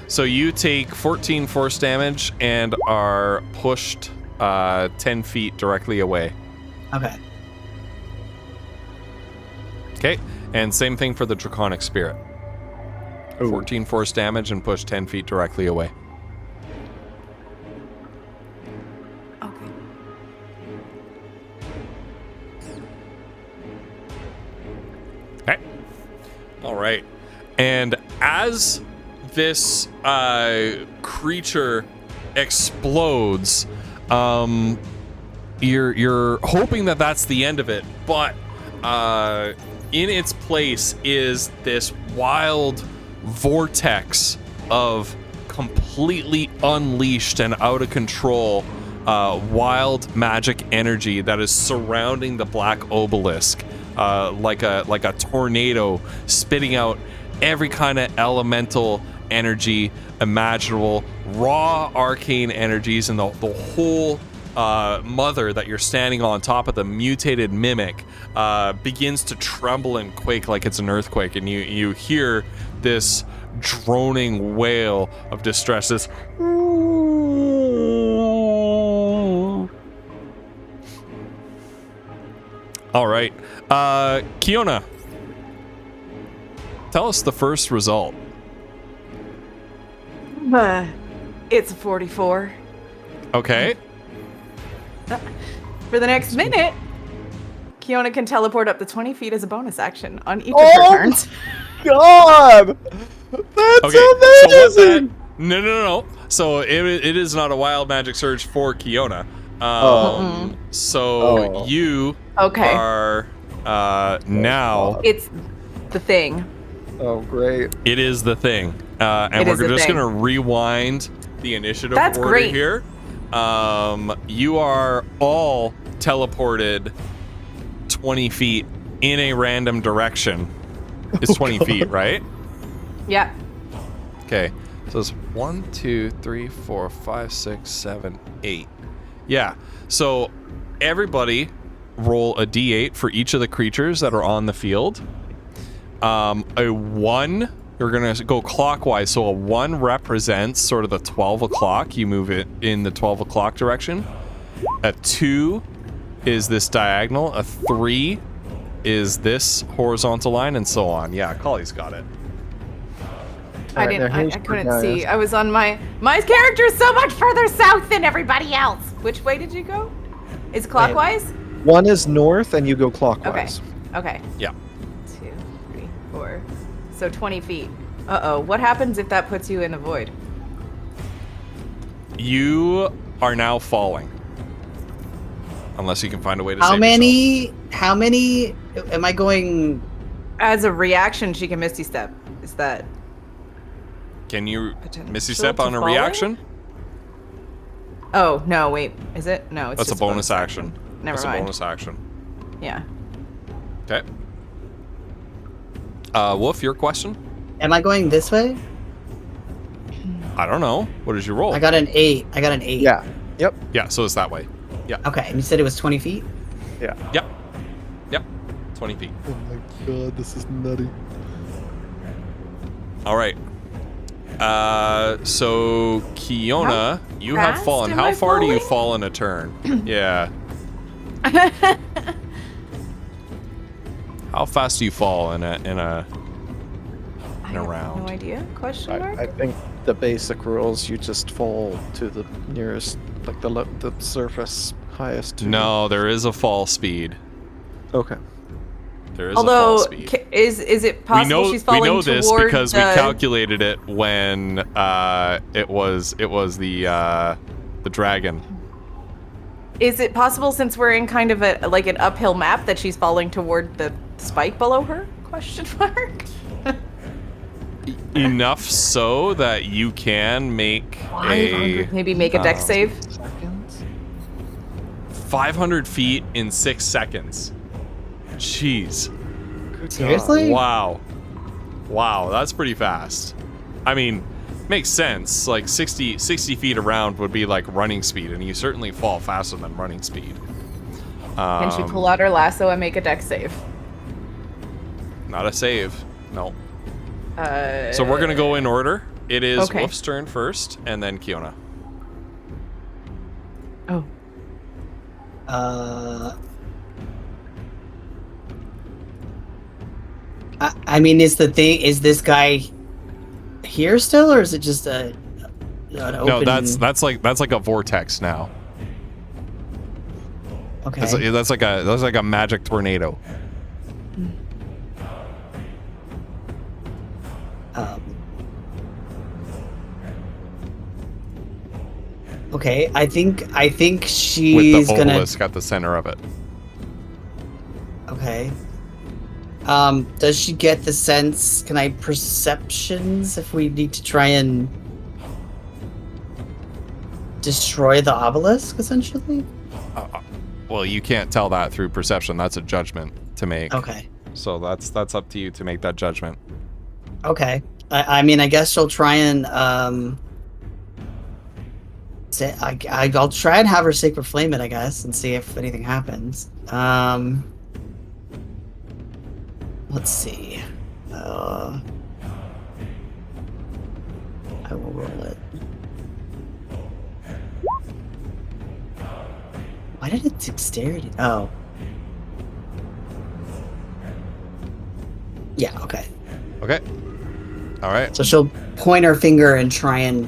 So you take 14 force damage and are pushed 10 feet directly away. Okay. Okay. And same thing for the draconic spirit. Ooh. 14 force damage and push 10 feet directly away. Okay. Okay. All right. And as this creature explodes, you're hoping that that's the end of it, but in its place is this wild vortex of completely unleashed and out of control wild magic energy that is surrounding the black obelisk, like a tornado, spitting out every kind of elemental energy imaginable, raw arcane energies, and the whole mother that you're standing on top of, the mutated mimic, begins to tremble and quake like it's an earthquake, and you hear this droning wail of distress, this all right. Kiona, tell us the first result. It's a 44. Okay. For the next minute, Kiona can teleport up to 20 feet as a bonus action on each of Oh! her turns. God! That's amazing! No. So it is not a wild magic surge for Kiona. So you are now. It's the thing. Oh, great. It is the thing. And we're just going to rewind the initiative That's order great. here. You are all teleported 20 feet in a random direction. It's 20 feet, right? Yeah. Okay. So it's 1, 2, 3, 4, 5, 6, 7, 8. Yeah. So everybody roll a d8 for each of the creatures that are on the field. A 1, you're going to go clockwise. So a 1 represents sort of the 12 o'clock. You move it in the 12 o'clock direction. A 2 is this diagonal. A 3 is this horizontal line, and so on. Yeah, Collie's got it. I couldn't see. I was on my character's so much further south than everybody else. Which way did you go? Is it clockwise? 1 is north, and you go clockwise. Okay. Yeah. 2, 3, 4, So 20 feet. Uh-oh. What happens if that puts you in the void? You are now falling. Unless you can find a way to How save many am I going? As a reaction, she can Misty Step. Is that... Can you Potential Misty Step to on a falling? reaction? Oh, no, wait. Is it? No, it's That's a just bonus action. Never That's mind. a bonus action. Yeah. Okay. Wolf, your question? Am I going this way? I don't know. What did you roll? I got an 8. Yeah. Yep. Yeah, so it's that way. Yeah. Okay, and you said it was 20 feet? Yeah. Yep. Yep. 20 feet. Oh my god, this is nutty. All right. So Kiona, you have fast fallen. am How I far do you falling? fall in a turn? Yeah. How fast do you fall in a I have round? no idea. Question mark? I think the basic rules, you just fall to the nearest, like the surface highest. to- No, there is a fall speed. Okay. There is a fall Although, speed. is it possible she's falling we know this toward because the... we calculated it when it was the dragon. Is it possible, since we're in kind of a like an uphill map, that she's falling toward the spike below her? Question mark. Enough so that you can make 500, maybe make a dex save. Seconds? 500 feet in 6 seconds. Jeez. Seriously? Wow. Wow, that's pretty fast. I mean, makes sense. Like 60 feet around would be like running speed, and you certainly fall faster than running speed. Can she pull out her lasso and make a dex save? Not a save. No. Uh, So we're gonna go in order. It is Okay. Wolf's turn first, and then Kiona. Oh. I mean, is this guy here still, or is it just an open... No, that's like a vortex now. Okay. That's like a magic tornado. Okay, I think With she's the gonna... obelisk at the center of it. Okay. Does she get the sense? Can I perceptions if we need to try and destroy the obelisk, essentially? Well, you can't tell that through perception. That's a judgment to make. Okay. So that's up to you to make that judgment. Okay. I mean, I guess she'll try and I'll try and have her sacred flame it, I guess, and see if anything happens. Let's see. I will roll it. Why did it dexterity? Oh. Yeah, okay. Okay. All right. So she'll point her finger and try and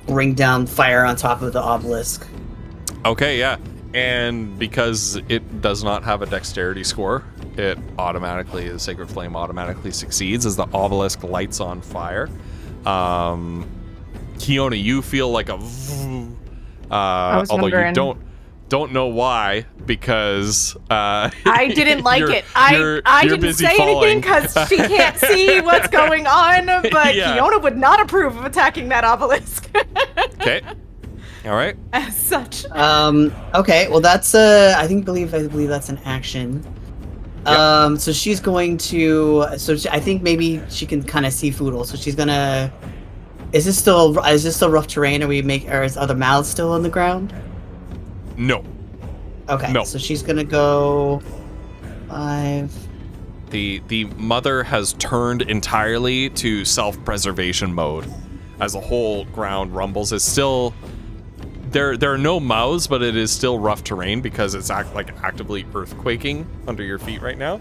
bring down fire on top of the obelisk. Okay, yeah. And because it does not have a dexterity score, it automatically, the Sacred Flame automatically succeeds as the obelisk lights on fire. Kiona, you feel like a... although wondering. you don't know why, because I didn't like you're- it. I you're didn't busy say anything falling. because she can't see what's going on. But Yeah. Kiona would not approve of attacking that obelisk Okay. All right. as such. Okay, well that's I believe that's an action. Yep. So she's going to I think maybe she can kind of see Foodle, so she's gonna Is this still rough terrain? Or is other mouths still on the ground? No. Okay. No. So she's gonna go 5. The mother has turned entirely to self-preservation mode as the whole ground rumbles. It's still there are no mouths, but it is still rough terrain because it's actively earthquaking under your feet right now.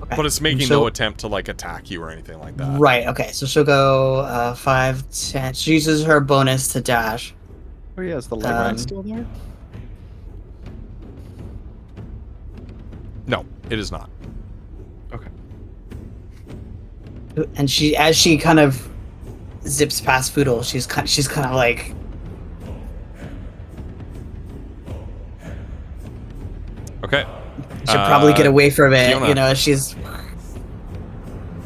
Okay. But it's making So- no attempt to attack you or anything like that. Right. Okay. So she'll go 5, 10. She uses her bonus to dash. Oh yeah, is the light rack Um, still there? No, it is not. Okay. And as she kind of zips past Foodle, she's kind of like, Okay. should probably get away from it. Fiona. You know, she's.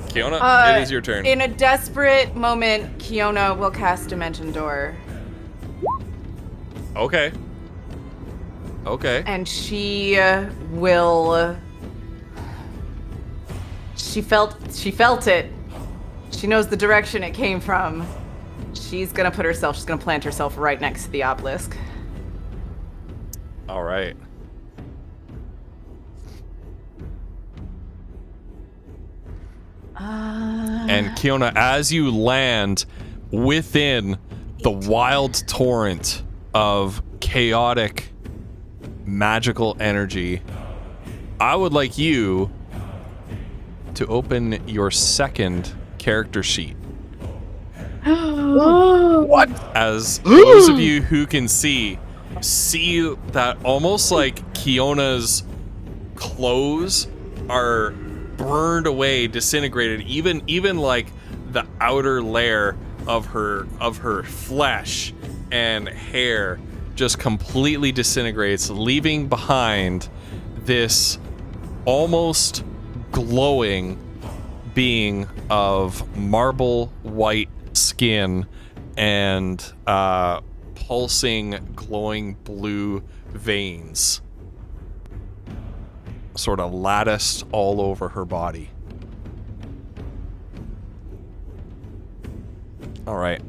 Kiona, it is your turn. In a desperate moment, Kiona will cast Dimension Door. Okay. And she will. She felt it. She knows the direction it came from. She's gonna plant herself right next to the obelisk. All right. And Kiona, as you land within the wild torrent of chaotic magical energy, I would like you to open your second character sheet. What? As those of you who can see that almost like Kiona's clothes are burned away, disintegrated, even like the outer layer of her flesh and hair just completely disintegrates, leaving behind this almost glowing being of marble white skin and pulsing glowing blue veins sort of latticed all over her body. All right.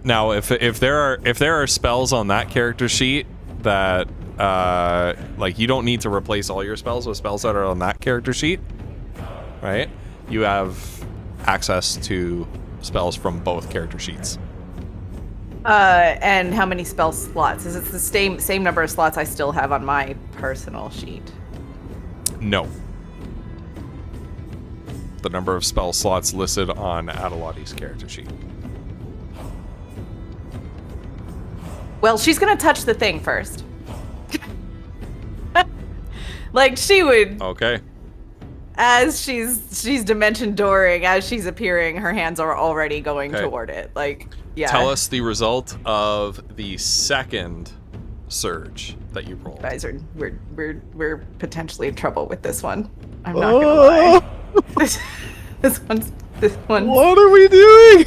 Now, if there are spells on that character sheet that like you don't need to replace all your spells with spells that are on that character sheet, right? You have access to spells from both character sheets. And how many spell slots? Is it the same number of slots I still have on my personal sheet? No. The number of spell slots listed on Adelotti's character sheet. Well, she's gonna touch the thing first. Like she would. Okay. As she's dimension dooring, as she's appearing, her hands are already going Okay. toward it. Like, yeah. Tell us the result of the second surge that you rolled. Guys are we're potentially in trouble with this one. I'm not gonna lie. This one's. What are we doing?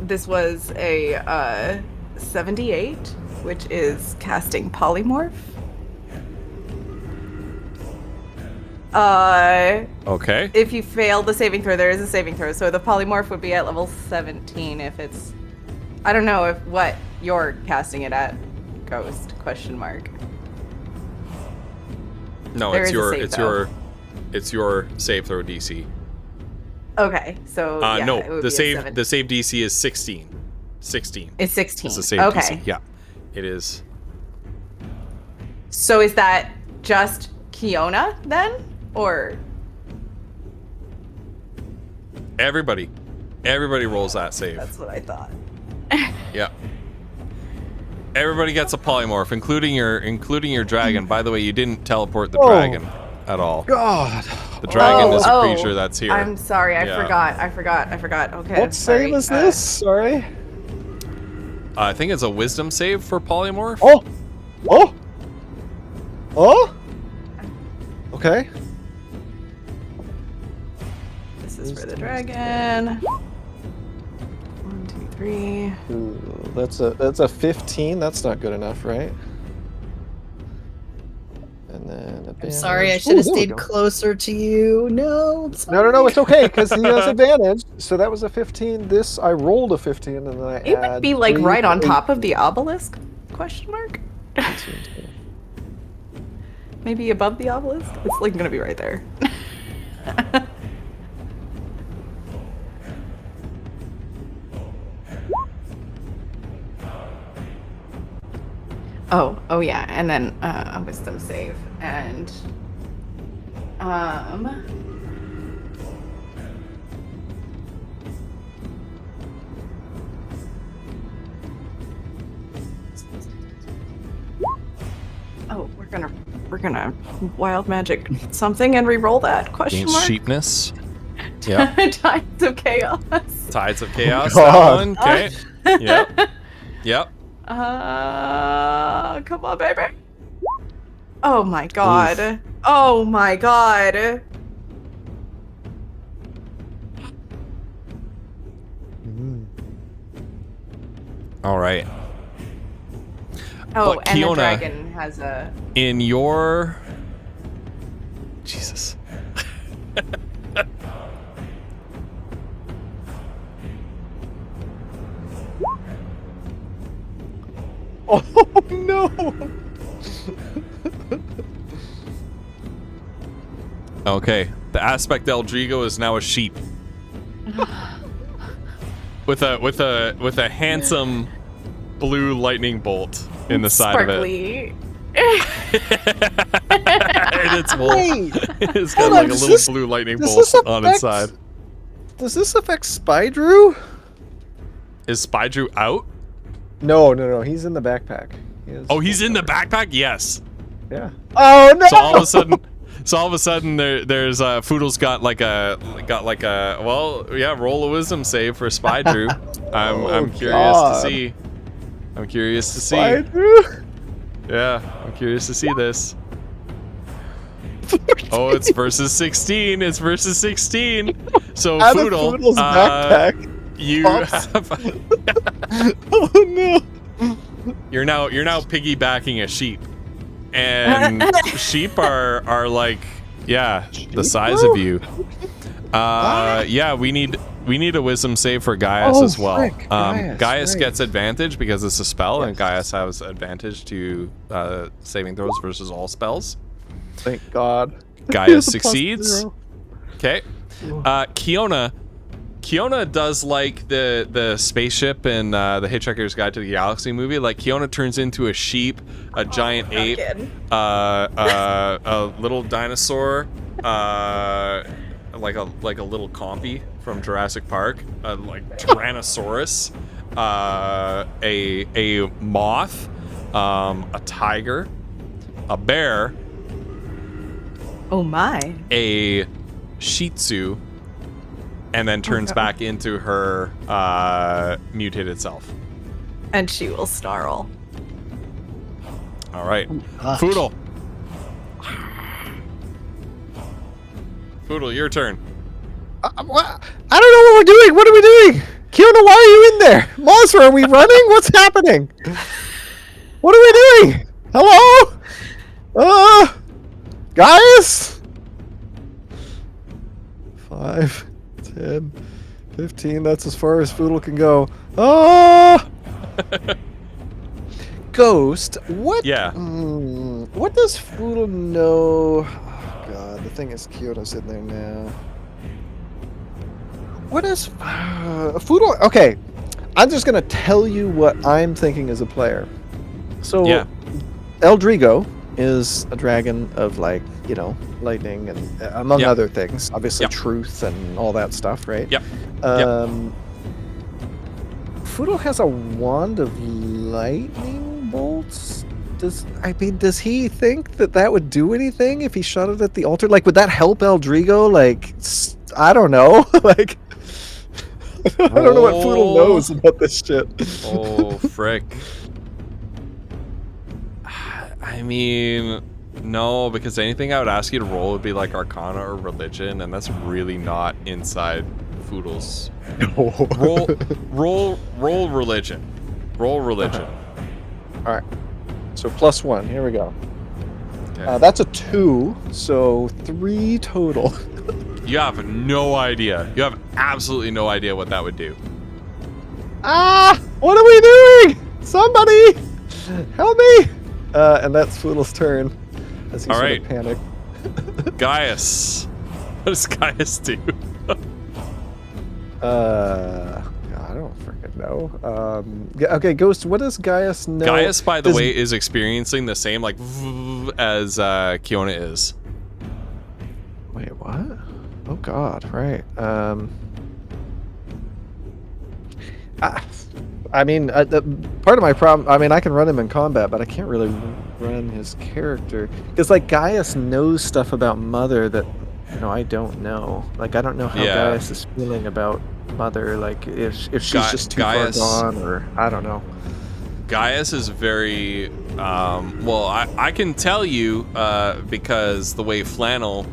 This was a 78, which is casting polymorph. Okay. If you fail the saving throw, there is a saving throw. So the polymorph would be at level 17 if it's. I don't know if what you're casting it at. Ghost ? No, There it's is a save, it's your save throw DC. Okay, so yeah, it no, would the be a save 7. the save DC is 16. 16. It's 16. It's the save okay. DC. Yeah. It is. So is that just Kiona then, or Everybody rolls that save. that's what I thought. Yeah. Everybody gets a polymorph, including your dragon. By the way, you didn't teleport the Oh. dragon at all. God. The dragon is a Oh, creature that's here. I'm sorry, I Yeah. forgot. Okay. What save is this? Sorry. I think it's a wisdom save for polymorph. Oh. Oh. Oh. Okay. This is for the dragon. 1, 2, 3. Ooh, that's a 15. That's not good enough, right? And then I'm sorry, I should have stayed closer to you. No, I'm sorry. No, it's okay because he has advantage. So that was a 15. This I rolled a 15, and then I It would be like right on top of the obelisk? ? Maybe above the obelisk? It's like gonna be right there. Oh yeah, and then a wisdom save and oh, we're gonna We're gonna wild magic something and re-roll that question Against mark. sheepness. Yep. Tides of chaos. Tides of chaos. God. That one. Okay. Yep. Yep. Come on, baby. Oh my god. Oof. Oh my god. All right. Oh, But and Kiona- the dragon has a. In your Jesus. Oh no! Okay. The aspect Eldrigo is now a sheep. with a handsome blue lightning bolt in the side of it. Sparkly. And it's wool. Wait, It's got hold like on, a does little this- blue lightning does bolt this on its affect- side. does this affect Spydrew? Is Spydrew out? No. He's in the backpack. Oh, he's in the backpack? Yes. Yeah. Oh no! So all of a sudden, there's Foodle's got like a roll a wisdom save for Spydrew. I'm curious God. to see. I'm curious to see. Spydrew? Yeah, I'm curious to see this. Oh, it's versus 16. It's versus 16. So Out of Foodle, Foodle's backpack. you pops. have, Oh no! you're now piggybacking a sheep, and sheep are like the size of you. Yeah, we need a wisdom save for Gaius Oh, as well. frick, Gaius right. gets advantage because it's a spell, and Yes. Gaius has advantage to saving throws versus all spells. Thank God. Gaius He has a plus succeeds. 0. Okay. Kiona does like the spaceship in the Hitchhiker's Guide to the Galaxy movie. Like Kiona turns into a sheep, a giant ape, a little dinosaur, like a little compy from Jurassic Park, like Tyrannosaurus, a moth, a tiger, a bear, Oh my. a Shih Tzu, and then turns back into her mutated self. And she will snarl. All right, gosh. Foodle. Foodle, your turn. What? I don't know what we're doing. What are we doing? Kiona, why are you in there? Monster, are we running? What's happening? What are we doing? Hello? Guys? 5, 10, 15. That's as far as Foodle can go. Ghost, what? Yeah. What does Foodle know? Oh, God, the thing is, Kyoto's in there now. What is Foodle? Okay, I'm just gonna tell you what I'm thinking as a player. So, Yeah. Eldrigo is a dragon of lightning and among Yep. other things, obviously Yep. truth and all that stuff, right? Yep. Foodle has a wand of lightning bolts. Does he think that would do anything if he shot it at the altar? Like, would that help Eldrigo? Like, I don't know. Like, I don't know what Foodle knows about this shit. Oh, frick. I mean, no, because anything I would ask you to roll would be like Arcana or Religion, and that's really not inside Foodle's. Roll Religion. Roll Religion. All right. So +1. Here we go. Okay. That's a 2, so 3 total. You have no idea. You have absolutely no idea what that would do. What are we doing? Somebody, help me! And that's Foodle's turn. As he All sort right. of panicked. Gaius. What does Gaius do? I don't freaking know. Okay, Ghost. What does Gaius know? Gaius, by the Does- way, is experiencing the same like as Kiona is. Wait, what? Oh God! Right. I mean, part of my problem. I mean, I can run him in combat, but I can't really run his character, because like Gaius knows stuff about Mother that I don't know. Like I don't know how Gaius is feeling about Mother. Like if she's just too far gone, or I don't know. Gaius is very well. I can tell you because the way Flannel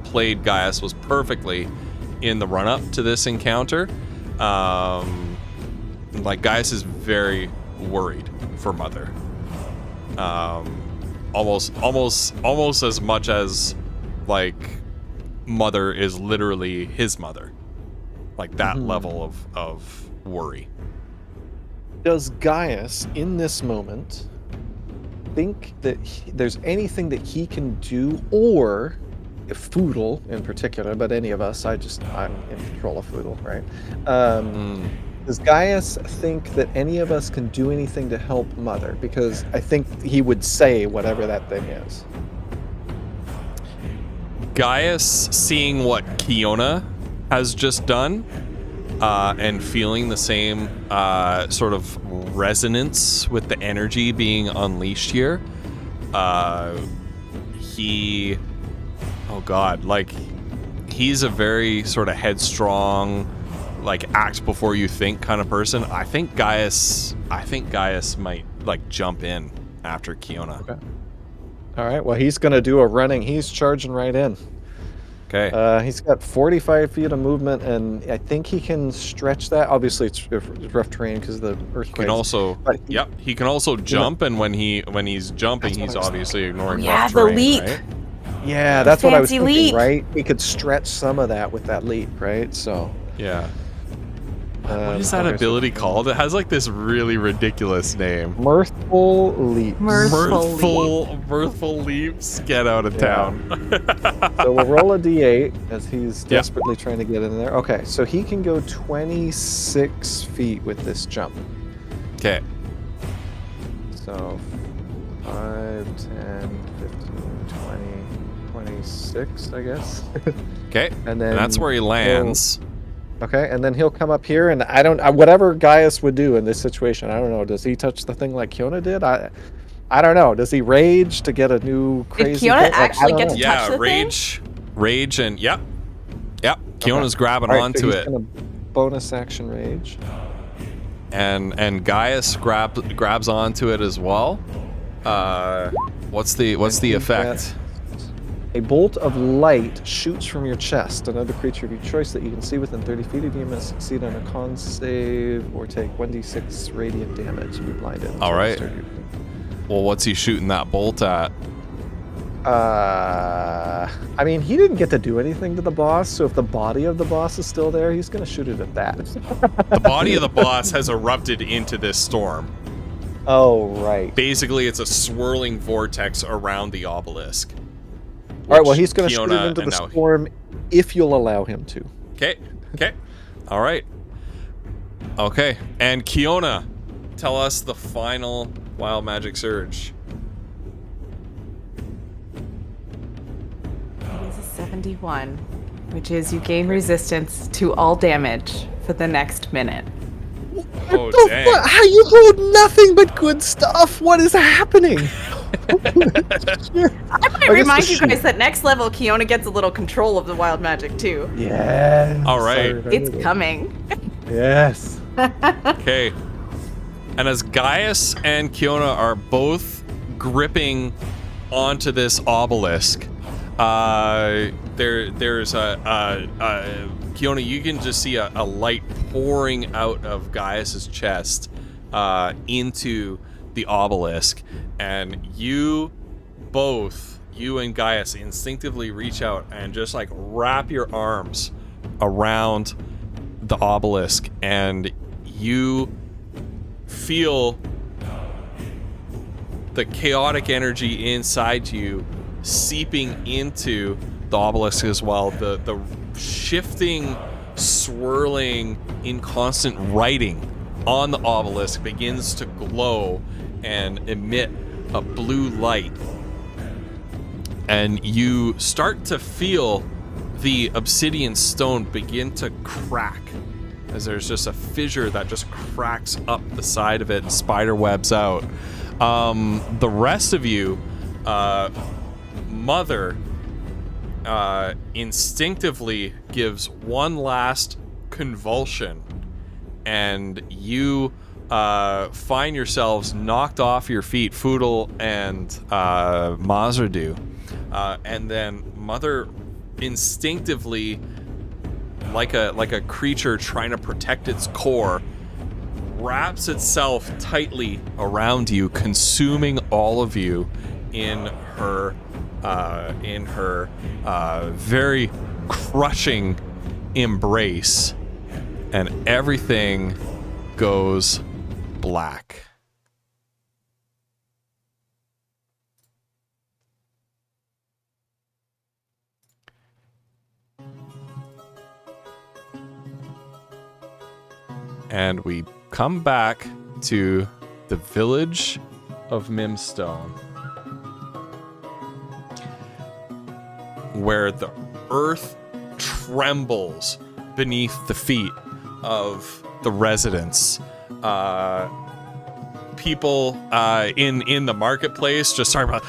played Gaius was perfectly in the run-up to this encounter. Like Gaius is very worried for Mother. Almost as much as like Mother is literally his mother. Like that level of worry. Does Gaius in this moment think that there's anything that he can do, or if Foodle in particular, but any of us, I'm in control of Foodle, right? Does Gaius think that any of us can do anything to help Mother? Because I think he would say whatever that thing is. Gaius, seeing what Kiona has just done, and feeling the same sort of resonance with the energy being unleashed here, he's a very sort of headstrong, like act before you think kind of person. I think Gaius might like jump in after Kiona. Okay. All right. Well, he's gonna do a running. He's charging right in. Okay. He's got 45 feet of movement, and I think he can stretch that. Obviously, it's rough terrain because of the earthquake. He can also, he can also jump, and when he's jumping, he's obviously ignoring rough terrain, leap. right? Yeah, that's what I was Fancy thinking, leap. right? He could stretch some of that with that leap, right? So. Yeah. What is that ability called? It has like this really ridiculous name. Mirthful Leaps. Mirthful leaps. Get out of town. So we'll roll a d8 as he's desperately trying to get in there. Okay, so he can go 26 feet with this jump. Okay. So 5, 10, 15, 20, 26, I guess. Okay. And then that's where he lands. Okay, and then he'll come up here, and whatever Gaius would do in this situation, I don't know. Does he touch the thing like Kiona did? I don't know. Does he rage to get a new crazy? Did Kiona thing? actually get to touch the rage, and yep. Kiona's grabbing onto it. Gonna bonus action rage. And Gaius grabs onto it as well. What's the effect? A bolt of light shoots from your chest. Another creature of your choice that you can see within 30 feet of you must succeed on a con save or take 1d6 radiant damage and be blinded. All right. Well, what's he shooting that bolt at? I mean, he didn't get to do anything to the boss, so if the body of the boss is still there, he's going to shoot it at that. The body of the boss has erupted into this storm. Oh, right. Basically, it's a swirling vortex around the obelisk. All right, well, he's going to shoot it into the storm if you'll allow him to. Okay. All right. Okay, and Kiona, tell us the final Wild Magic Surge. It is a 71, which is you gain resistance to all damage for the next minute. Oh, dang. How you rolled nothing but good stuff? What is happening? I might remind you guys that next level, Kiona gets a little control of the wild magic too. Yeah. All right. It's coming. Yes. Okay. And as Gaius and Kiona are both gripping onto this obelisk, there's Kiona, you can just see a light pouring out of Gaius's chest into the obelisk, and you and Gaius instinctively reach out and just like wrap your arms around the obelisk, and you feel the chaotic energy inside you seeping into the obelisk as well. The shifting, swirling, inconstant writing on the obelisk begins to glow and emit a blue light. And you start to feel the obsidian stone begin to crack as there's just a fissure that just cracks up the side of it and spider webs out. The rest of you, Mother instinctively gives one last convulsion, and you find yourselves knocked off your feet, Foodle and Mazra do. And then Mother instinctively, like a creature trying to protect its core, wraps itself tightly around you, consuming all of you in her very crushing embrace, and everything goes black. And we come back to the village of Mimstone, where the earth trembles beneath the feet of the residents. People in the marketplace just start about,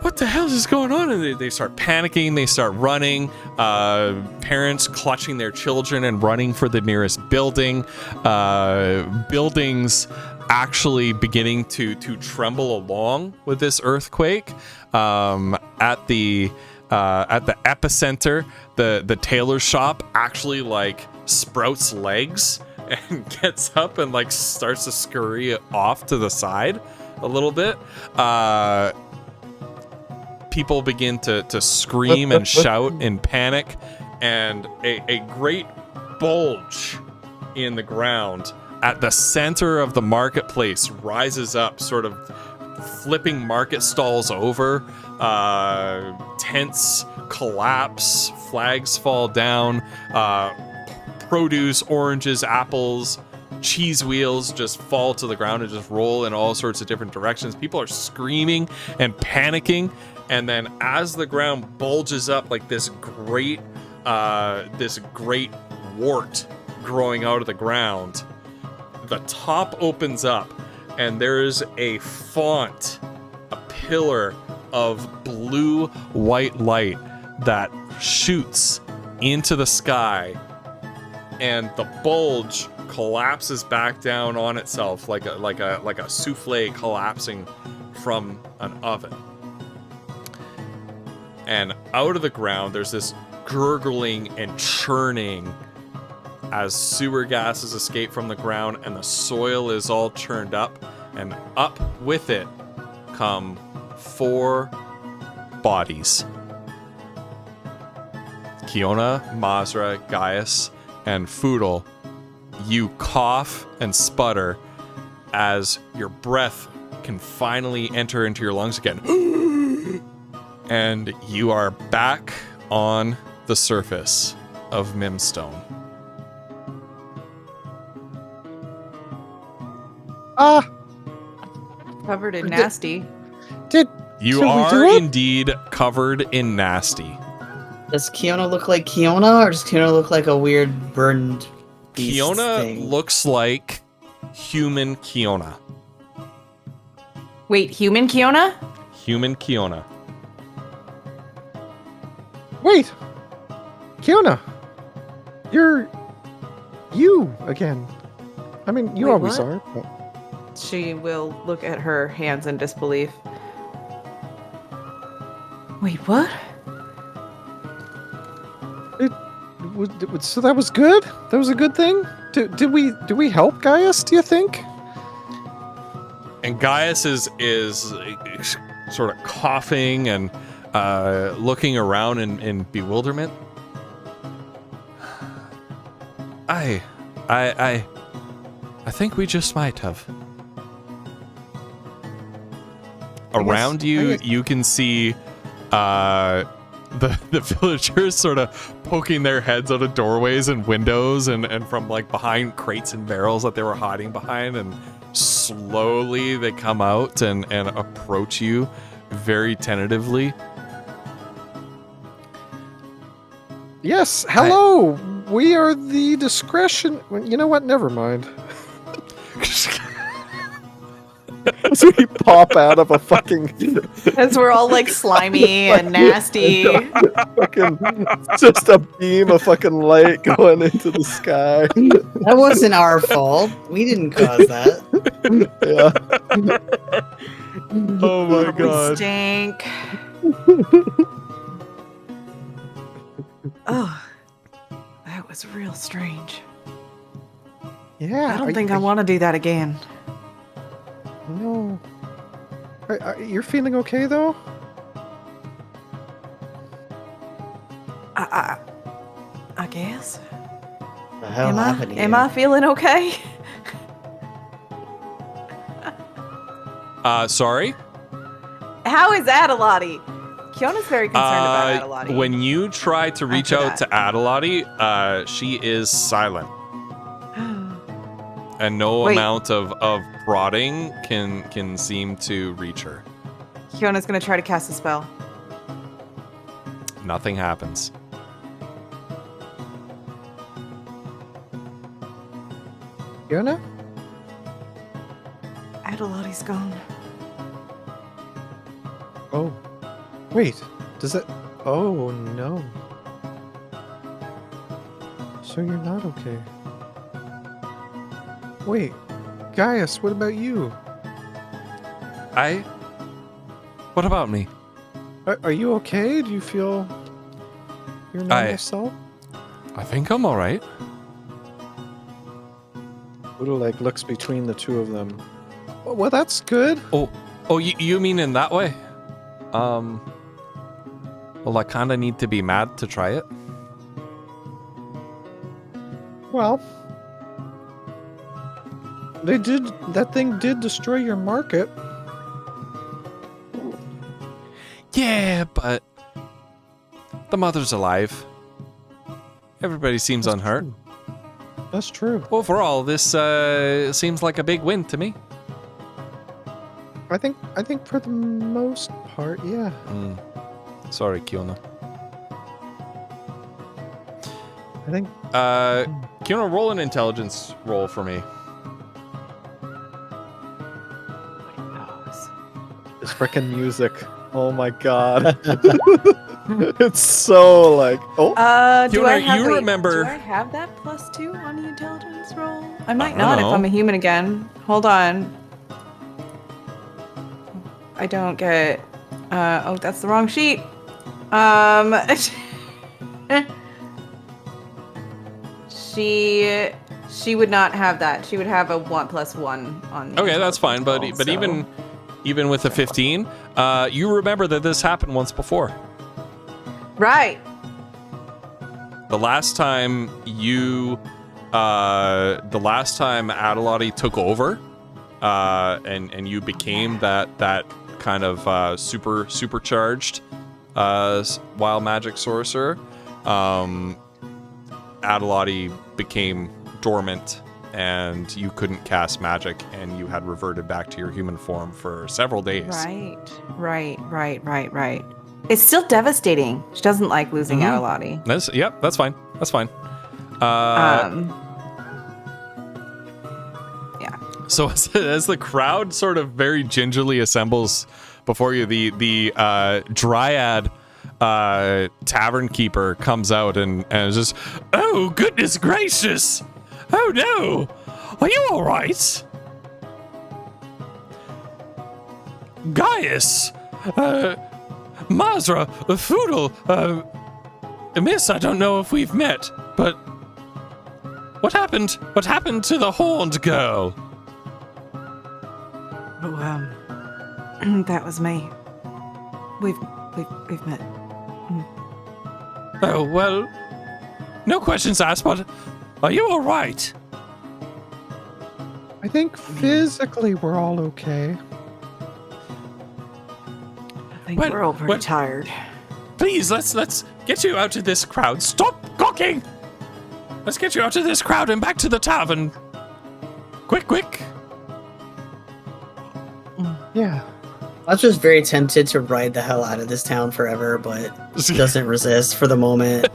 what the hell is going on? And they start panicking, they start running, parents clutching their children and running for the nearest building, buildings actually beginning to tremble along with this earthquake. At the epicenter, the tailor shop actually like sprouts legs and gets up and like starts to scurry off to the side a little bit. People begin to scream and shout in panic, and a great bulge in the ground at the center of the marketplace rises up, sort of flipping market stalls over. Tents collapse, flags fall down, produce, oranges, apples, cheese wheels just fall to the ground and just roll in all sorts of different directions. People are screaming and panicking, and then as the ground bulges up like this great wart growing out of the ground, the top opens up and there's a font, a pillar of blue-white light that shoots into the sky, and the bulge collapses back down on itself like a souffle collapsing from an oven. And out of the ground, there's this gurgling and churning as sewer gases escape from the ground, and the soil is all churned up, and up with it come 4 bodies. Kiona, Mazra, Gaius, and Foodle, you cough and sputter as your breath can finally enter into your lungs again. And you are back on the surface of Mimstone. Covered in nasty. You are indeed covered in nasty. Does Kiona look like Kiona, or does Kiona look like a weird burned beast Kiona thing? looks like human Kiona. Wait, human Kiona? Human Kiona. Wait, Kiona, you're you again. I mean, you Wait, always what? are. But... She will look at her hands in disbelief. Wait, what? So that was good. That was a good thing. Did we help Gaius? Do you think? And Gaius is sort of coughing and looking around in bewilderment. I think we just might have. Around you, you can see the villagers sort of poking their heads out of doorways and windows and from like behind crates and barrels that they were hiding behind, and slowly they come out and approach you very tentatively. Yes, hello. We are the discretion. You know what? Never mind. As we pop out of a fucking As we're all like slimy and nasty. fucking just a beam of fucking light going into the sky. That wasn't our fault. We didn't cause that. Yeah. Oh my We god. stink. Oh, that was real strange. Yeah. I don't think I want to do that again. No. You're feeling okay though? I guess. The hell happened here? Am I feeling okay? Sorry? How is Adelotti? Kiona's very concerned about Adelotti. When you try to reach After out to Adelotti, she is silent. And no Wait. amount of prodding can seem to reach her. Kiona's gonna try to cast a spell. Nothing happens. Fiona? Adelotti's gone. Oh. Wait. Does it? Oh no. So you're not okay. Wait. Gaius, what about you? What about me? Are you okay? Do you feel your normal self? I think I'm alright. Udo like looks between the two of them. Well, that's good. Oh, you mean in that way? Well, I kinda need to be mad to try it. Well, that thing did destroy your market. Yeah, but the mother's alive. Everybody seems unhurt. That's true. Overall, this seems like a big win to me. I think for the most part, yeah. Sorry, Kiona. I think Kiona, roll an intelligence roll for me. this freaking music. Oh my god. It's so like Do Fiona, I have, you remember- Do I have that +2 on the intelligence roll? I might I not don't if know. I'm a human again. Hold on. I don't get. Oh, that's the wrong sheet. She would not have that. She would have a 1 + 1 on. The Okay, that's fine. But intelligence roll, so- even with a 15, you remember that this happened once before. Right. The last time Adelotti took over, and you became that kind of supercharged wild magic sorcerer, Adelotti became dormant, and you couldn't cast magic, and you had reverted back to your human form for several days. Right. It's still devastating. She doesn't like losing Adelotti. That's fine. That's fine. Yeah. So as the crowd sort of very gingerly assembles before you, the dryad tavern keeper comes out and is just, oh goodness gracious, oh no, are you all right? Gaius, Mazra, Foodle, Miss, I don't know if we've met, but what happened? What happened to the horned girl? Oh, that was me. We've met. Oh, well, no questions asked, but are you all right? I think physically we're all okay. I think we're all pretty tired. Please, let's get you out of this crowd. Stop gawking! Let's get you out of this crowd and back to the tavern. Quick! Yeah. I was just very tempted to ride the hell out of this town forever, but doesn't resist for the moment.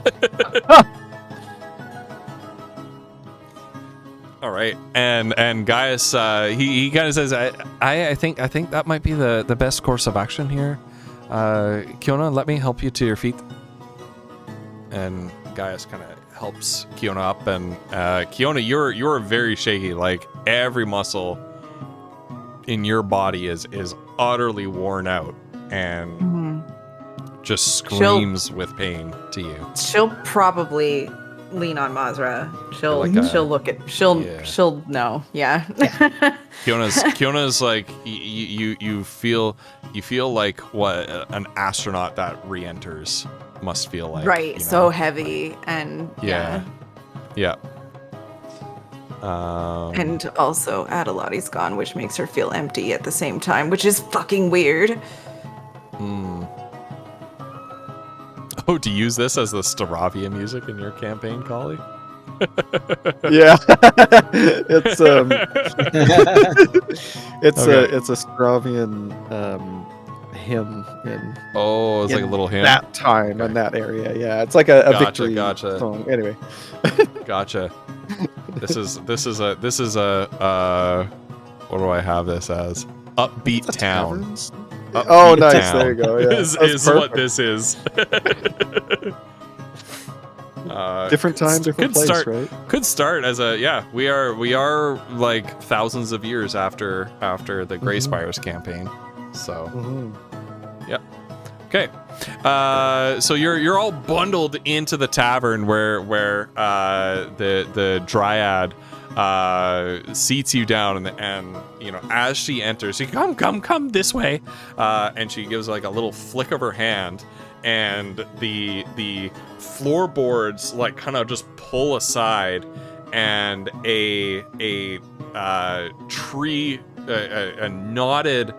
All right, and and Gaius, he kind of says, I think that might be the best course of action here. Kiona, let me help you to your feet. And Gaius kind of helps Kiona up, and Kiona, you're very shaky. Like every muscle in your body is utterly worn out and just screams with pain to you. She'll probably lean on Mazra. She'll know. Yeah. Kiona's like you feel like what an astronaut that re-enters must feel like. Right. You know? So heavy and Yeah. And also Adelotti's gone, which makes her feel empty at the same time, which is fucking weird. Oh, to use this as the Staravia music in your campaign, Collie? Yeah. It's it's a Stravian hymn in Oh, it's like a little hymn. that time in that area. Yeah, it's like a victory Gotcha. song. Anyway. Gotcha. This is a what do I have this as? Upbeat Town. Taverns? Upbeat Oh, nice. Town There you go. Yeah, is that's what perfect. this is. Different time, different place, start, right? Could start as we are like thousands of years after the Grey Spires campaign. So yep. Okay. So you're all bundled into the tavern where the Dryad seats you down, and you know, as she enters, she come this way, and she gives like a little flick of her hand, and the floorboards like kind of just pull aside, and a tree, a knotted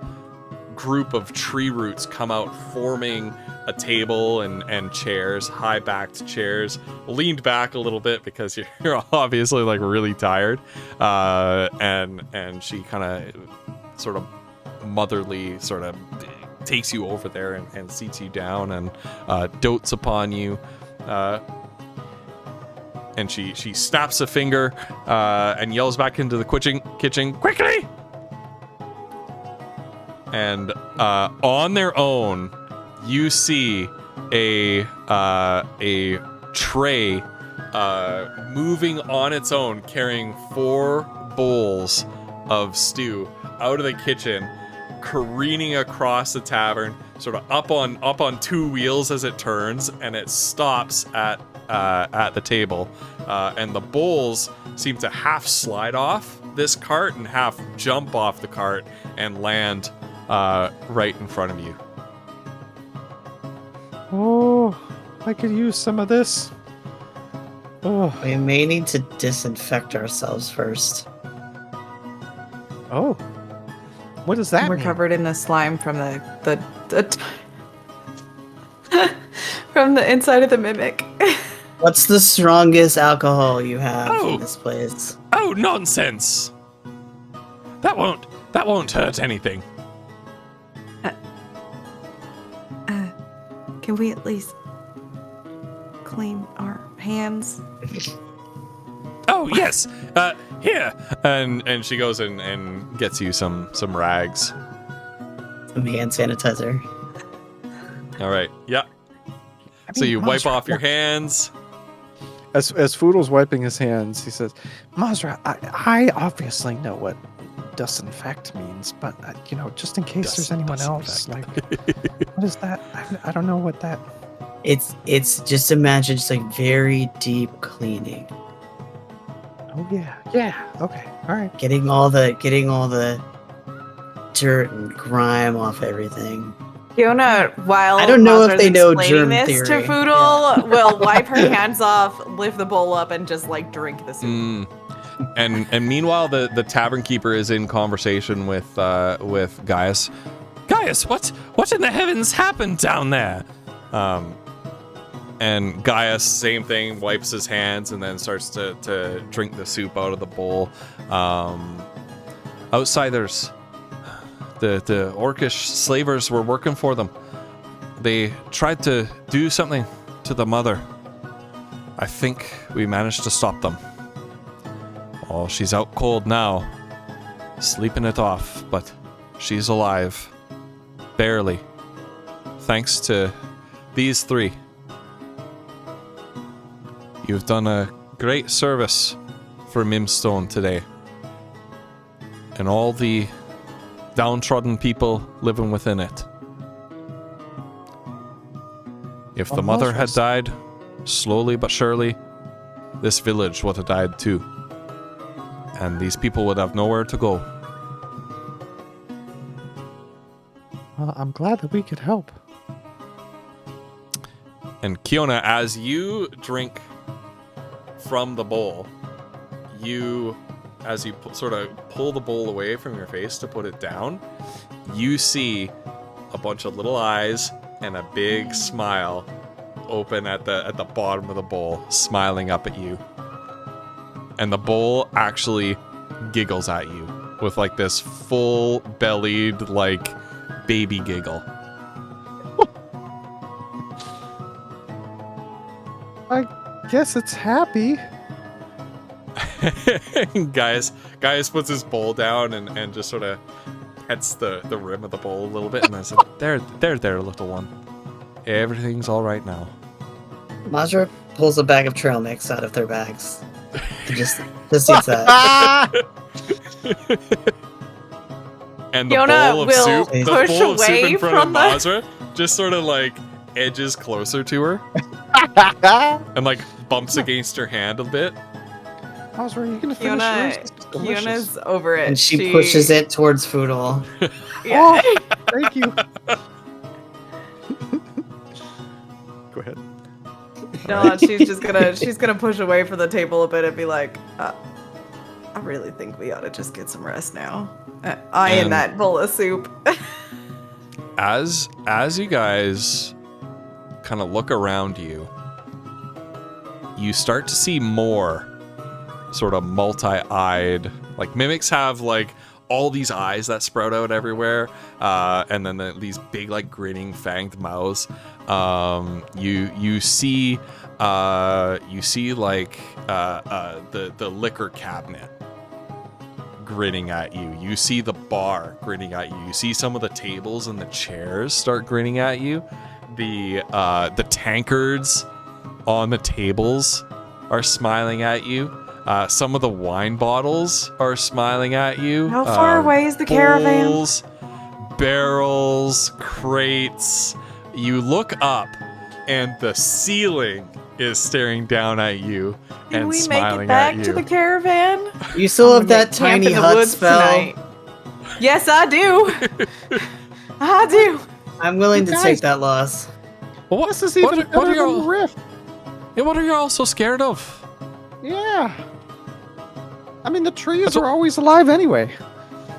group of tree roots come out, forming a table and chairs, high-backed chairs, leaned back a little bit because you're obviously like really tired, and she kind of sort of motherly sort of takes you over there and seats you down and dotes upon you, and she snaps a finger and yells back into the kitchen, quickly! And on their own, you see a tray moving on its own, carrying 4 bowls of stew out of the kitchen, careening across the tavern, sort of up on 2 wheels as it turns, and it stops at the table. And the bowls seem to half slide off this cart and half jump off the cart and land right in front of you. Oh, I could use some of this. Oh, We may need to disinfect ourselves first. oh. What does that We're mean? covered in the slime from the from the inside of the mimic. What's the strongest alcohol you have Oh. in this place? Oh, nonsense! That won't hurt anything. Can we at least clean our hands? Oh, yes. Here. And she goes and gets you some rags. Some hand sanitizer. All right. Yeah. So mean, you wipe Mazra, off your hands. As Foodle's wiping his hands, he says, Mazra, I obviously know what disinfect means, but, just in case there's anyone else, like, what is that? I don't know what that... It's just imagine just like very deep cleaning. Oh, yeah, okay, all right. Getting all the dirt and grime off everything. Fiona, while I don't know if Mazra's they know explaining germ this theory. to Foodle, will wipe her hands off, lift the bowl up, and just like drink the soup. And meanwhile, the tavern keeper is in conversation with Gaius. Gaius, what in the heavens happened down there? And Gaius, same thing, wipes his hands and then starts to drink the soup out of the bowl. Outsiders, the orcish slavers were working for them. They tried to do something to the mother. I think we managed to stop them. Oh, she's out cold now. Sleeping it off, but she's alive. Barely. Thanks to these three. You've done a great service for Mimstone today. And all the downtrodden people living within it. If the mother had died, slowly but surely, this village would have died too. And these people would have nowhere to go. Well, I'm glad that we could help. And Kiona, as you drink from the bowl, as you sort of pull the bowl away from your face to put it down, you see a bunch of little eyes and a big smile open at the bottom of the bowl, smiling up at you. And the bowl actually giggles at you with like this full-bellied, like, baby giggle. I guess it's happy. Gaius puts his bowl down and just sort of pets the rim of the bowl a little bit, and I said, there, little one. Everything's all right now. Majra pulls a bag of trail mix out of their bags. Just eats that. And the Fiona bowl of will soup, the push bowl of soup away in front from of the- Mazra just sort of like edges closer to her and like bumps against her hand a bit. Mazra, are you gonna finish yours? This is delicious. Fiona's over it. And she pushes it towards Foodle. Yeah. Oh, thank you. Go ahead. No, she's gonna push away from the table a bit and be like, I really think we ought to just get some rest now. Eyeing And- that bowl of soup. As you guys kind of look around you, you start to see more sort of multi-eyed, like mimics have like all these eyes that sprout out everywhere, and then these big like grinning fanged mouths. You see like the liquor cabinet grinning at you. You see the bar grinning at you. You see some of the tables and the chairs start grinning at you. The tankards on the tables are smiling at you. Some of the wine bottles are smiling at you. How far away is the caravan? Bowls, barrels, crates. You look up, and the ceiling is staring down at you Can and we make smiling it back at you. to the caravan? You still I'm have gonna that make camp tiny in the hut woods spell. tonight. Yes, I do. I do. I'm willing to Guys. take that loss. Well, This is even what better are than y'all- the rift. Yeah, what are you all so scared of? Yeah. I mean, the trees That's what- are always alive anyway.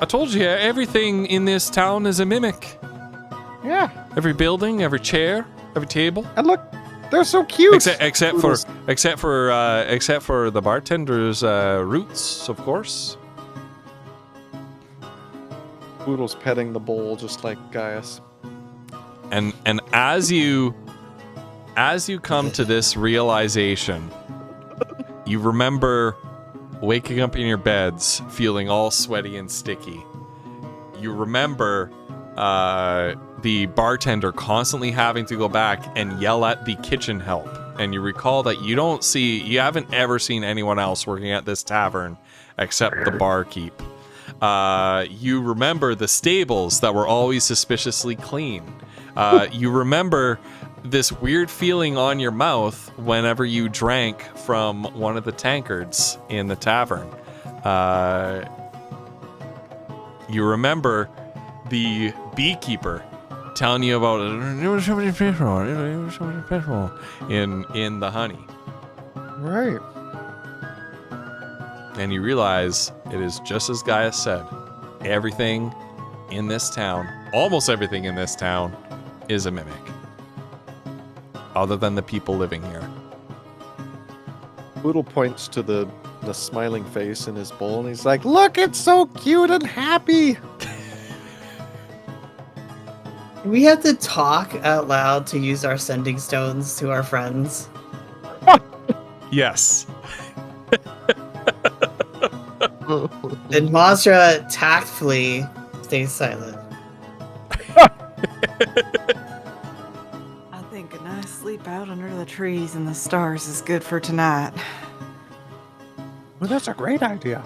I told you, everything in this town is a mimic. Yeah. Every building, every chair, every table. And look, they're so cute. Except for Poodles. the bartender's roots, of course. Poodle's petting the bowl just like Gaius. And as you come to this realization, you remember waking up in your beds feeling all sweaty and sticky. You remember the bartender constantly having to go back and yell at the kitchen help. And you recall that you haven't ever seen anyone else working at this tavern except the barkeep. You remember the stables that were always suspiciously clean. You remember this weird feeling on your mouth whenever you drank from one of the tankards in the tavern. You remember the beekeeper telling you about in the honey. Right. And you realize it is just as Gaius said. Everything in this town, almost everything in this town, is a mimic. Other than the people living here. Poodle points to the smiling face in his bowl and he's like, look, it's so cute and happy. We have to talk out loud to use our sending stones to our friends. Yes. Then Mazra tactfully stays silent. I think a nice sleep out under the trees and the stars is good for tonight. Well, that's a great idea.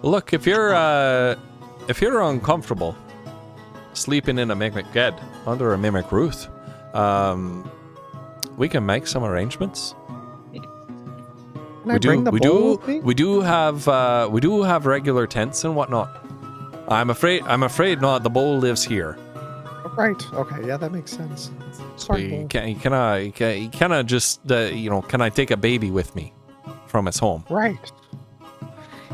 Look, if you're uncomfortable sleeping in a mimic bed under a mimic roof, we can make some arrangements. Can I bring the bowl with me? we do have regular tents and whatnot. I'm afraid not. The bowl lives here. Right. Okay. Yeah, that makes sense. Sorry. Bowl. Can I just can I take a baby with me from its home? Right.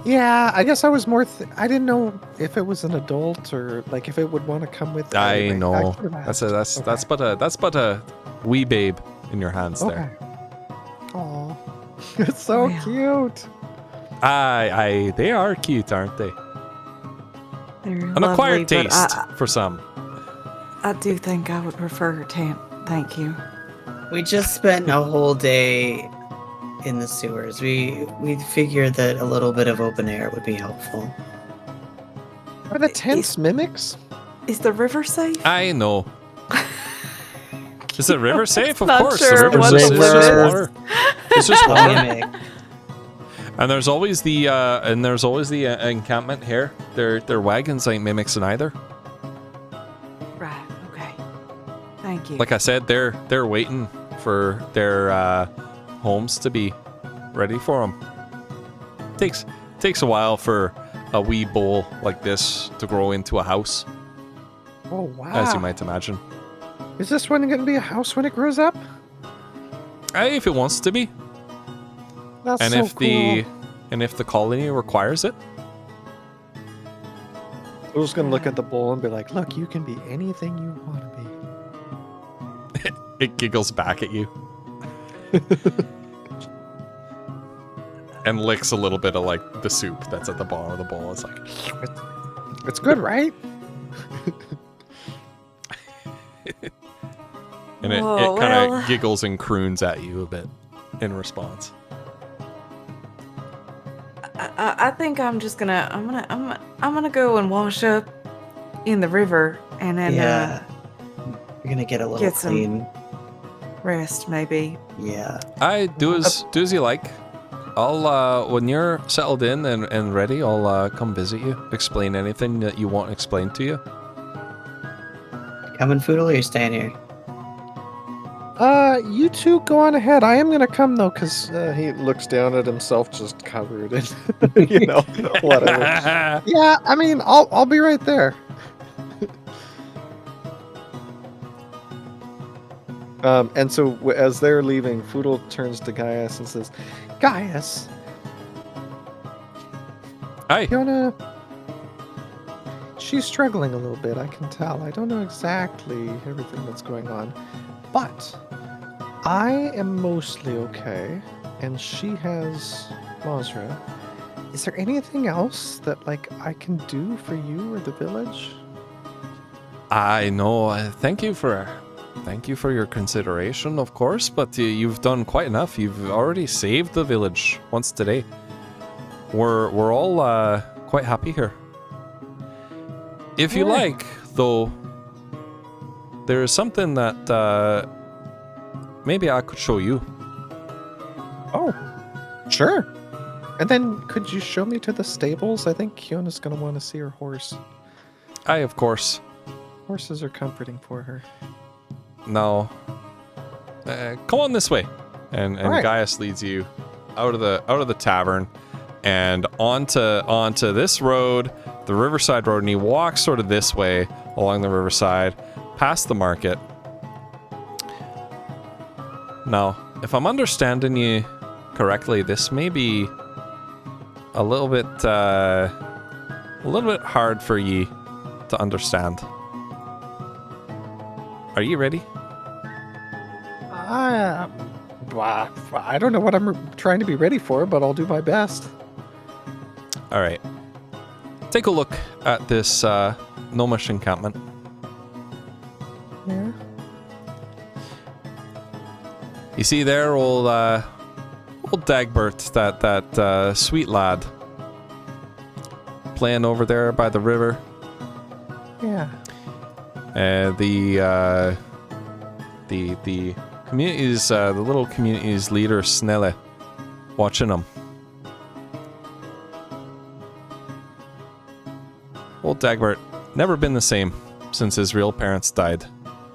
Yeah, I guess I was more. I didn't know if it was an adult or like if it would want to come with. I know. That's Okay. but a wee babe in your hands there. Aw, it's so Well. cute. They are cute, aren't they? They're An lovely, acquired but taste for some. I do think I would prefer a tent. Thank you. We just spent a whole day in the sewers. We figured that a little bit of open air would be helpful. Are the tents mimics? Is the river safe? I know. Is the river safe? Of Not course, sure the river's what just, the it's river just is. water. It's just A water. mimic. And there's always the encampment here. Their wagons ain't mimics either. Right. Okay. Thank you. Like I said, they're waiting for their homes to be ready for them. Takes a while for a wee bowl like this to grow into a house, Oh wow! as you might imagine. Is this one going to be a house when it grows up? If it wants to be, That's and so if the colony requires it. I'm just going to look at the bowl and be like, "Look, you can be anything you want to be." It giggles back at you. And licks a little bit of like the soup that's at the bottom of the bowl. It's like, It's good, right? and it Whoa, kind of well. giggles and croons at you a bit in response. I think I'm just gonna I'm gonna go and wash up in the river and then Yeah. You're gonna get a little get some- clean. rest maybe. Yeah. I do as you like. I'll when you're settled in and ready, I'll come visit you. Explain anything that you want explained to you. Coming, Foodle, or you staying here? You two go on ahead. I am going to come though, because he looks down at himself, just covered in, whatever. Yeah, I mean, I'll be right there. And so as they're leaving, Foodle turns to Gaius and says, "Gaius, Hi. Fiona, she's struggling a little bit, I can tell. I don't know exactly everything that's going on, but I am mostly okay, and she has Mazra. Is there anything else that, like, I can do for you or the village?" I know. Thank you for your consideration, of course, but you've done quite enough. You've already saved the village once today. We're all quite happy here. If you Alright. like, though, there is something that maybe I could show you. Oh, sure. And then could you show me to the stables? I think Kiona's going to want to see her horse. Aye, of course. Horses are comforting for her. Now, come on this way, and Alright. Gaius leads you out of the tavern and onto this road, the Riverside Road, and he walks sort of this way along the riverside, past the market. Now, if I'm understanding you correctly, this may be a little bit hard for you to understand. Are you ready? I don't know what I'm trying to be ready for, but I'll do my best. All right. Take a look at this gnomish encampment. Yeah. You see there, old Dagbert, that sweet lad, playing over there by the river. Yeah. The community's the little community's leader Snelle watching them. Old Dagbert never been the same since his real parents died,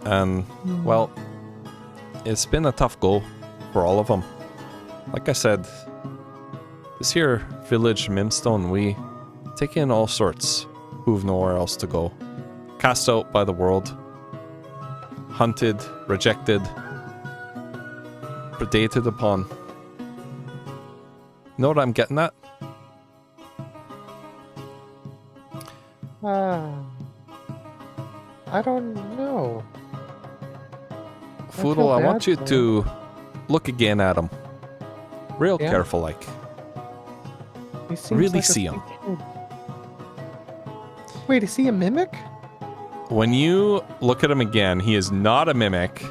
and well, it's been a tough go for all of them. Like I said, this here village Mimstone, we take in all sorts who've nowhere else to go, cast out by the world, hunted, rejected, predated upon. Know what I'm getting at? I don't know. Foodle, I want you to look again at him. Real Yeah? careful, like. He seems Really like a see him. sweet kid. Wait, is he a mimic? When you look at him again, he is not a mimic.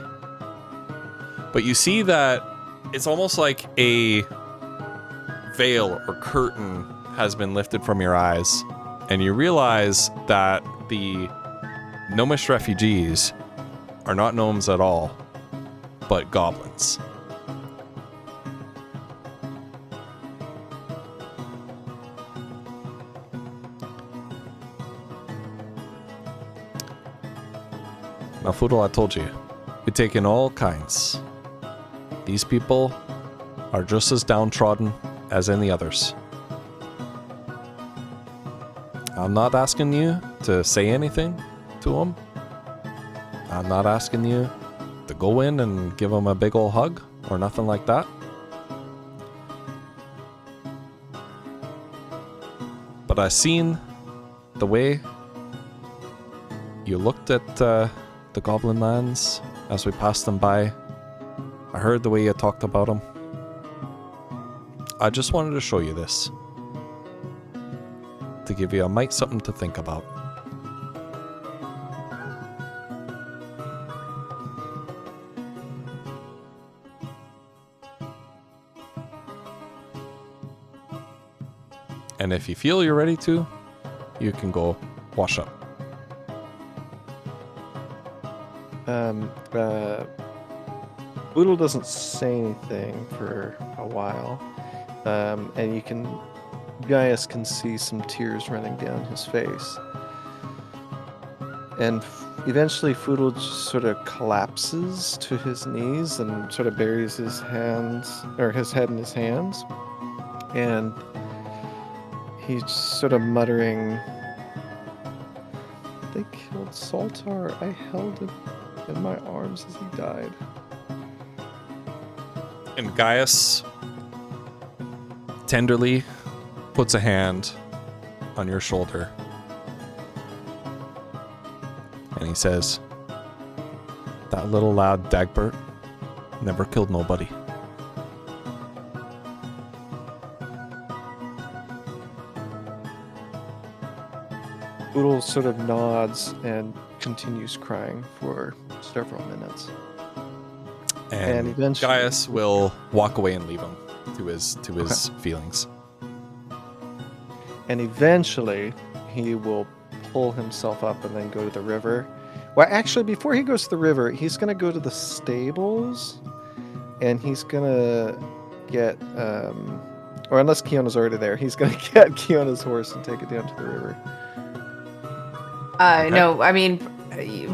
But you see that it's almost like a veil or curtain has been lifted from your eyes. And you realize that the gnomish refugees are not gnomes at all, but goblins. Now, Foodle, I told you, we take in all kinds. These people are just as downtrodden as any others. I'm not asking you to say anything to them. I'm not asking you to go in and give them a big ol' hug or nothing like that. But I seen the way you looked at the goblin lands as we passed them by. I heard the way you talked about them. I just wanted to show you this, to give you a mite something to think about. And if you feel you're ready to, you can go wash up. Boodle doesn't say anything for a while, and Gaius can see some tears running down his face. And eventually Foodle just sort of collapses to his knees and sort of buries his head in his hands. And he's sort of muttering, "They killed Saltar. I held him in my arms as he died." And Gaius tenderly puts a hand on your shoulder. And he says, "That little lad Dagbert never killed nobody." Boodle sort of nods and continues crying for several minutes. And eventually, Gaius will walk away and leave him to his feelings. And eventually, he will pull himself up and then go to the river. Well, actually, before he goes to the river, he's going to go to the stables, and he's going to get, or unless Kiona's already there, he's going to get Kiona's horse and take it down to the river. No, I mean,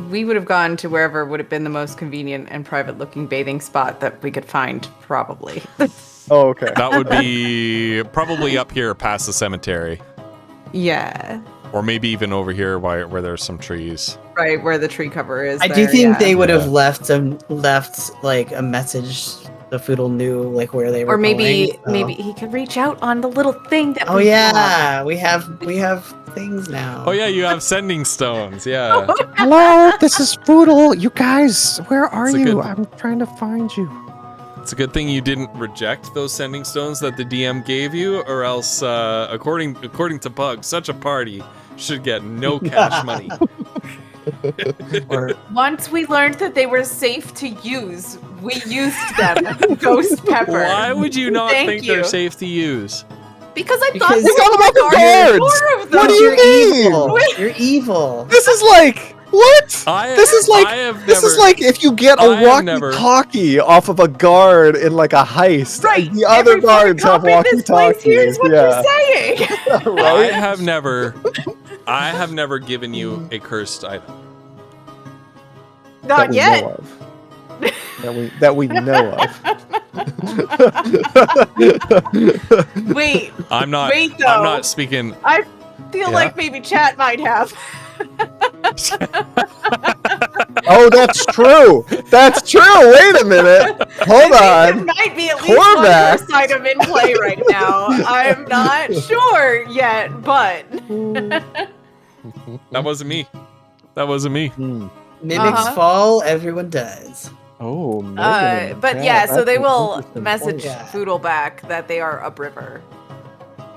we would have gone to wherever would have been the most convenient and private-looking bathing spot that we could find, probably. Oh, okay. That would be probably up here past the cemetery. Yeah. Or maybe even over here where there's some trees. Right, where the tree cover is. I do think they would have left like a message the Foodle knew like where they were. Or maybe going, so. maybe he could reach out on the little thing that. Oh yeah, we have things now. Oh yeah, you have sending stones. Yeah. Hello, this is Foodle. You guys, where are It's a you? good- I'm trying to find you. It's a good thing you didn't reject those sending stones that the DM gave you, or else, according to Pug, such a party should get no cash money. Or Once we learned that they were safe to use, we used them. Ghost Pepper. Why would you not Thank think they're you. safe to use? Because I thought Because- there Forgot were about the guards! more of them. What do you mean? Evil. You're evil. This is like what? This is like if you get I a have never- walkie-talkie off of a guard in like a heist. Right. The other Every fucking guards have cop in this place walkie-talkies. hears what Yeah. you're saying. Right? I have never given you a cursed item. Not yet. Know of. that we know of. Wait, I'm not. Wait, though. I'm not speaking. I feel Yeah. like maybe chat might have. Oh, that's true. That's true. Wait a minute. Hold There on. might be at least Cormac. one first item in play right now. I'm not sure yet, but That wasn't me. That wasn't me. Mimics Uh-huh. fall, everyone dies. Oh, Megan. but yeah, so that's they an will interesting message Yeah. Foodle back that they are upriver. point.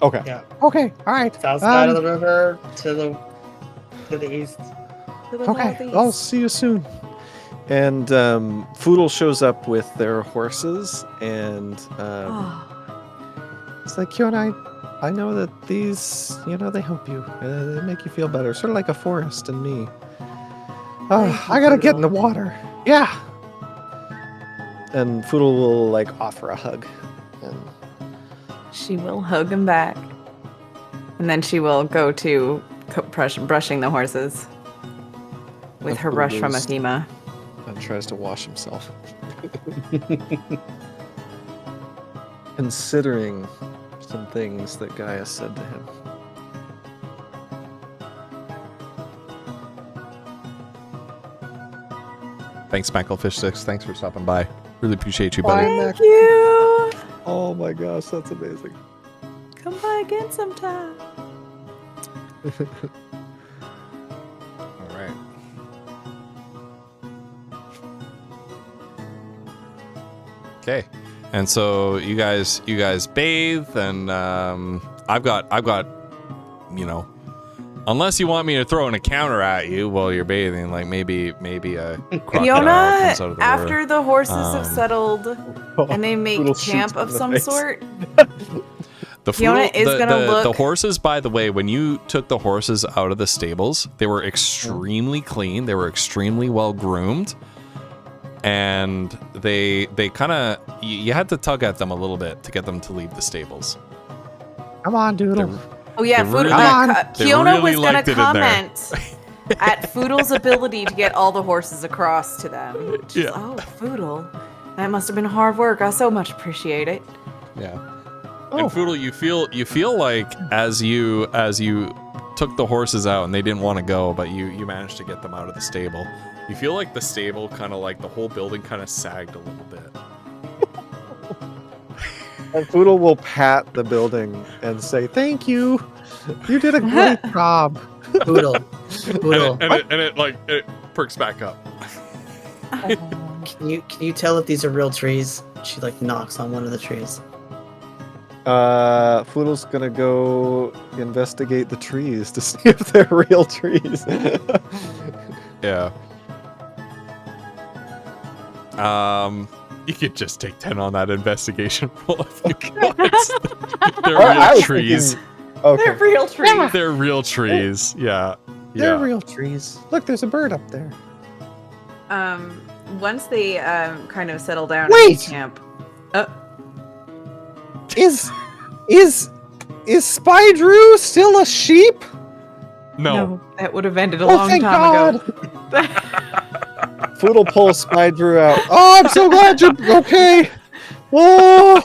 Okay. Yeah. Okay, all right. South side of the river to the east. To the Okay, northeast. I'll see you soon. And Foodle shows up with their horses, and it's like, Kiona, I know that these, they help you. They make you feel better, sort of like a forest and me. I gotta get in the water. Yeah. And Foodle will like offer a hug, and She will hug him back. And then she will go to brushing the horses with her brush from Foodle's- Athema. and tries to wash himself. Considering some things that Gaia said to him. Thanks, Macklefish6. Thanks for stopping by. Really appreciate you, buddy. Thank you. Oh my gosh, that's amazing. Come by again sometime. All right. Okay. And so you guys bathe, and I've got, unless you want me to throw an encounter at you while you're bathing, like maybe a crocodile comes out of Fiona, the after river. the horses have settled and they make Foodle shoots camp him of in the some face. sort, The Fiona is gonna the look- horses, by the way, when you took the horses out of the stables, they were extremely clean. They were extremely well groomed, and they kind of you had to tug at them a little bit to get them to leave the stables. Come on, Doodle. They're- oh yeah, They Foodle, really- they Fiona really was gonna liked it in there. comment at Foodle's ability to get all the horses across to them. She's, Yeah. oh, Foodle, that must have been hard work. I so much appreciate it. Yeah. Oh. And Foodle, you feel like as you took the horses out and they didn't want to go, but you managed to get them out of the stable. You feel like the stable kind of like the whole building kind of sagged a little bit. And Foodle will pat the building and say, "Thank you. You did a great job." Poodle. Poodle. And it perks back up. Can you tell if these are real trees? She like knocks on one of the trees. Foodle's gonna go investigate the trees to see if they're real trees. Yeah. You could just take 10 on that investigation roll if you want. They're I real was trees. Okay. They're real trees. They're real trees. Yeah. They're Yeah. real trees. Look, there's a bird up there. Once they kind of settle down Wait! in camp. Is Spydrew still a sheep? No. that would have ended a Oh, long thank time God. ago. Foodle pulls Spydrew out. Oh, I'm so glad you're okay. Oh,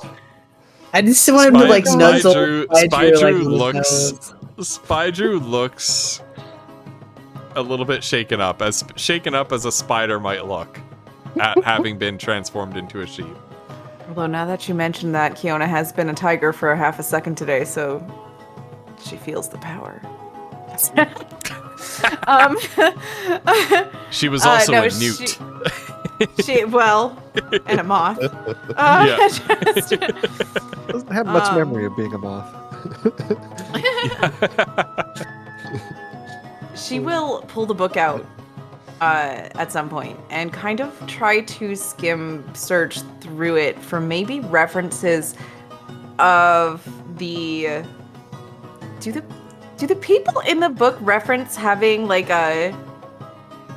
I just want him to like nuzzle. Spydrew looks. Spydrew looks a little bit shaken up as a spider might look at having been transformed into a sheep. Although now that you mentioned that, Kiona has been a tiger for a half a second today, so she feels the power. She was also no, a newt. She well, and a moth. Yeah. Just- Doesn't have much Um, memory of being a moth. she will pull the book out at some point and kind of try to search through it for maybe references of the do the people in the book reference having like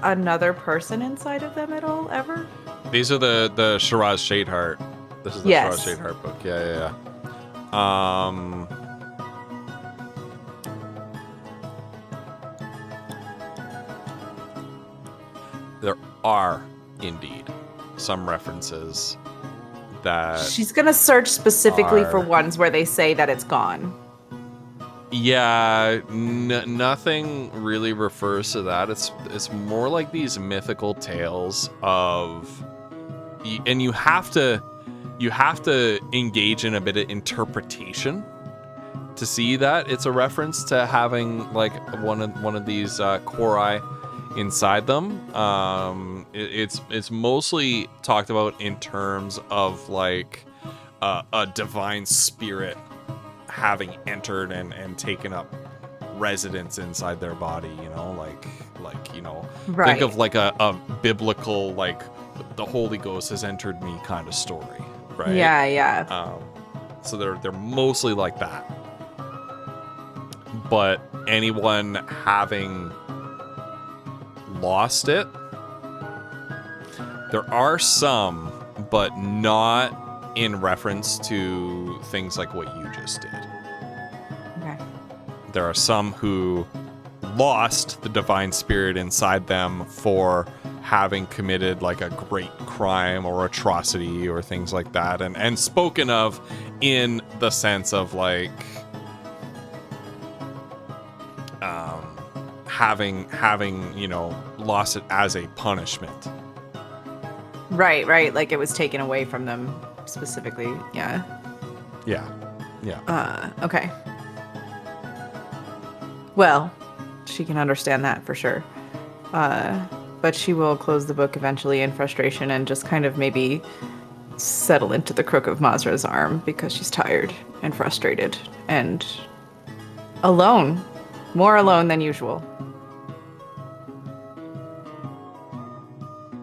another person inside of them at all ever? These are the Shiraz Shadeheart. This is the Yes. Shiraz Shadeheart book. Yeah. There are indeed some references that She's gonna search specifically for are- ones where they say that it's gone. Yeah, nothing really refers to that. It's more like these mythical tales of, and you have to engage in a bit of interpretation to see that it's a reference to having like one of these Quori inside them. It's mostly talked about in terms of like a divine spirit having entered and taken up residence inside their body, like Right. think of like a biblical, like the Holy Ghost has entered me kind of story, right? Yeah. So they're mostly like that. But anyone having lost it, there are some, but not in reference to things like what you just did. Okay. There are some who lost the divine spirit inside them for having committed like a great crime or atrocity or things like that, and spoken of in the sense of like having lost it as a punishment. Right. Like it was taken away from them specifically. Yeah. Okay. Well, she can understand that for sure. But she will close the book eventually in frustration and just kind of maybe settle into the crook of Mazra's arm because she's tired and frustrated and alone. More alone than usual.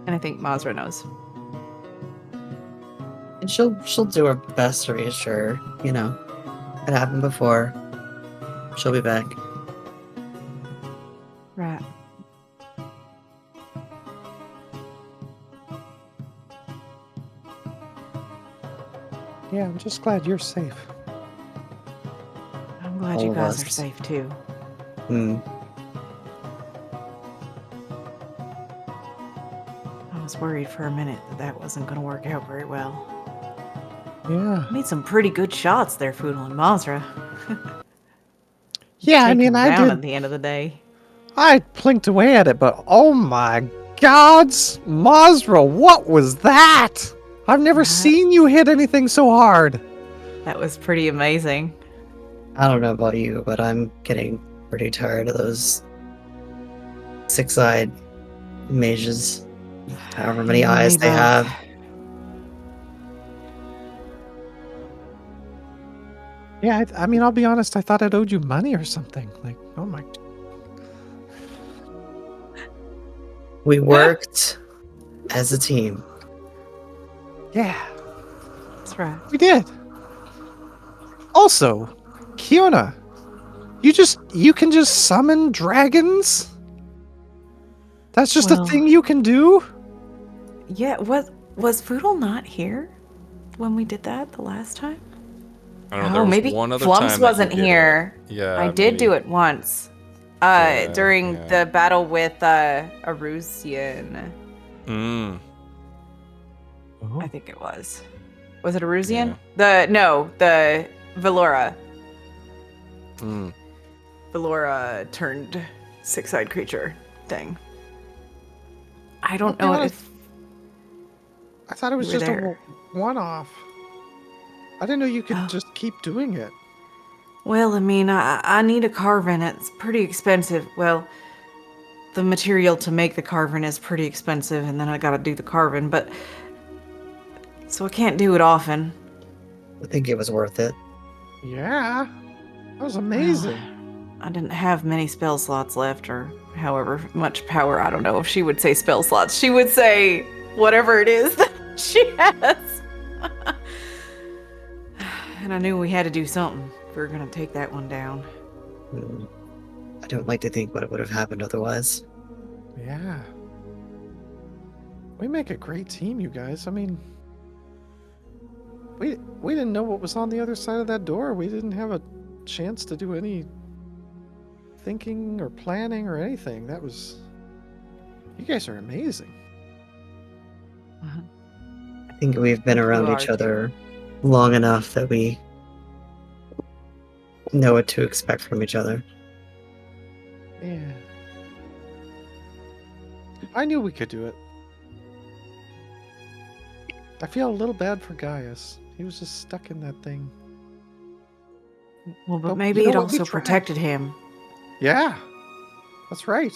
And I think Mazra knows. And she'll do her best to reassure, it happened before. She'll be back. Right. Yeah, I'm just glad you're safe. I'm glad All you of guys us. are safe too. Hmm. I was worried for a minute that wasn't going to work out very well. Yeah. Made some pretty good shots there, Foodle and Mazra. Yeah, I Take mean, them I down did. at the end of the day. I plinked away at it, but oh my gods, Mazra, what was that? I've never seen you hit anything so hard. That was pretty amazing. I don't know about you, but I'm getting pretty tired of those six-eyed mages. However many eyes they have. Yeah, I mean, I'll be honest, I thought I'd owed you money or something. Like, oh my. We worked as a team. Yeah, That's right. we did. Also, Kiona, you can just summon dragons? That's just Well- a thing you can do? Yeah, was Foodle not here when we did that the last time? I don't know. There was maybe one other Flumps time that you wasn't did it. here. Yeah, I did maybe. do it once. During yeah. the battle with Arusian. Mm. Oh. I think it was. Was it Arusian? The Velora. Mm. Velora turned six-eyed creature thing. I don't I'll be know honest, if I thought it was you were just a there. one-off. I didn't know you could Oh. just keep doing it. Well, I mean, I need a carving. It's pretty expensive. Well, the material to make the carving is pretty expensive, and then I gotta do the carving, but... So I can't do it often. I think it was worth it. Yeah, that was amazing. I didn't have many spell slots left, or however much power. I don't know if she would say spell slots. She would say whatever it is that she has. And I knew we had to do something we were gonna take that one down. I don't like to think what would have happened otherwise. Yeah. We make a great team, you guys. I mean, we didn't know what was on the other side of that door. We didn't have a chance to do any thinking or planning or anything. That was... You guys are amazing. I think we've been around each other long enough that we know what to expect from each other. Yeah. I knew we could do it. I feel a little bad for Gaius. He was just stuck in that thing. Well, but But maybe you know it what? We also tried. protected him. Yeah. That's right.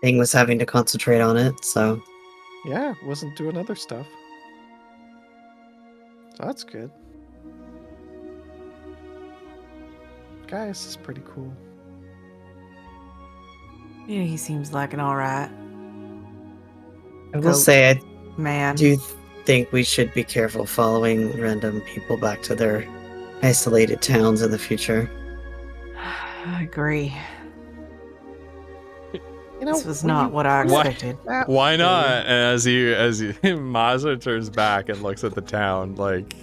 Thing was having to concentrate on it, so Yeah, wasn't doing other stuff. So that's good. Gaius is pretty cool. Yeah, he seems like an alright I will Goat. say I man. do think we should be careful following random people back to their isolated towns in the future. I agree. You know, This was when not you what I Why- expected. that Why not? way- And as you Mazza turns back and looks at the town, like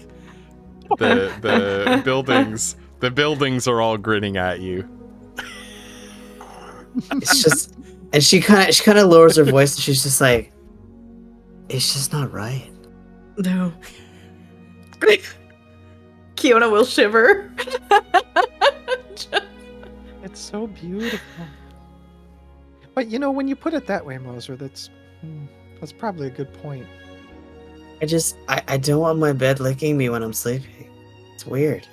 the buildings are all grinning at you. It's just, and she kind of lowers her voice, and she's just like, "It's just not right." No. Kiona will shiver. It's so beautiful. But you know, when you put it that way, Moser, that's probably a good point. I don't want my bed licking me when I'm sleeping. It's weird.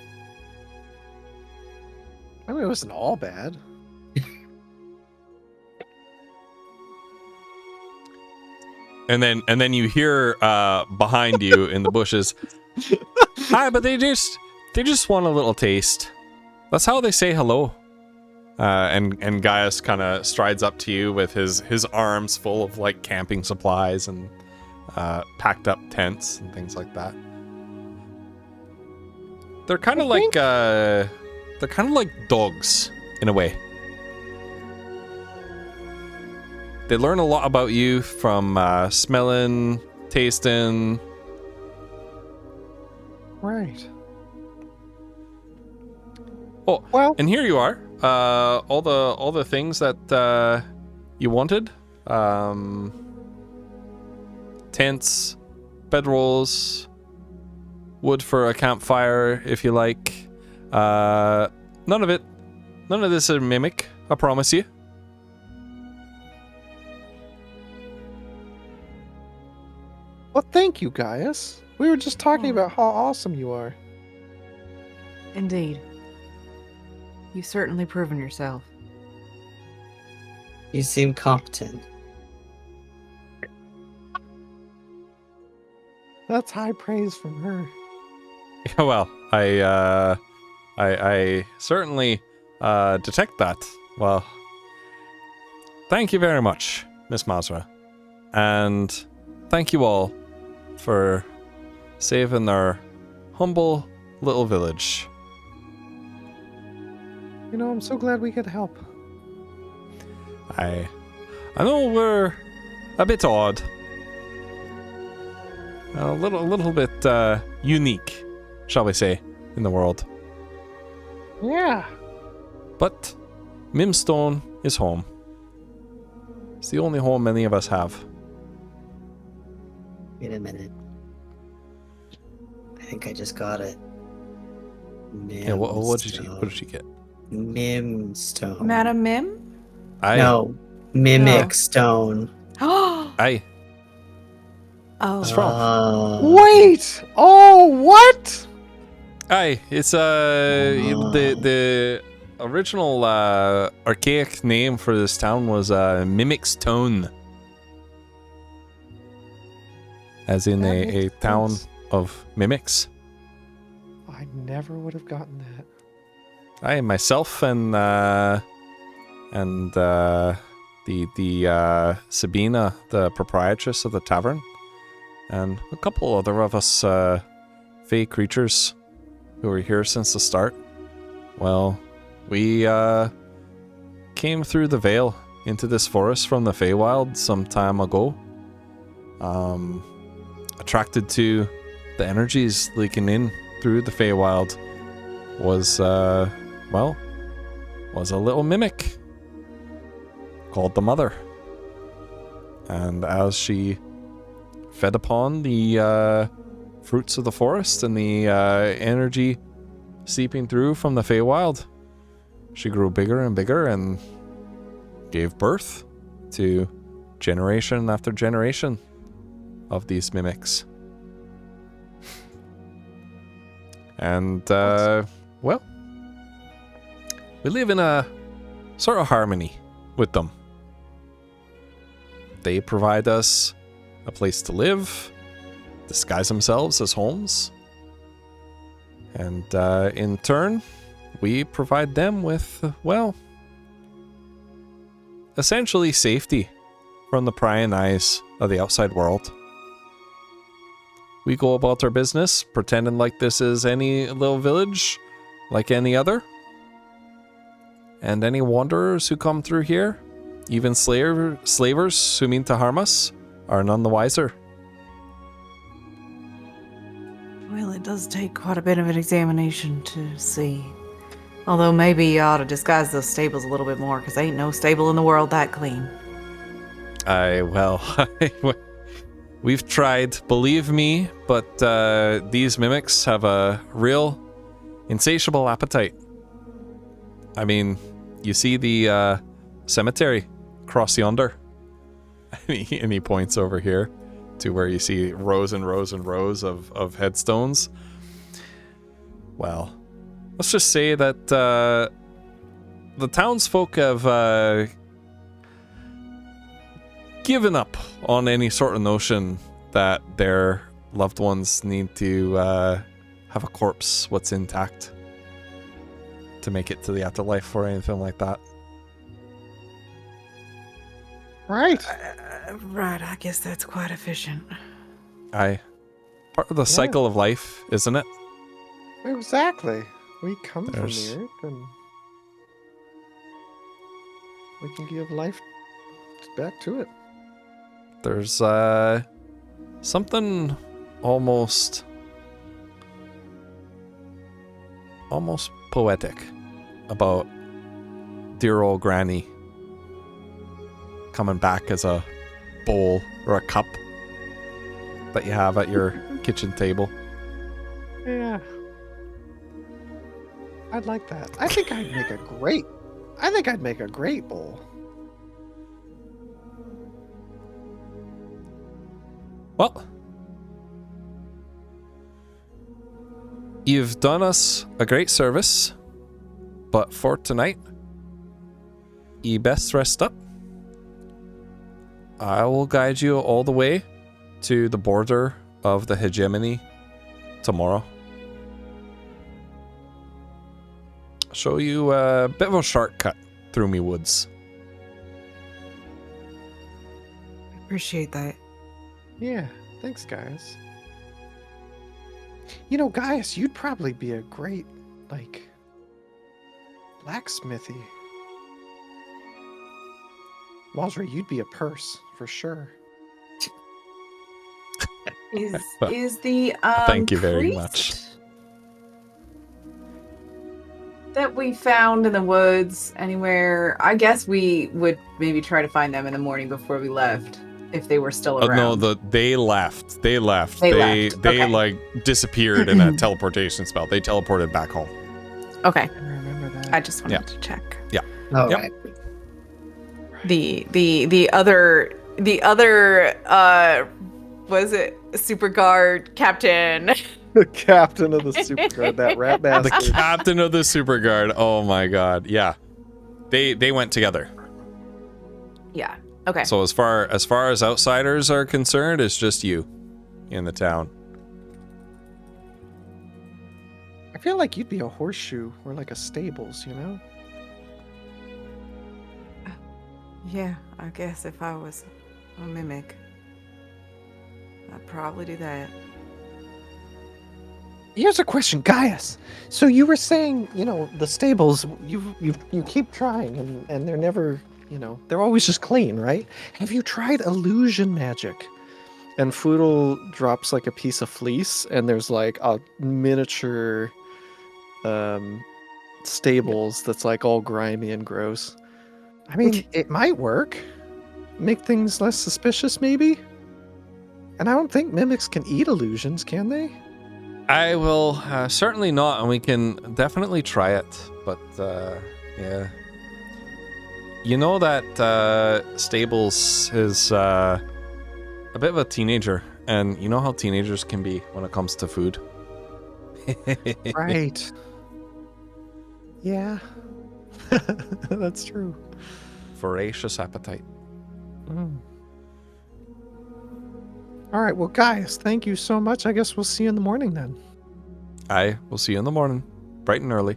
I mean, it wasn't all bad. And then you hear behind you in the bushes, "Hi, but they just want a little taste." That's how they say hello. And Gaius kind of strides up to you with his arms full of like camping supplies and packed up tents and things like that. They're kind of like dogs in a way. They learn a lot about you from smelling, tasting. Right. Oh, Well, and here you are. All the things that you wanted. Tents, bedrolls, wood for a campfire if you like. None of this is a mimic, I promise you. well, thank you, Gaius. We were just talking about how awesome you are. Indeed. You've certainly proven yourself. You seem competent. That's high praise from her. Yeah, well, I certainly detect that. Well, thank you very much, Miss Mazra, and thank you all for saving our humble little village. You know, I'm so glad we could help. I know we're a bit odd, a little bit unique, shall we say, in the world. Yeah. But Mimstone is home. It's the only home many of us have. Wait a minute. I think I just got it. Yeah, what did you get? Mimstone. Madam Mim? No, mimic stone. Oh. Aye. What's wrong? Wait! Oh, what? Aye, it's the original archaic name for this town was Mimstone, as in That a makes town sense. of mimics. I never would have gotten that. I myself and the Sabina, the proprietress of the tavern, and a couple other of us fey creatures who were here since the start. Well, we came through the Veil into this forest from the Feywild some time ago. Attracted to the energies leaking in through the Feywild was a little mimic called the Mother. And as she fed upon the fruits of the forest and the energy seeping through from the Feywild, she grew bigger and bigger and gave birth to generation after generation of these mimics. And, well, we live in a sort of harmony with them. They provide us a place to live, disguise themselves as homes, and in turn, we provide them with, well, essentially safety from the prying eyes of the outside world. We go about our business pretending like this is any little village, like any other. And any wanderers who come through here, even slavers who mean to harm us, are none the wiser. Well, it does take quite a bit of an examination to see. Although maybe you ought to disguise those stables a little bit more, because ain't no stable in the world that clean. We've tried, believe me, but these mimics have a real insatiable appetite. I mean, you see the cemetery across yonder. And he points over here to where you see rows and rows and rows of headstones. Well, let's just say that the townsfolk have given up on any sort of notion that their loved ones need to have a corpse what's intact to make it to the afterlife or anything like that. Right. Right, I guess that's quite efficient. Part of the cycle of life, isn't it? Exactly. We come There's- from the earth and we can give life back to it. There's something almost poetic about dear old Granny coming back as a bowl or a cup that you have at your kitchen table. Yeah. I'd like that. I think I'd make a great bowl. Well, you've done us a great service, but for tonight, you best rest up. I will guide you all the way to the border of the hegemony tomorrow. Show you a bit of a shortcut through me woods. Appreciate that. Yeah, thanks, Gaius. You know, Gaius, you'd probably be a great, blacksmithy. Walsrey, you'd be a purse, for sure. Is the Thank you very priest much. that we found in the woods anywhere? I guess we would maybe try to find them in the morning before we left, if they were still around. No, they left. They left. They They left. Okay. Disappeared in a teleportation spell. They teleported back home. Okay, I remember that. I just wanted to check. All Yep. right. The other was it super guard captain? The captain of the super guard, that rat The bastard. captain of the super guard. Oh my god. Yeah. They went together. Yeah. Okay. So as far as outsiders are concerned, it's just you in the town. I feel like you'd be a horseshoe or like a stables, you know? Yeah, I guess if I was a mimic, I'd probably do that. here's a question, Gaius. So you were saying, the stables, you keep trying, and they're never, they're always just clean, right? Have you tried illusion magic? And Foodle drops like a piece of fleece, and there's like a miniature stables that's like all grimy and gross. I mean, it might work. Make things less suspicious, maybe? And I don't think mimics can eat illusions, can they? I will certainly not, and we can definitely try it. But yeah, you know that Stables is a bit of a teenager, and you know how teenagers can be when it comes to food. Right. Yeah. That's true. Voracious appetite. Mm. All right, well, guys, thank you so much. I guess we'll see you in the morning then. I will see you in the morning, bright and early.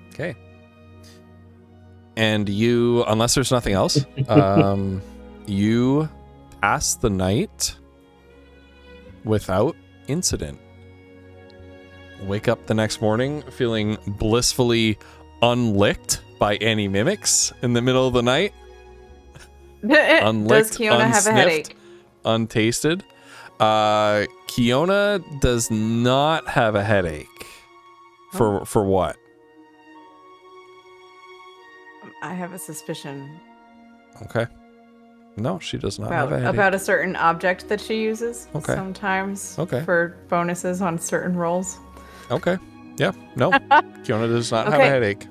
Okay. And you, unless there's nothing else, you pass the night without incident. Wake up the next morning feeling blissfully unlicked by any mimics in the middle of the night. Unlicked, Does Kiona have a headache? Untasted. Kiona does not have a headache. For what? I have a suspicion Okay. No, she does not have a headache. about a certain object that she uses sometimes for bonuses on certain rolls. Okay. Yeah. No. Kiona does not have a headache.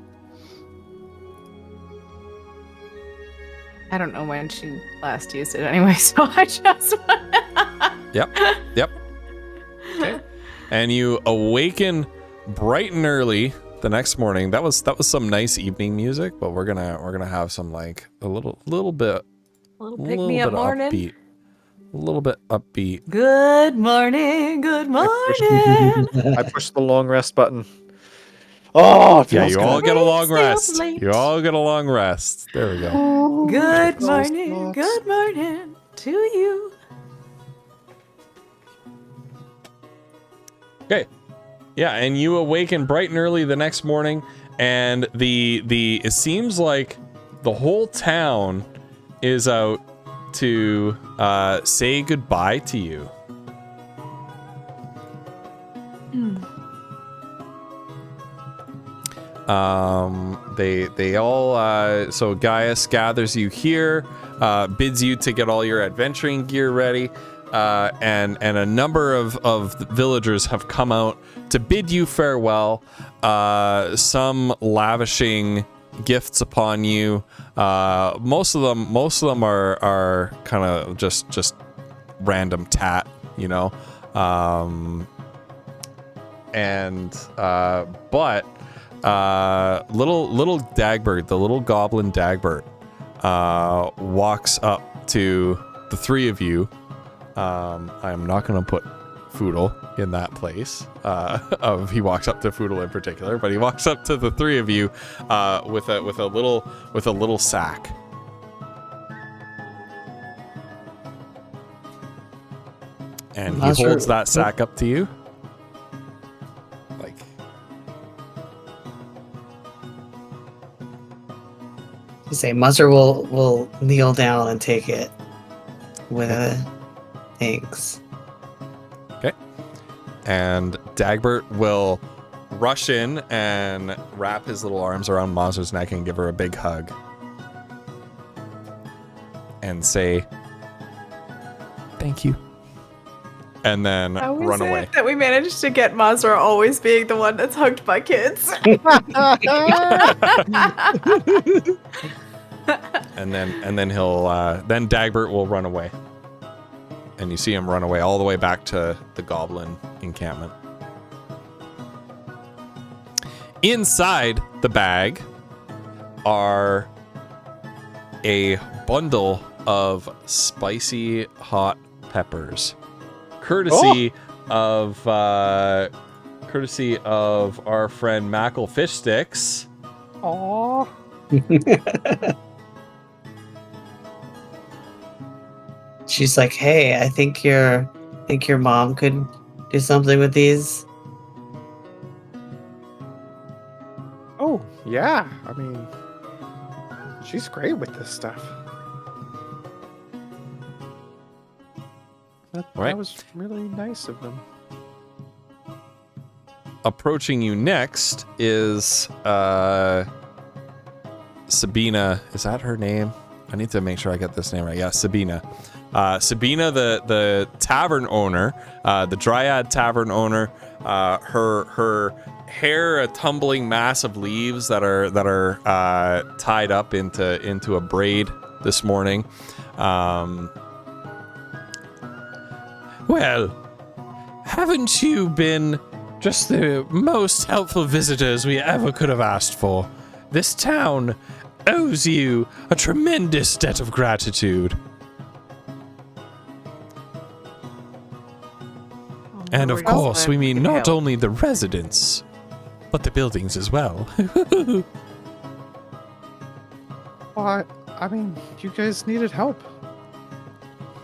I don't know when she last used it anyway, so I just... Yep. Okay. And you awaken bright and early the next morning. That was some nice evening music, but we're gonna have some like a little bit pick me up morning. Upbeat. A little bit upbeat. Good morning, good morning. I pushed the long rest button. Oh, it feels you good. all get a long rest. late. You all get a long rest. There we go. Good morning to you. Okay. Yeah, and you awaken bright and early the next morning, and it seems like the whole town is out to say goodbye to you. They all so Gaius gathers you here, bids you to get all your adventuring gear ready, and a number of villagers have come out to bid you farewell. Some lavishing gifts upon you. Most of them are kind of just random tat, but little Dagbert, the little goblin Dagbert, walks up to the three of you. I am not going to put Foodle in that place. He walks up to Foodle in particular, but he walks up to the three of you with a little sack. And he holds that sack up to you. Like, you say Muzzer will kneel down and take it with a thanks. okay. And Dagbert will rush in and wrap his little arms around Mazer's neck and give her a big hug. And say, thank you. And then run away. That we managed to get Mazra always being the one that's hugged by kids. and then he'll then Dagbert will run away. And you see him run away all the way back to the goblin encampment. Inside the bag are a bundle of spicy hot peppers. Courtesy of our friend Mackle Fish Sticks. Aww. She's like, hey, I think your think your mom could do something with these? Oh, yeah. I mean, she's great with this stuff. That Right. was really nice of them. Approaching you next is Sabina. Is that her name? I need to make sure I get this name right. Yeah, Sabina. Sabina, the tavern owner, the Dryad tavern owner. Her hair a tumbling mass of leaves that are tied up into a braid this morning. Well, haven't you been just the most helpful visitors we ever could have asked for? This town owes you a tremendous debt of gratitude. And of course, we mean not only the residents, but the buildings as well. Well, I mean, you guys needed help.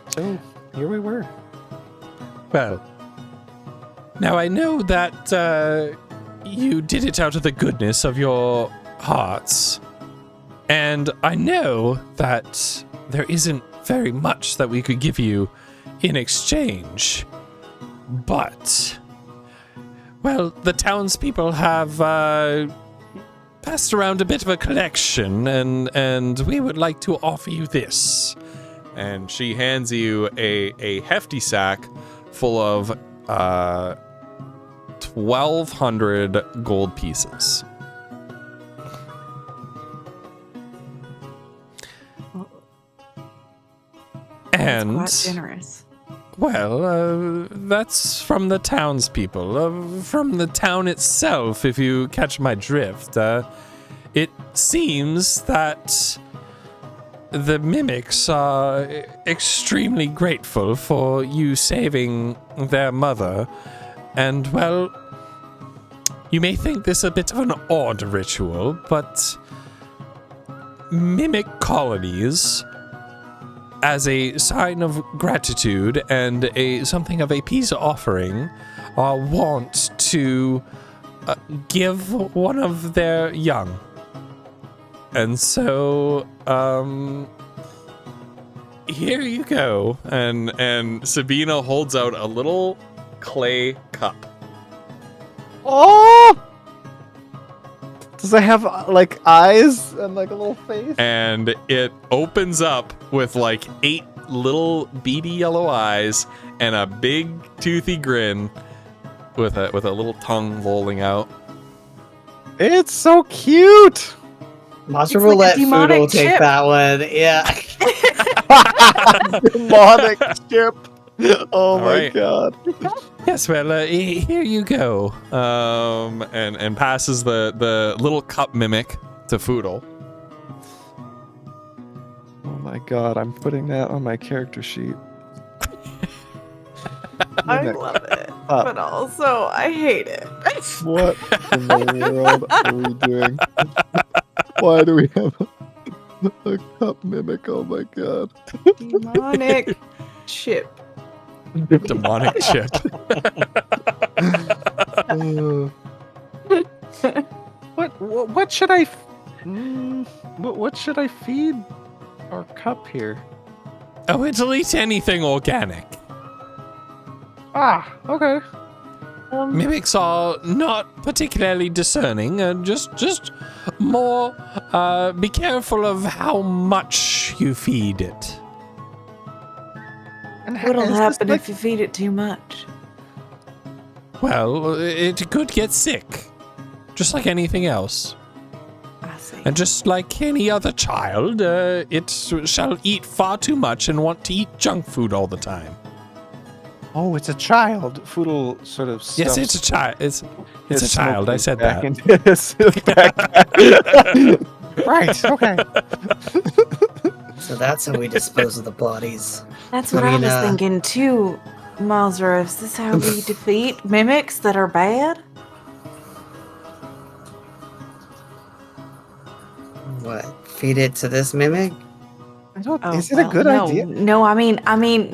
So, here we were. Well, now I know that you did it out of the goodness of your hearts, and I know that there isn't very much that we could give you in exchange, but, well, the townspeople have passed around a bit of a collection, and we would like to offer you this. And she hands you a hefty sack full of 1,200 gold pieces. And Quite generous. well, that's from the townspeople, from the town itself. If you catch my drift, it seems that the mimics are extremely grateful for you saving their mother, and, well, you may think this a bit of an odd ritual, but mimic colonies, as a sign of gratitude and something of a peace offering, want to give one of their young. And so, here you go. And Sabina holds out a little clay cup. Oh! Does it have like eyes and like a little face? And it opens up with like 8 little beady yellow eyes and a big toothy grin with a little tongue lolling out. It's so cute. Monster It's will like a let demonic Foodle take chip. that one. Yeah. Demonic chip. Oh All my right. god. Yes, well, here you go. And passes the little cup mimic to Foodle. Oh my god, I'm putting that on my character sheet. I Mimic. love it, Up. but also I hate it. What in the world are we doing? Why do we have a cup mimic? Oh my god. Demonic chip. Demonic chip. What should I what should I feed our cup here? Oh, it'll eat anything organic. Ah, okay. Mimics are not particularly discerning, and just more be careful of how much you feed it. And What'll is this happen like- if you feed it too much? Well, it could get sick, just like anything else. I see. And just like any other child, it shall eat far too much and want to eat junk food all the time. Oh, it's a child. Foodle sort of Yes, stuffs it's a child. It's a his child. I smoke said Back that. into his backpack. Right, okay. So that's how we dispose of the bodies. That's what I was Serena. thinking too, Mazra. Is this how we defeat mimics that are bad? What? Feed it to this mimic? Is it a good no, idea? No, I mean,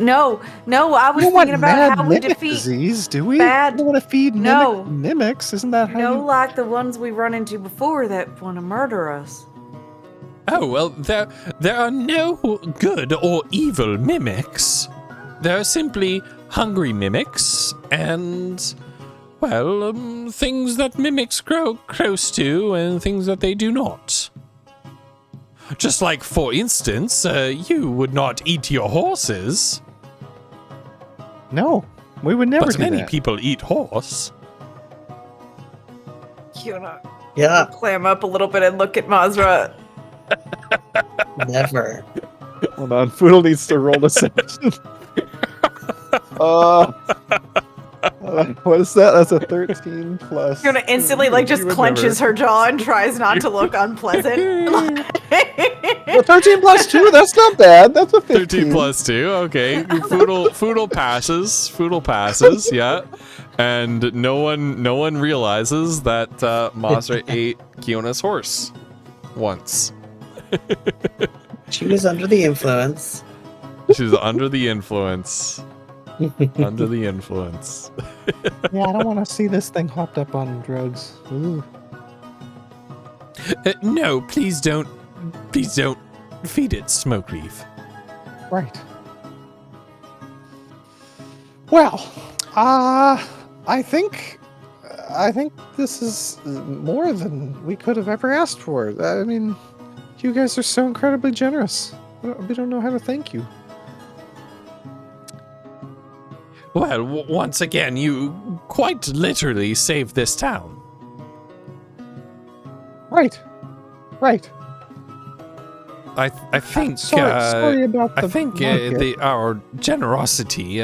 no. I was We don't want thinking about mad how we mimic defeat disease, do we? bad- We don't want to feed No. mimics. Isn't that how you... like the ones we run into before that want to murder us. Oh, well, there are no good or evil mimics. There are simply hungry mimics and, well, things that mimics grow close to and things that they do not. Just like, for instance, you would not eat your horses. No, we would never But do many that. people eat horse. Kiona, Yeah, clam up a little bit and look at Mazra. never. Hold on, Foodle needs to roll deception. What is that? That's a 13 plus. Kiona instantly just You would clenches never. her jaw and tries not to look unpleasant. Well, 13 plus 2, that's not bad. That's a 15. 13 plus 2, okay. Foodle passes. Foodle passes, yeah. And no one realizes that Mazra ate Kiona's horse once. She was under the influence. She was under the influence. Under the influence. Yeah, I don't want to see this thing hopped up on drugs. Ooh. No, please don't feed it smoke reef. Right. Well, I think this is more than we could have ever asked for. I mean, you guys are so incredibly generous. We don't know how to thank you. Well, once again, you quite literally saved this town. Right. I think Sorry about the I think market. our generosity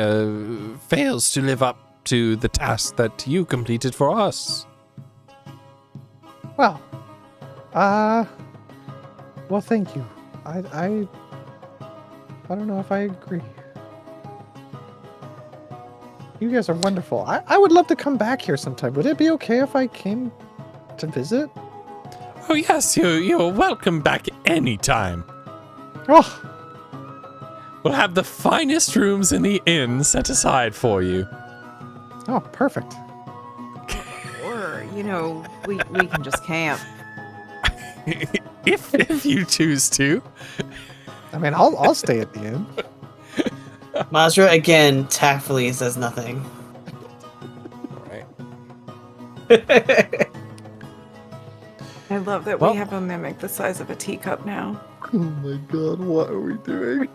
fails to live up to the task that you completed for us. Well, thank you. I don't know if I agree. You guys are wonderful. I would love to come back here sometime. Would it be okay if I came to visit? Oh yes, you're welcome back anytime. Oh, We'll have the finest rooms in the inn set aside for you. oh, perfect. Or, we can just camp. if you choose to. I mean, I'll stay at the inn. Mazra again tactfully says nothing. Right. I love that Well- we have a mimic the size of a teacup now. Oh my god, what are we doing?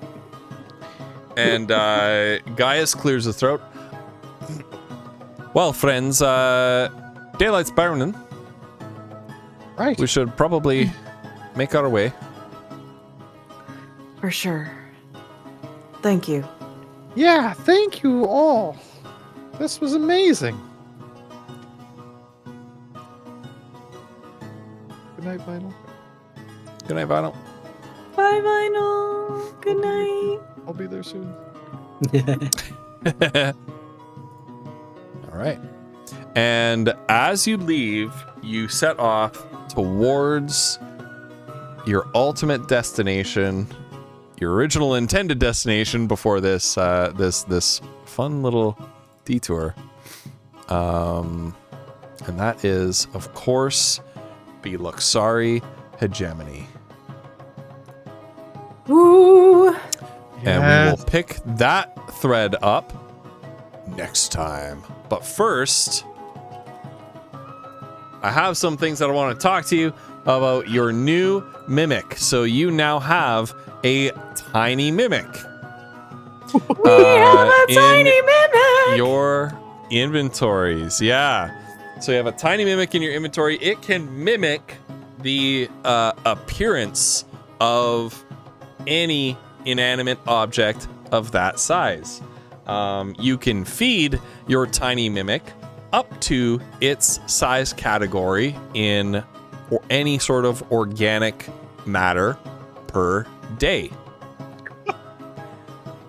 And Gaius clears his throat. Well, friends, daylight's burning. Right. We should probably make our way. For sure. Thank you. Yeah, thank you all. This was amazing. Good night, Vinyl. Good night, Vinyl. Bye, Vinyl. Good night. I'll be there soon. All right. And as you leave, you set off towards your ultimate destination, your original intended destination before this this fun little detour. And that is, of course, Beluxari Hegemony. Ooh. And we will pick that thread up next time. But first, I have some things that I want to talk to you about your new mimic. So you now have a tiny mimic. We have a tiny mimic. Your inventories. Yeah. So you have a tiny mimic in your inventory. It can mimic the appearance of any inanimate object of that size. You can feed your tiny mimic up to its size category in any sort of organic matter per day.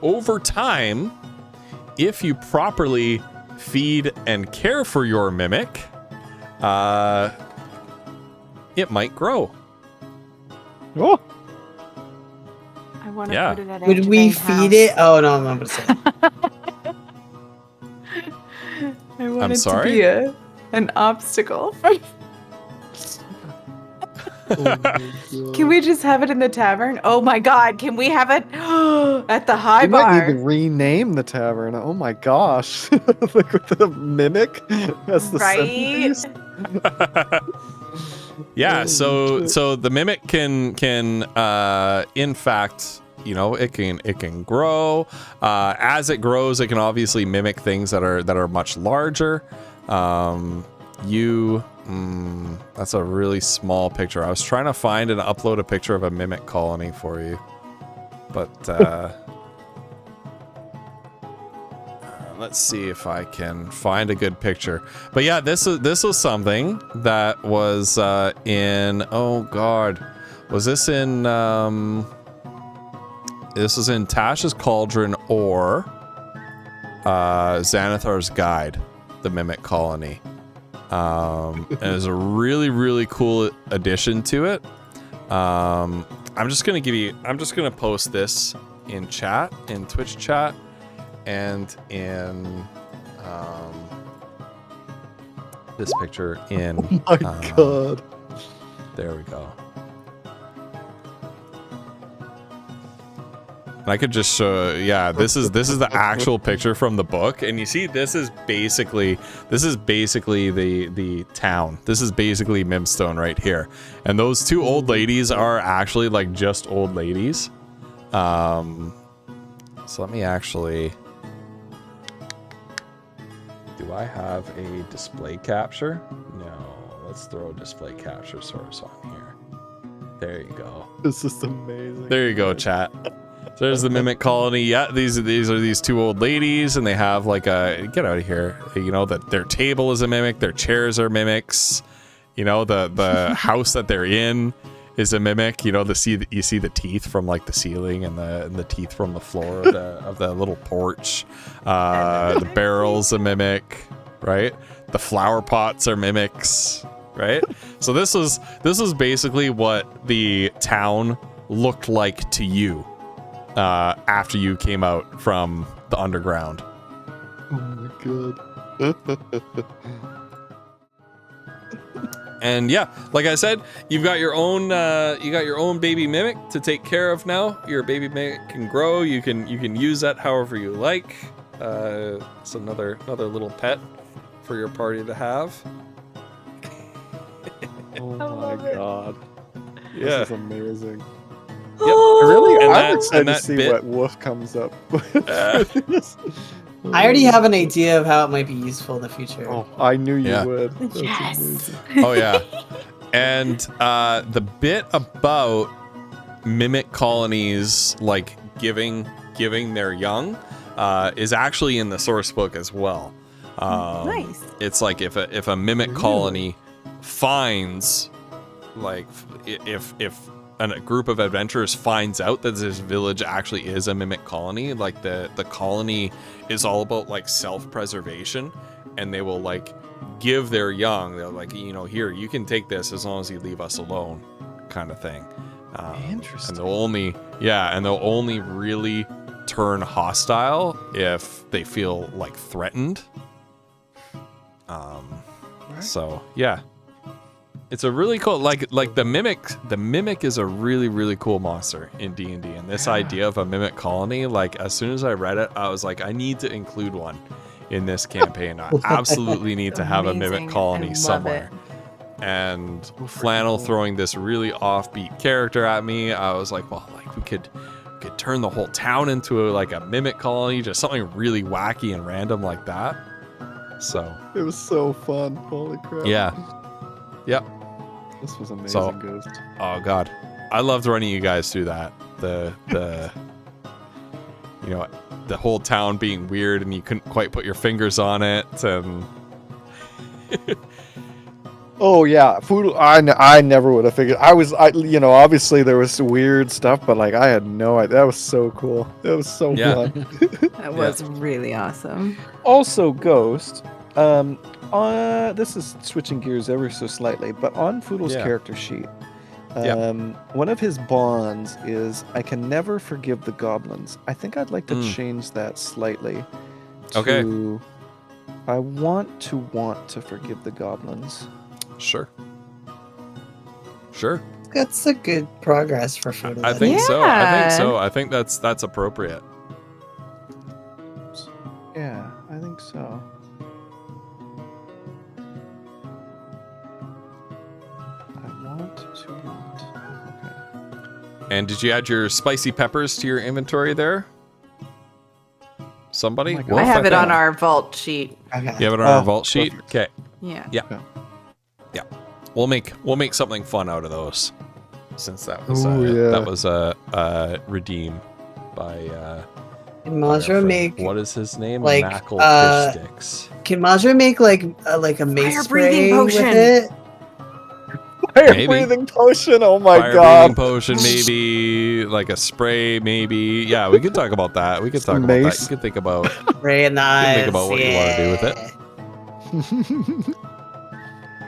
Over time, if you properly feed and care for your mimic, it might grow. Oh, I want to Yeah. put it at Would we feed it? Oh no, I'm not gonna say. I want I'm it sorry? to be an obstacle. Can we just have it in the tavern? Oh my god, can we have it at the high We might need to bar? rename the tavern. Oh my gosh. Like with the mimic as the Right? centerpiece. Yeah, Holy shit. so the mimic can in fact, you know, it can grow. As it grows, it can obviously mimic things that are much larger. That's a really small picture. I was trying to find and upload a picture of a mimic colony for you, but let's see if I can find a good picture. But yeah, this was something that was in, oh god, was this in this was in Tasha's Cauldron or Xanathar's Guide, the Mimic Colony. And it's a really cool addition to it. I'm just gonna post this in chat, in Twitch chat, and in this picture in Oh my god. there we go. And I could just show, yeah, this is the actual picture from the book, and you see this is basically the town. This is basically Mimstone right here, and those two old ladies are actually like just old ladies. So let me actually. Do I have a display capture? No. Let's throw a display capture source on here. There you go. This is amazing. There you go, chat. So there's the mimic colony. Yeah, these are these two old ladies, and they have like a get out of here. You know that their table is a mimic, their chairs are mimics. You know the house that they're in is a mimic. You know you see the teeth from like the ceiling and the teeth from the floor of the little porch. The barrel's a mimic, right? The flower pots are mimics, right? So this was basically what the town looked like to you after you came out from the underground. Oh my god. And yeah, like I said, you've got your own baby mimic to take care of now. Your baby mimic can grow. You can use that however you like. It's another little pet for your party to have. Oh my god. Yeah. This is amazing. Yep. I'm excited to see bit- what Wolf comes up with. I already have an idea of how it might be useful in the future. Oh, I knew you Yeah. would. That's Yes. amazing. Oh yeah. And the bit about mimic colonies like giving their young is actually in the source book as well. Nice. It's like if a mimic colony finds, like, if a group of adventurers finds out that this village actually is a mimic colony, like the colony is all about like self-preservation, and they will like give their young, they're like, you know, here, you can take this as long as you leave us alone, kind of thing. Interesting. And they'll only really turn hostile if they feel like threatened. So yeah, it's a really cool, like the mimic is a really cool monster in D&D, and this idea of a mimic colony, like as soon as I read it, I was like, I need to include one in this campaign. I absolutely need to have a Amazing. mimic I colony love somewhere. And Flannel throwing this really offbeat character at me, I was like, well, like we could turn the whole town into like a mimic colony, just something really wacky and random like that. So It was so fun. Holy crap. yeah, yep. This was amazing, So- Ghost. Oh god, I loved running you guys through that. The you know, the whole town being weird and you couldn't quite put your fingers on it, and Oh yeah, food. I never would have figured. Obviously there was weird stuff, but like I had no idea. That was so cool. It was so Yeah. fun. That was really awesome. Also, Ghost. This is switching gears ever so slightly, but on Foodle's Yeah. character sheet, Yeah. One of his bonds is I can never forgive the goblins. I think I'd like to change that slightly. Okay. To, I want to forgive the goblins. Sure. Sure. That's a good progress for Frodo. I think so. I think that's appropriate. Yeah, I think so. Okay. And did you add your spicy peppers to your inventory there? Somebody? Oh my God. Wolf, I have it think? on our vault sheet. Okay. You have it on our vault sheet? Okay. Yeah. Yeah. Okay. Yeah. We'll make something fun out of those. Since that was redeemed by Can by our Mazra friend. make What is his name? like, Mackle Fish Sticks. Can Mazra make like a mace Fire-breathing spray potion. with it? Fire Maybe. breathing potion. Oh my Fire God. breathing potion, maybe like a spray, maybe. Yeah, we could talk about that. We could talk Some about that. mace. You could think about Spray in the eyes. think about what you wanna do with it.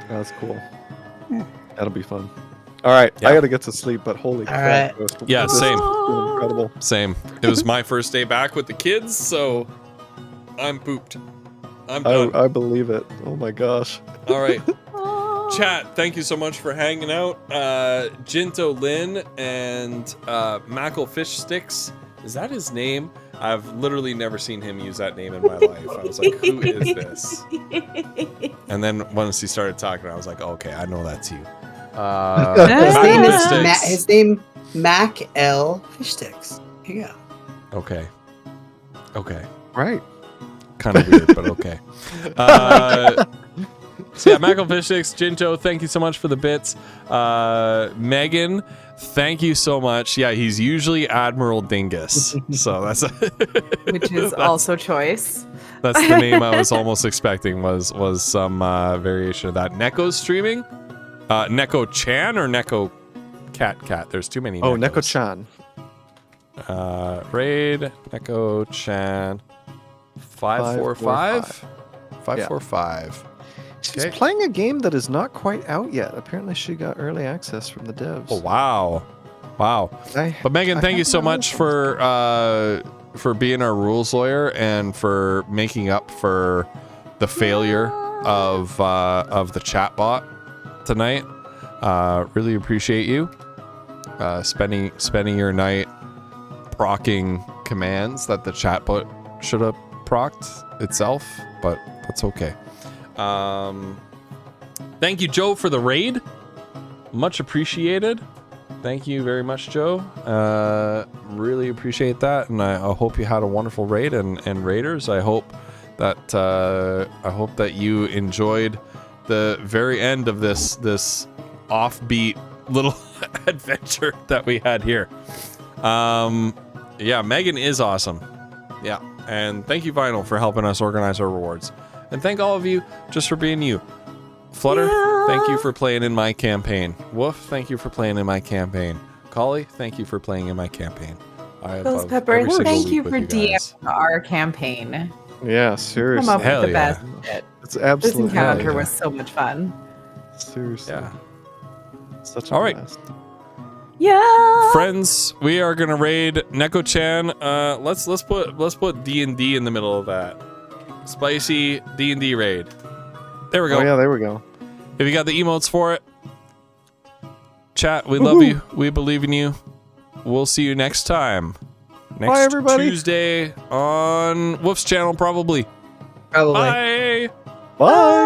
That's cool. That'll be fun. All right, Yeah. I gotta get to sleep, but holy crap. right. Yeah, this same. has been incredible. Same. It was my first day back with the kids, so I'm pooped. I'm done. I believe it. Oh my gosh. All right. Chat, thank you so much for hanging out. Jinto Lin and Mackle Fish Sticks. Is that his name? I've literally never seen him use that name in my life. I was like, who is this? And then once he started talking, I was like, okay, I know that's you. His Mackle name Fish is Sticks. his name Mac L Fish Sticks. Here you go. Okay. Okay. Right. Kind of weird, but okay. So yeah, Mackle Fish Sticks, Jinto, thank you so much for the bits. Megan, thank you so much. Yeah, he's usually Admiral Dingus, so that's Which is also choice. that's the name I was almost expecting was some variation of that. Neko's streaming. Neko Chan or Neko Cat. There's too many. Oh, Nekos. Neko-chan. Raid Neko Chan 545 545. She's Okay. playing a game that is not quite out yet. Apparently, she got early access from the devs. Oh wow. But Megan, thank you so much for being our rules lawyer and for making up for the failure of the chatbot tonight. Really appreciate you spending your night procking commands that the chatbot should have procced itself, but that's okay. Thank you, Joe, for the raid. Much appreciated. Thank you very much, Joe. Really appreciate that, and I hope you had a wonderful raid. And raiders, I hope that you enjoyed the very end of this offbeat little adventure that we had here. Yeah, Megan is awesome. Yeah, and thank you, Vinyl, for helping us organize our rewards. And thank all of you just for being you. Flutter, thank you for playing in my campaign. Woof, thank you for playing in my campaign. Collie, thank you for playing in my campaign. I Ghost love Pepper, every single thank week you with for guys. DMing our campaign. Yeah, seriously. Come up Hell with the yeah. best shit. It's This absolutely encounter yeah. was so much fun. seriously. Yeah. Such a All right. blast. Yeah. Friends, we are gonna raid Neko-chan. Let's put D&D in the middle of that. Spicy D&D raid. There we go. Oh yeah, there we go. If you got the emotes for it, chat, we love you. We believe in you. We'll see you next time. Next Bye, everybody. Tuesday on Wolf's channel, probably. Probably. Bye. Bye.